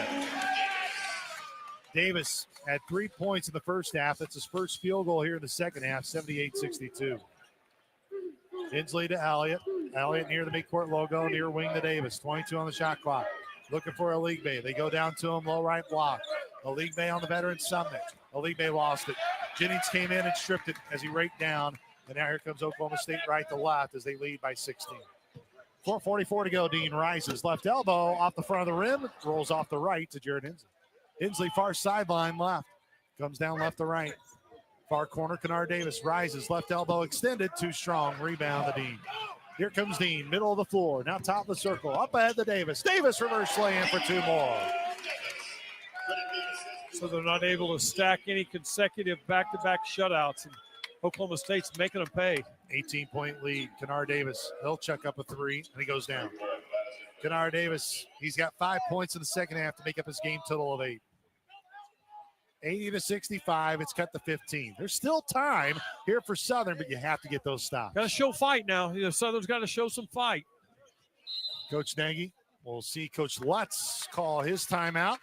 Davis had 3 points in the first half. That's his first field goal here in the second half, 78-62. Hensley to Elliott. Elliott near the midcourt logo, near wing to Davis. 22 on the shot clock. Looking for Aligbe. They go down to him, low right block. Aligbe on the veteran Sumner. Aligbe lost it. Jennings came in and stripped it as he raked down. And now here comes Oklahoma State right to left as they lead by 16. 4:44 to go. Dean rises. Left elbow off the front of the rim. Rolls off the right to Jared Hensley. Hensley far sideline left. Comes down left to right. Far corner, Kennard Davis rises. Left elbow extended. Too strong. Rebound to Dean. Here comes Dean. Middle of the floor. Now top of the circle. Up ahead to Davis. Davis reverse lay-in for 2 more. So they're not able to stack any consecutive back-to-back shutouts. And Oklahoma State's making them pay. 18-point lead. Kennard Davis. He'll check up a 3, and he goes down. Kennard Davis, he's got 5 points in the second half to make up his game total of 8. 80-65. It's cut to 15. There's still time here for Southern, but you have to get those stops. Got to show fight now. Southern's got to show some fight. Coach Nagy, we'll see Coach Lutz call his timeout.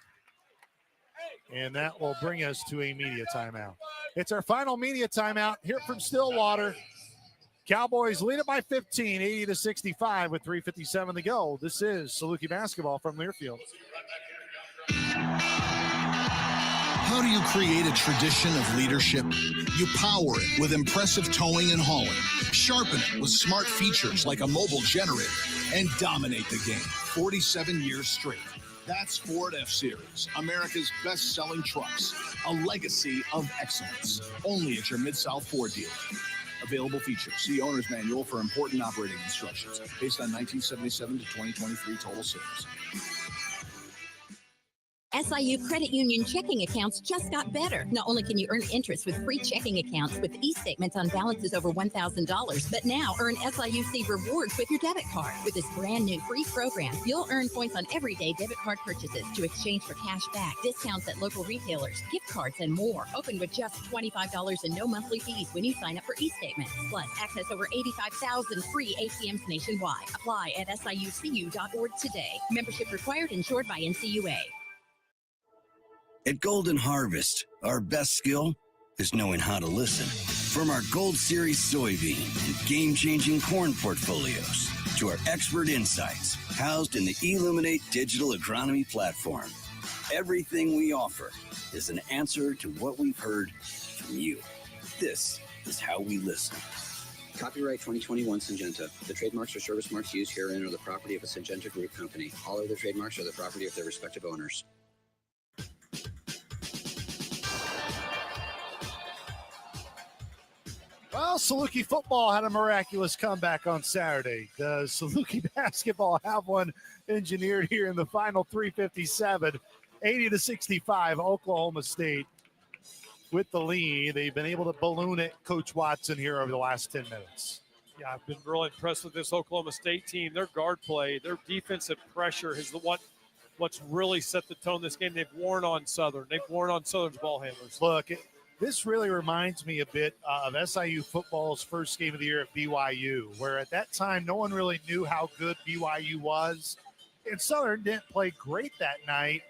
And that will bring us to a media timeout. It's our final media timeout here from Stillwater. Cowboys lead it by 15, 80-65 with 3:57 to go. This is Saluki basketball from Learfield. How do you create a tradition of leadership? You power it with impressive towing and hauling, sharpen it with smart features like a mobile generator, and dominate the game 47 years straight. That's Ford F-Series, America's best-selling trucks, a legacy of excellence. Only at your Mid-South Ford dealer. Available features. See owner's manual for important operating instructions based on 1977 to 2023 total sales. SIU Credit Union checking accounts just got better. Not only can you earn interest with free checking accounts with e-statements on balances over $1,000, but now earn SIUC rewards with your debit card. With this brand new free program, you'll earn points on everyday debit card purchases to exchange for cash back, discounts at local retailers, gift cards, and more. Open with just $25 and no monthly fees when you sign up for e-statements. Plus, access over 85,000 free ATMs nationwide. Apply at SIUCU.org today. Membership required, insured by NCUA. At Golden Harvest, our best skill is knowing how to listen. From our Gold Series soybean and game-changing corn portfolios to our expert insights housed in the Illuminate digital agronomy platform, everything we offer is an answer to what we've heard from you. This is how we listen. Copyright 2021 Syngenta. The trademarks or service marks used herein are the property of a Syngenta Group company. All other trademarks are the property of their respective owners. Well, Saluki football had a miraculous comeback on Saturday. Does Saluki basketball have one engineered here in the final 3:57, 80-65, Oklahoma State with the lead. They've been able to balloon it, Coach Watson, here over the last 10 minutes. Yeah, I've been really impressed with this Oklahoma State team. Their guard play, their defensive pressure is what's really set the tone this game. They've worn on Southern. They've worn on Southern's ball handlers. Look, this really reminds me a bit of SIU football's first game of the year at BYU, where at that time no one really knew how good BYU was. And Southern didn't play great that night,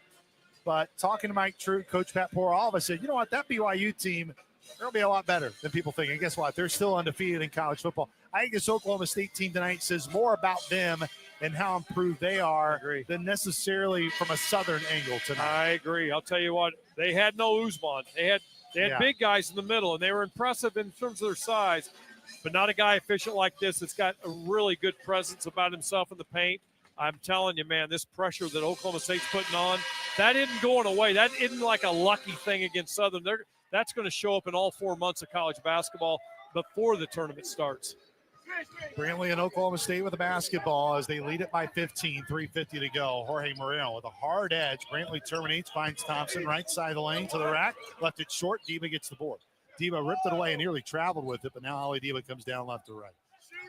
but talking to Mike Trout, Coach Pat Poralva said, you know what, that BYU team, they'll be a lot better than people think. And guess what? They're still undefeated in college football. I think this Oklahoma State team tonight says more about them and how improved they are than necessarily from a Southern angle tonight. I agree. I'll tell you what, they had no Usman. They had big guys in the middle, and they were impressive in terms of their size, but not a guy efficient like this that's got a really good presence about himself in the paint. I'm telling you, man, this pressure that Oklahoma State's putting on, that isn't going away. That isn't like a lucky thing against Southern. That's going to show up in all 4 months of college basketball before the tournament starts. Brantley and Oklahoma State with the basketball as they lead it by 15, 3:50 to go. Jorge Moreno with a hard edge. Brantley terminates, finds Thompson right side of the lane to the rack. Left it short. Diva gets the board. Diva ripped it away and nearly traveled with it, but now Ali Diva comes down left to right.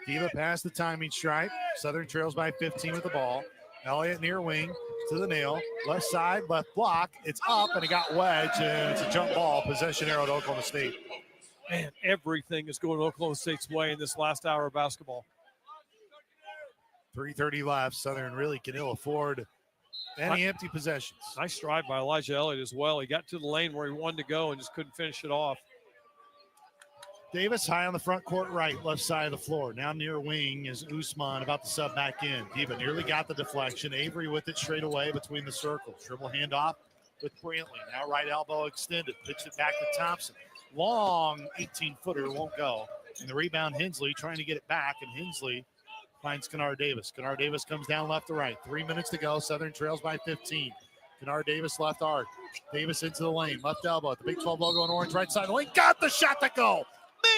Diva past the timing stripe. Southern trails by 15 with the ball. Elliott near wing to the nail. Left side, left block. It's up, and it got wedged, and it's a jump ball. Possession arrow to Oklahoma State. Man, everything is going Oklahoma State's way in this last hour of basketball. 3:30 left. Southern really can ill afford any empty possessions. Nice drive by Elijah Elliott as well. He got to the lane where he wanted to go and just couldn't finish it off. Davis high on the front court right, left side of the floor. Now near wing is Usman about to sub back in. Diva nearly got the deflection. Avery with it straight away between the circles. Dribble handoff with Brantley. Now right elbow extended. Pitched it back to Thompson. Long 18-footer won't go. And the rebound, Hensley trying to get it back, and Hensley finds Kennard Davis. Kennard Davis comes down left to right. 3 minutes to go. Southern trails by 15. Kennard Davis left arc. Davis into the lane. Left elbow at the Big 12 logo in orange right side of the lane. Got the shot to go.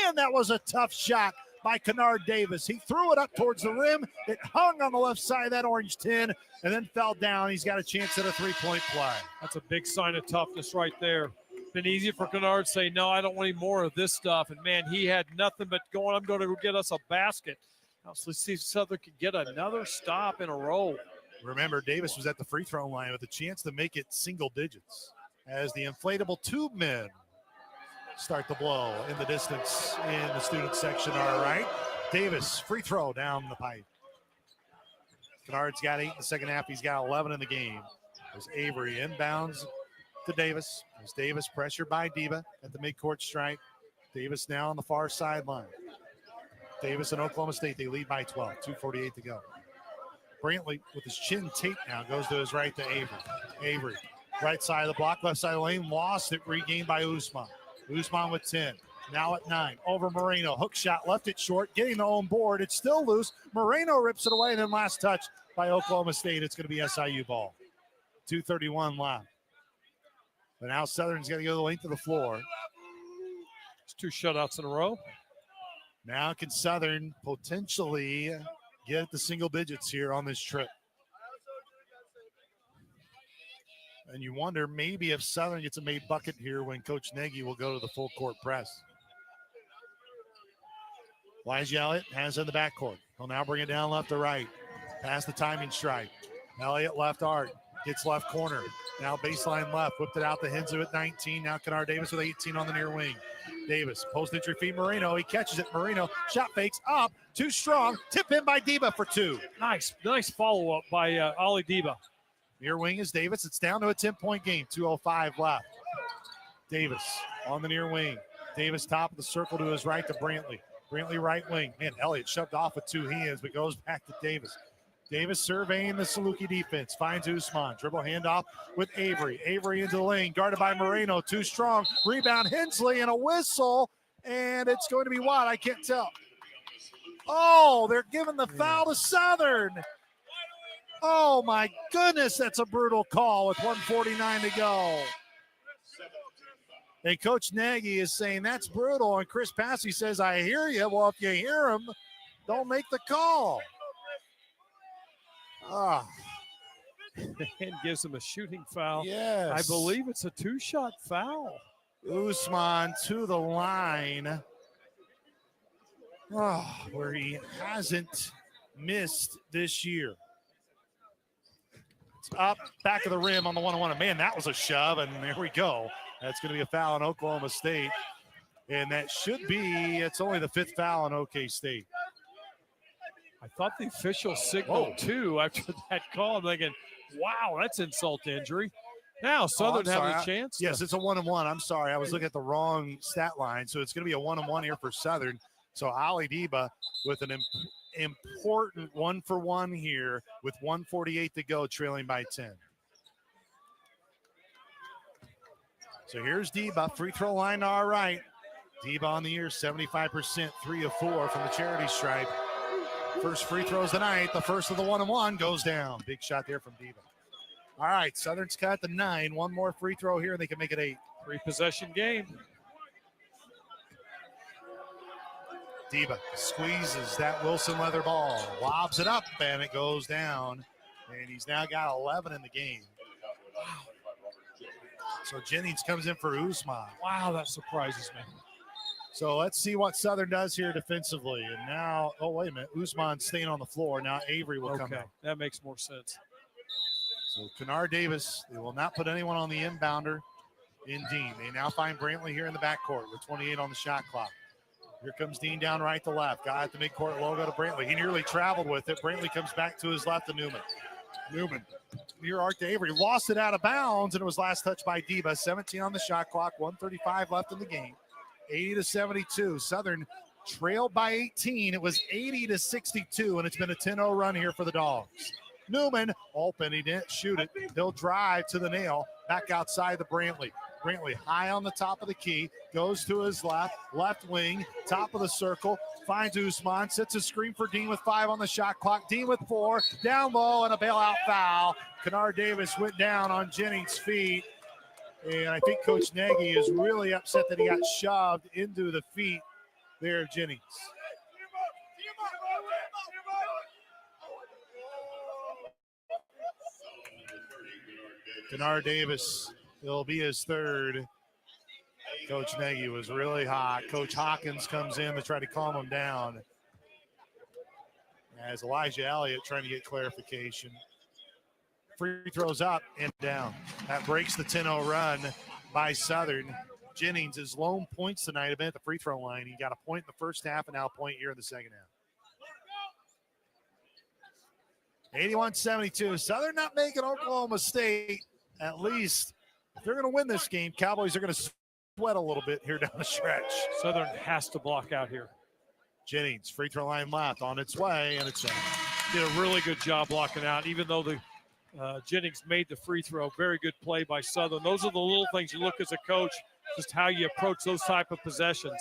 Man, that was a tough shot by Kennard Davis. He threw it up towards the rim. It hung on the left side of that orange tin and then fell down. He's got a chance at a three-point play. That's a big sign of toughness right there. Been easy for Kennard to say, no, I don't want any more of this stuff. And, man, he had nothing but going, I'm going to go get us a basket. Now, so let's see if Southern can get another stop in a row. Remember, Davis was at the free throw line with a chance to make it single digits as the inflatable tube men start to blow in the distance in the student section. All right. Davis, free throw down the pipe. Kennard's got 8 in the second half. He's got 11 in the game. There's Avery inbounds to Davis. There's Davis pressured by Diva at the midcourt stripe. Davis now on the far sideline. Davis and Oklahoma State, they lead by 12. 2:48 to go. Brantley with his chin taped now goes to his right to Avery. Avery, right side of the block, left side of the lane, lost it, regained by Usman. Usman with 10. Now at 9. Over Moreno. Hook shot. Left it short. Getting the own board. It's still loose. Moreno rips it away. And then last touch by Oklahoma State. It's going to be SIU ball. 2:31 left. But now Southern's got to go the length of the floor. It's 2 shutouts in a row. Now can Southern potentially get the single digits here on this trip? And you wonder maybe if Southern gets a made bucket here when Coach Nagy will go to the full court press. Elijah Elliott has it in the backcourt. He'll now bring it down left to right. Past the timing stripe. Elliott left arc. Gets left corner. Now baseline left. Whipped it out to Hensley with 19. Now Kennard Davis with 18 on the near wing. Davis, post entry feed Moreno. He catches it. Moreno shot fakes up. Too strong. Tip in by Diva for 2. Nice follow-up by Ali Diva. Near wing is Davis. It's down to a 10-point game. 2:05 left. Davis on the near wing. Davis top of the circle to his right to Brantley. Brantley right wing. Man, Elliott shoved off with 2 hands, but goes back to Davis. Davis surveying the Saluki defense. Finds Usman. Dribble handoff with Avery. Avery into the lane. Guarded by Moreno. Too strong. Rebound Hensley and a whistle. And it's going to be what? I can't tell. Oh, they're giving the foul to Southern. Oh, my goodness, that's a brutal call with 1:49 to go. And Coach Nagy is saying that's brutal, and Chris Passy says, I hear you. Well, if you hear him, don't make the call. And gives him a shooting foul. Yes. I believe it's a 2-shot foul. Usman to the line. Where he hasn't missed this year. Up, back of the rim on the 1-on-1. Man, that was a shove, and there we go. That's going to be a foul on Oklahoma State. And that should be, it's only the 5th foul on OK State. I I thought the official signaled 2 after that call. I'm thinking, wow, that's insult to injury. Now, Southern having a chance. Yes, it's a 1-1. I'm sorry. I was looking at the wrong stat line. So it's going to be a 1-1 here for Southern. So Ali Deba with an important 1-for-1 here with 1:48 to go, trailing by 10. So here's Deba, free throw line, all right. Deba on the year, 75%, 3 of 4 from the charity stripe. First free throws tonight. The first of the 1-1 goes down. Big shot there from Deba. All right, Southern's got the 9. One more free throw here, and they can make it 8. 3-possession game. Deba squeezes that Wilson leather ball, lobs it up, and it goes down. And he's now got 11 in the game. So Jennings comes in for Usman. Wow, that surprises me. So let's see what Southern does here defensively. And now, oh, wait a minute. Usman's staying on the floor. Now Avery will come out. That makes more sense. So Kennard Davis, they will not put anyone on the inbounder in Dean. They now find Brantley here in the backcourt with 28 on the shot clock. Here comes Dean down right to left. Guy at the midcourt logo to Brantley. He nearly traveled with it. Brantley comes back to his left to Newman. Newman near arc to Avery. Lost it out of bounds, and it was last touched by Deba. 17 on the shot clock. 1:35 left in the game. 80-72. Southern trailed by 18. It was 80-62, and it's been a 10-0 run here for the Dogs. Newman open. He didn't shoot it. He'll drive to the nail. Back outside the Brantley. Brantley high on the top of the key. Goes to his left wing, top of the circle. Finds Usman. Sets a screen for Dean with 5 on the shot clock. Dean with 4. Down low and a bailout foul. Kennard Davis went down on Jennings' feet. And I think Coach Nagy is really upset that he got shoved into the feet there of Jennings. Kennard Davis, it'll be his 3rd. Coach Nagy was really hot. Coach Hawkins comes in to try to calm him down. As Elijah Elliott trying to get clarification. Free throws up and down. That breaks the 10-0 run by Southern. Jennings, his lone points tonight have been at the free throw line. He got a point in the first half and now a point here in the second half. 81-72. Southern not making Oklahoma State. At least if they're going to win this game, Cowboys are going to sweat a little bit here down the stretch. Southern has to block out here. Jennings, free throw line left, on its way, and it's in. Did a really good job blocking out, even though the Jennings made the free throw. Very good play by Southern. Those are the little things you look as a coach, just how you approach those type of possessions.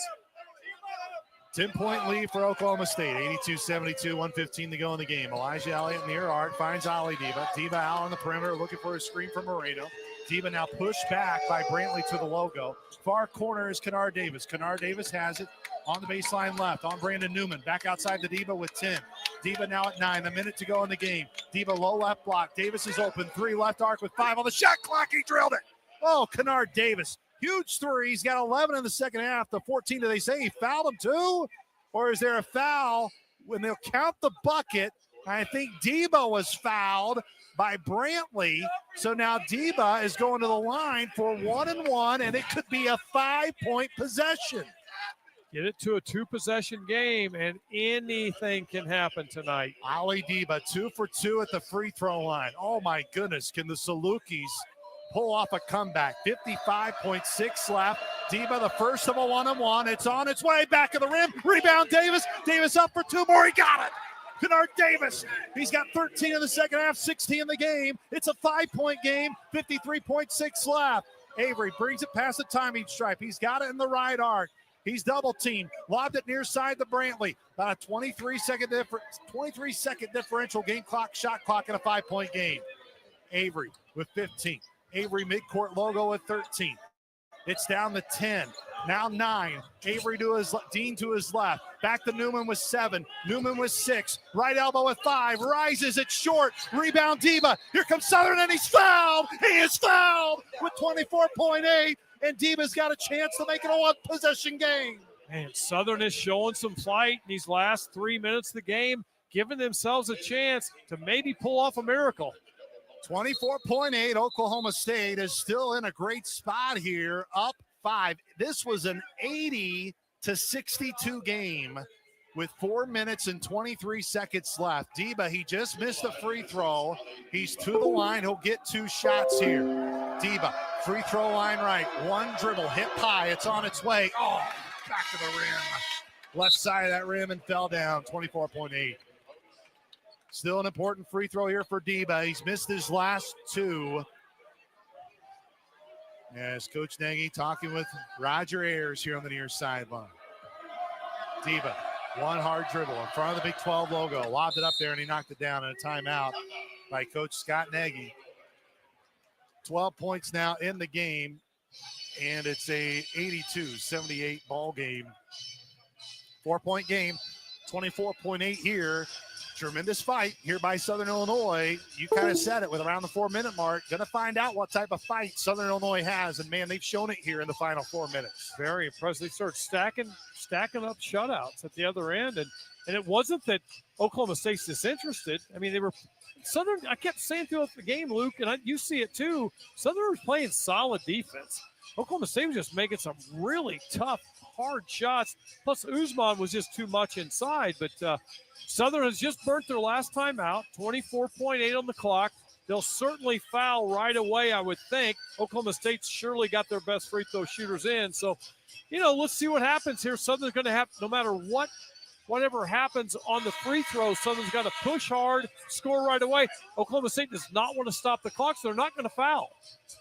10-point lead for Oklahoma State, 82-72, 1:15 to go in the game. Elijah Elliott near arc finds Ali Deba. Deba out on the perimeter looking for a screen from Moreno. Deba now pushed back by Brantley to the logo. Far corner is Kennard Davis. Kennard Davis has it on the baseline left on Brandon Newman. Back outside to Deba with 10. Deba now at 9, a minute to go in the game. Deba low left block. Davis is open. 3 left arc with 5 on the shot clock. He drilled it. Oh, Kennard Davis. Huge 3. He's got 11 in the second half. The 14, do they say he fouled him too? Or is there a foul when they'll count the bucket? I think Deba was fouled by Brantley. So now Deba is going to the line for 1-1, and it could be a 5-point possession. Get it to a 2-possession game, and anything can happen tonight. Ali Deba, 2 for 2 at the free throw line. Oh, my goodness. Can the Salukis pull off a comeback? 55.6 left. Deba, the first of a 1-on-1. It's on its way. Back of the rim. Rebound, Davis. Davis up for 2 more. He got it. Kennard Davis. He's got 13 in the second half, 16 in the game. It's a 5-point game. 53.6 left. Avery brings it past the timing stripe. He's got it in the right arc. He's double teamed. Lobbed it near side to Brantley. About a 23-second differential game clock, shot clock in a 5-point game. Avery with 15. Avery midcourt logo at 13. It's down to 10. Now 9. Avery to his Dean to his left. Back to Newman with 7. Newman with 6. Right elbow with 5. Rises. It's short. Rebound Deba. Here comes Southern and he's fouled. He is fouled with 24.8. And Deba's got a chance to make it a 1-possession game. Man, Southern is showing some fight in these last 3 minutes of the game, giving themselves a chance to maybe pull off a miracle. 24.8. Oklahoma State is still in a great spot here, up 5. This was an 80-62 game with 4 minutes and 23 seconds left. Deba, he just missed a free throw. He's to the line. He'll get 2 shots here. Deba, free throw line right. One dribble, hip high. It's on its way. Oh, back to the rim. Left side of that rim and fell down, 24.8. Still an important free throw here for Deba. He's missed his last 2. As Coach Nagy talking with Roger Ayers here on the near sideline. Deba, one hard dribble in front of the Big 12 logo. Lobbed it up there, and he knocked it down in a timeout by Coach Scott Nagy. 12 points now in the game, and it's a 82-78 ball game. 4-point game, 24.8 here. Tremendous fight here by Southern Illinois. You kind of said it with around the 4-minute mark. Going to find out what type of fight Southern Illinois has, and man, they've shown it here in the final 4 minutes. Very impressive. They started stacking up shutouts at the other end, and it wasn't that Oklahoma State's disinterested. I mean, they were Southern. I kept saying throughout the game, Luke, and you see it too. Southern was playing solid defense. Oklahoma State was just making some really tough, hard shots. Plus, Usman was just too much inside. But Southern has just burnt their last time out, 24.8 on the clock. They'll certainly foul right away, I would think. Oklahoma State's surely got their best free throw shooters in. So, let's see what happens here. Southern's going to have, no matter whatever happens on the free throw, Southern's got to push hard, score right away. Oklahoma State does not want to stop the clock, so they're not going to foul.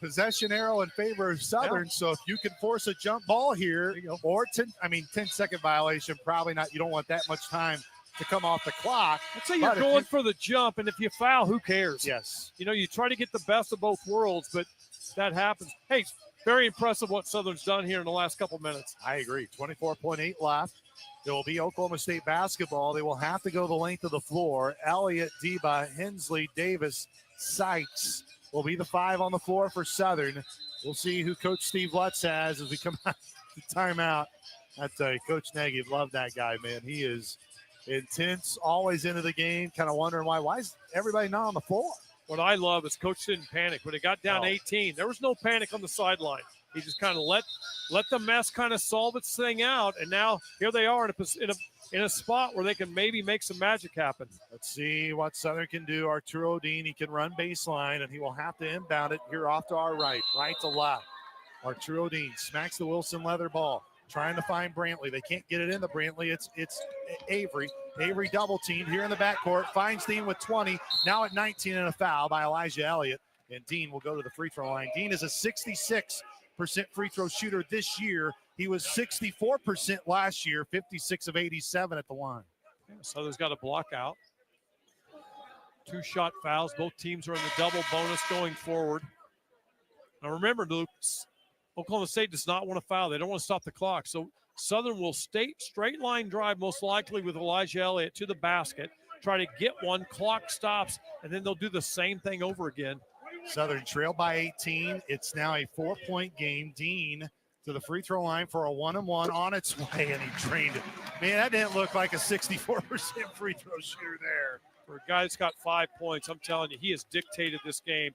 Possession arrow in favor of Southern. Yeah. So if you can force a jump ball here, or 10-second violation, probably not. You don't want that much time to come off the clock. I'd say you're going for the jump, and if you foul, who cares? Yes. You try to get the best of both worlds, but that happens. Hey, very impressive what Southern's done here in the last couple minutes. I agree. 24.8 left. It will be Oklahoma State basketball. They will have to go the length of the floor. Elliott, Deba, Hensley, Davis, Sykes will be the 5 on the floor for Southern. We'll see who Coach Steve Lutz has as we come out of the timeout. I tell you, Coach Nagy, love that guy, man. He is intense, always into the game, kind of wondering why is everybody not on the floor? What I love is Coach didn't panic. When it got down 18, there was no panic on the sideline. He just kind of let the mess kind of solve its thing out, and now here they are in a spot where they can maybe make some magic happen. Let's see what Southern can do. Arturo Dean, he can run baseline, and he will have to inbound it here off to our right to left. Arturo Dean smacks the Wilson Leather ball, trying to find Brantley. They can't get it into Brantley. It's Avery. Avery double teamed here in the backcourt. Finds Dean with 20. Now at 19 and a foul by Elijah Elliott. And Dean will go to the free throw line. Dean is a 66% free throw shooter this year. He was 64% last year, 56 of 87 at the line. Yeah, Southern's got a block out. 2 shot fouls. Both teams are in the double bonus going forward. Now remember, Luke, Oklahoma State does not want to foul. They don't want to stop the clock. So Southern will straight line drive, most likely with Elijah Elliott to the basket, try to get one, clock stops, and then they'll do the same thing over again. Southern trailed by 18. It's now a 4-point game. Dean to the free throw line for a 1-and-1 on its way, and he drained it. Man, that didn't look like a 64% free throw shooter there. For a guy that's got 5 points, I'm telling you, he has dictated this game.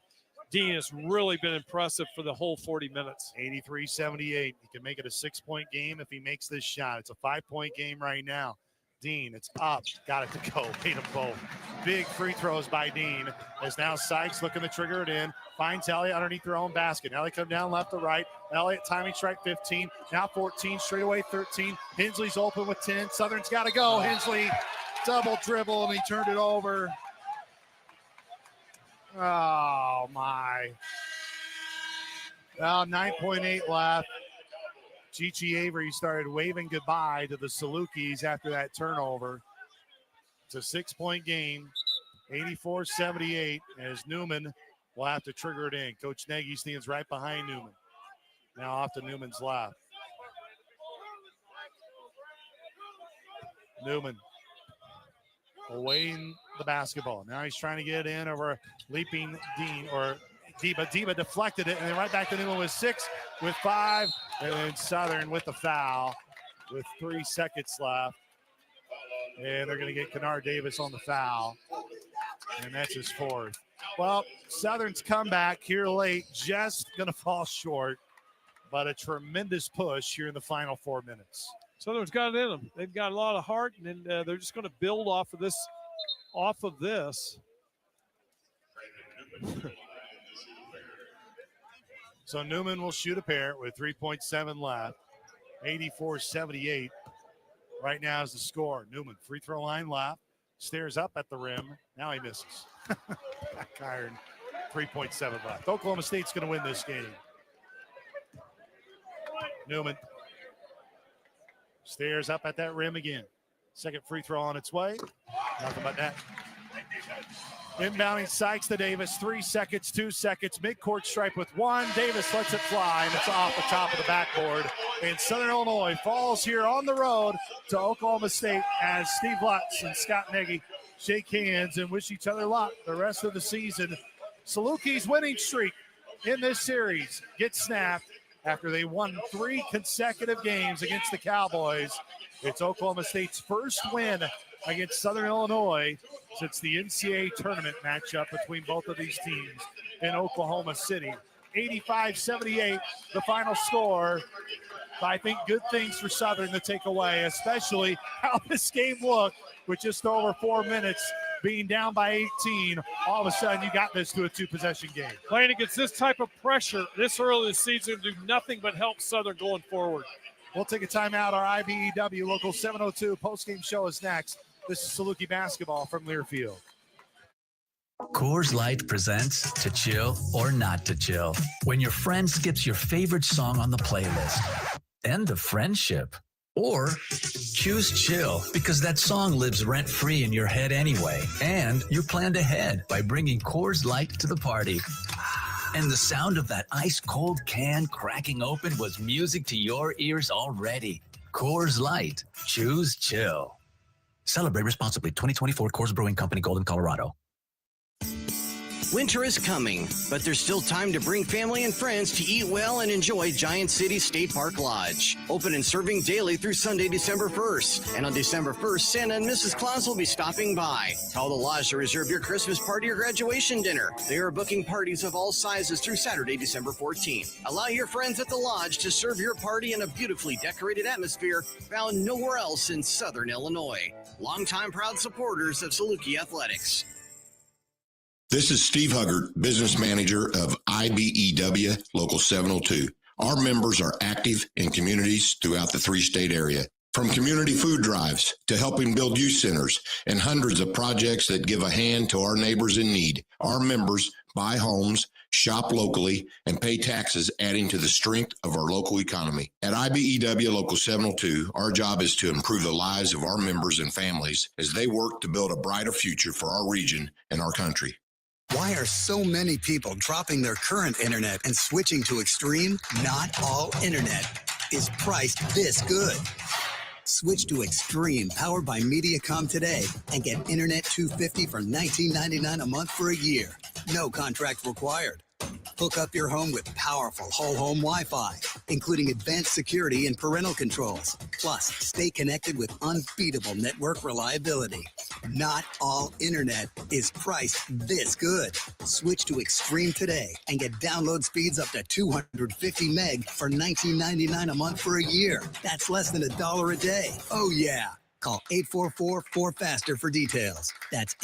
Dean has really been impressive for the whole 40 minutes. 83-78. He can make it a 6-point game if he makes this shot. It's a 5-point game right now. Dean, it's up. Got it to go. Made them both. Big free throws by Dean. As now Sykes looking to trigger it in. Finds Elliott underneath their own basket. Elliott come down left to right. Elliott timing strike 15. Now 14. Straight away 13. Hensley's open with 10. Southern's got to go. Hensley double dribble, and he turned it over. Oh, my. Well, 9.8 left. Chichi Avery started waving goodbye to the Salukis after that turnover. It's a 6-point game, 84-78, as Newman will have to trigger it in. Coach Nagy stands right behind Newman. Now off to Newman's left. Newman awaiting the basketball. Now he's trying to get it in over leaping Dean or Deba. Deba deflected it, and then right back to Newman with 6, with 5, and then Southern with the foul with 3 seconds left. And they're going to get Kennard Davis on the foul, and that's his 4th. Well, Southern's comeback here late, just going to fall short, but a tremendous push here in the final 4 minutes. Southern's got it in them. They've got a lot of heart, and they're just going to build off of this. So Newman will shoot a pair with 3.7 left. 84-78. Right now is the score. Newman, free throw line left. Stares up at the rim. Now he misses. Back iron. 3.7 left. Oklahoma State's going to win this game. Newman stares up at that rim again. Second free throw on its way. Nothing but that. Inbounding Sykes to Davis. 3 seconds, 2 seconds. Midcourt stripe with one. Davis lets it fly, and it's off the top of the backboard. And Southern Illinois falls here on the road to Oklahoma State as Steve Lutz and Scott Nagy shake hands and wish each other luck the rest of the season. Salukis' winning streak in this series gets snapped after they won 3 consecutive games against the Cowboys. It's Oklahoma State's first win against Southern Illinois since the NCAA tournament matchup between both of these teams in Oklahoma City. 85-78, the final score. But I think good things for Southern to take away, especially how this game looked with just over 4 minutes being down by 18. All of a sudden, you got this to a 2-possession game. Playing against this type of pressure this early in the season do nothing but help Southern going forward. We'll take a timeout. Our IBEW Local 702 postgame show is next. This is Saluki basketball from Learfield. Coors Light presents To Chill or Not to Chill. When your friend skips your favorite song on the playlist. End the friendship. Or choose chill because that song lives rent-free in your head anyway. And you planned ahead by bringing Coors Light to the party. And the sound of that ice-cold can cracking open was music to your ears already. Coors Light. Choose chill. Celebrate responsibly. 2024 Coors Brewing Company, Golden, Colorado. Winter is coming, but there's still time to bring family and friends to eat well and enjoy Giant City State Park Lodge. Open and serving daily through Sunday, December 1st. And on December 1st, Santa and Mrs. Claus will be stopping by. Call the Lodge to reserve your Christmas party or graduation dinner. They are booking parties of all sizes through Saturday, December 14th. Allow your friends at the Lodge to serve your party in a beautifully decorated atmosphere found nowhere else in Southern Illinois. Longtime proud supporters of Saluki Athletics. This is Steve Huggart, business manager of IBEW Local 702. Our members are active in communities throughout the 3-state area. From community food drives to helping build youth centers and hundreds of projects that give a hand to our neighbors in need, our members buy homes, shop locally, and pay taxes, adding to the strength of our local economy. At IBEW Local 702, our job is to improve the lives of our members and families as they work to build a brighter future for our region and our country. Why are so many people dropping their current internet and switching to Extreme? Not all internet is priced this good. Switch to Extreme, powered by Mediacom today, and get Internet 250 for $19.99 a month for a year. No contract required. Hook up your home with powerful whole home Wi-Fi, including advanced security and parental controls. Plus, stay connected with unbeatable network reliability. Not all internet is priced this good. Switch to Extreme today and get download speeds up to 250 meg for $19.99 a month for a year. That's less than $1 a day. Oh yeah. Call 844-4FASTER for details. That's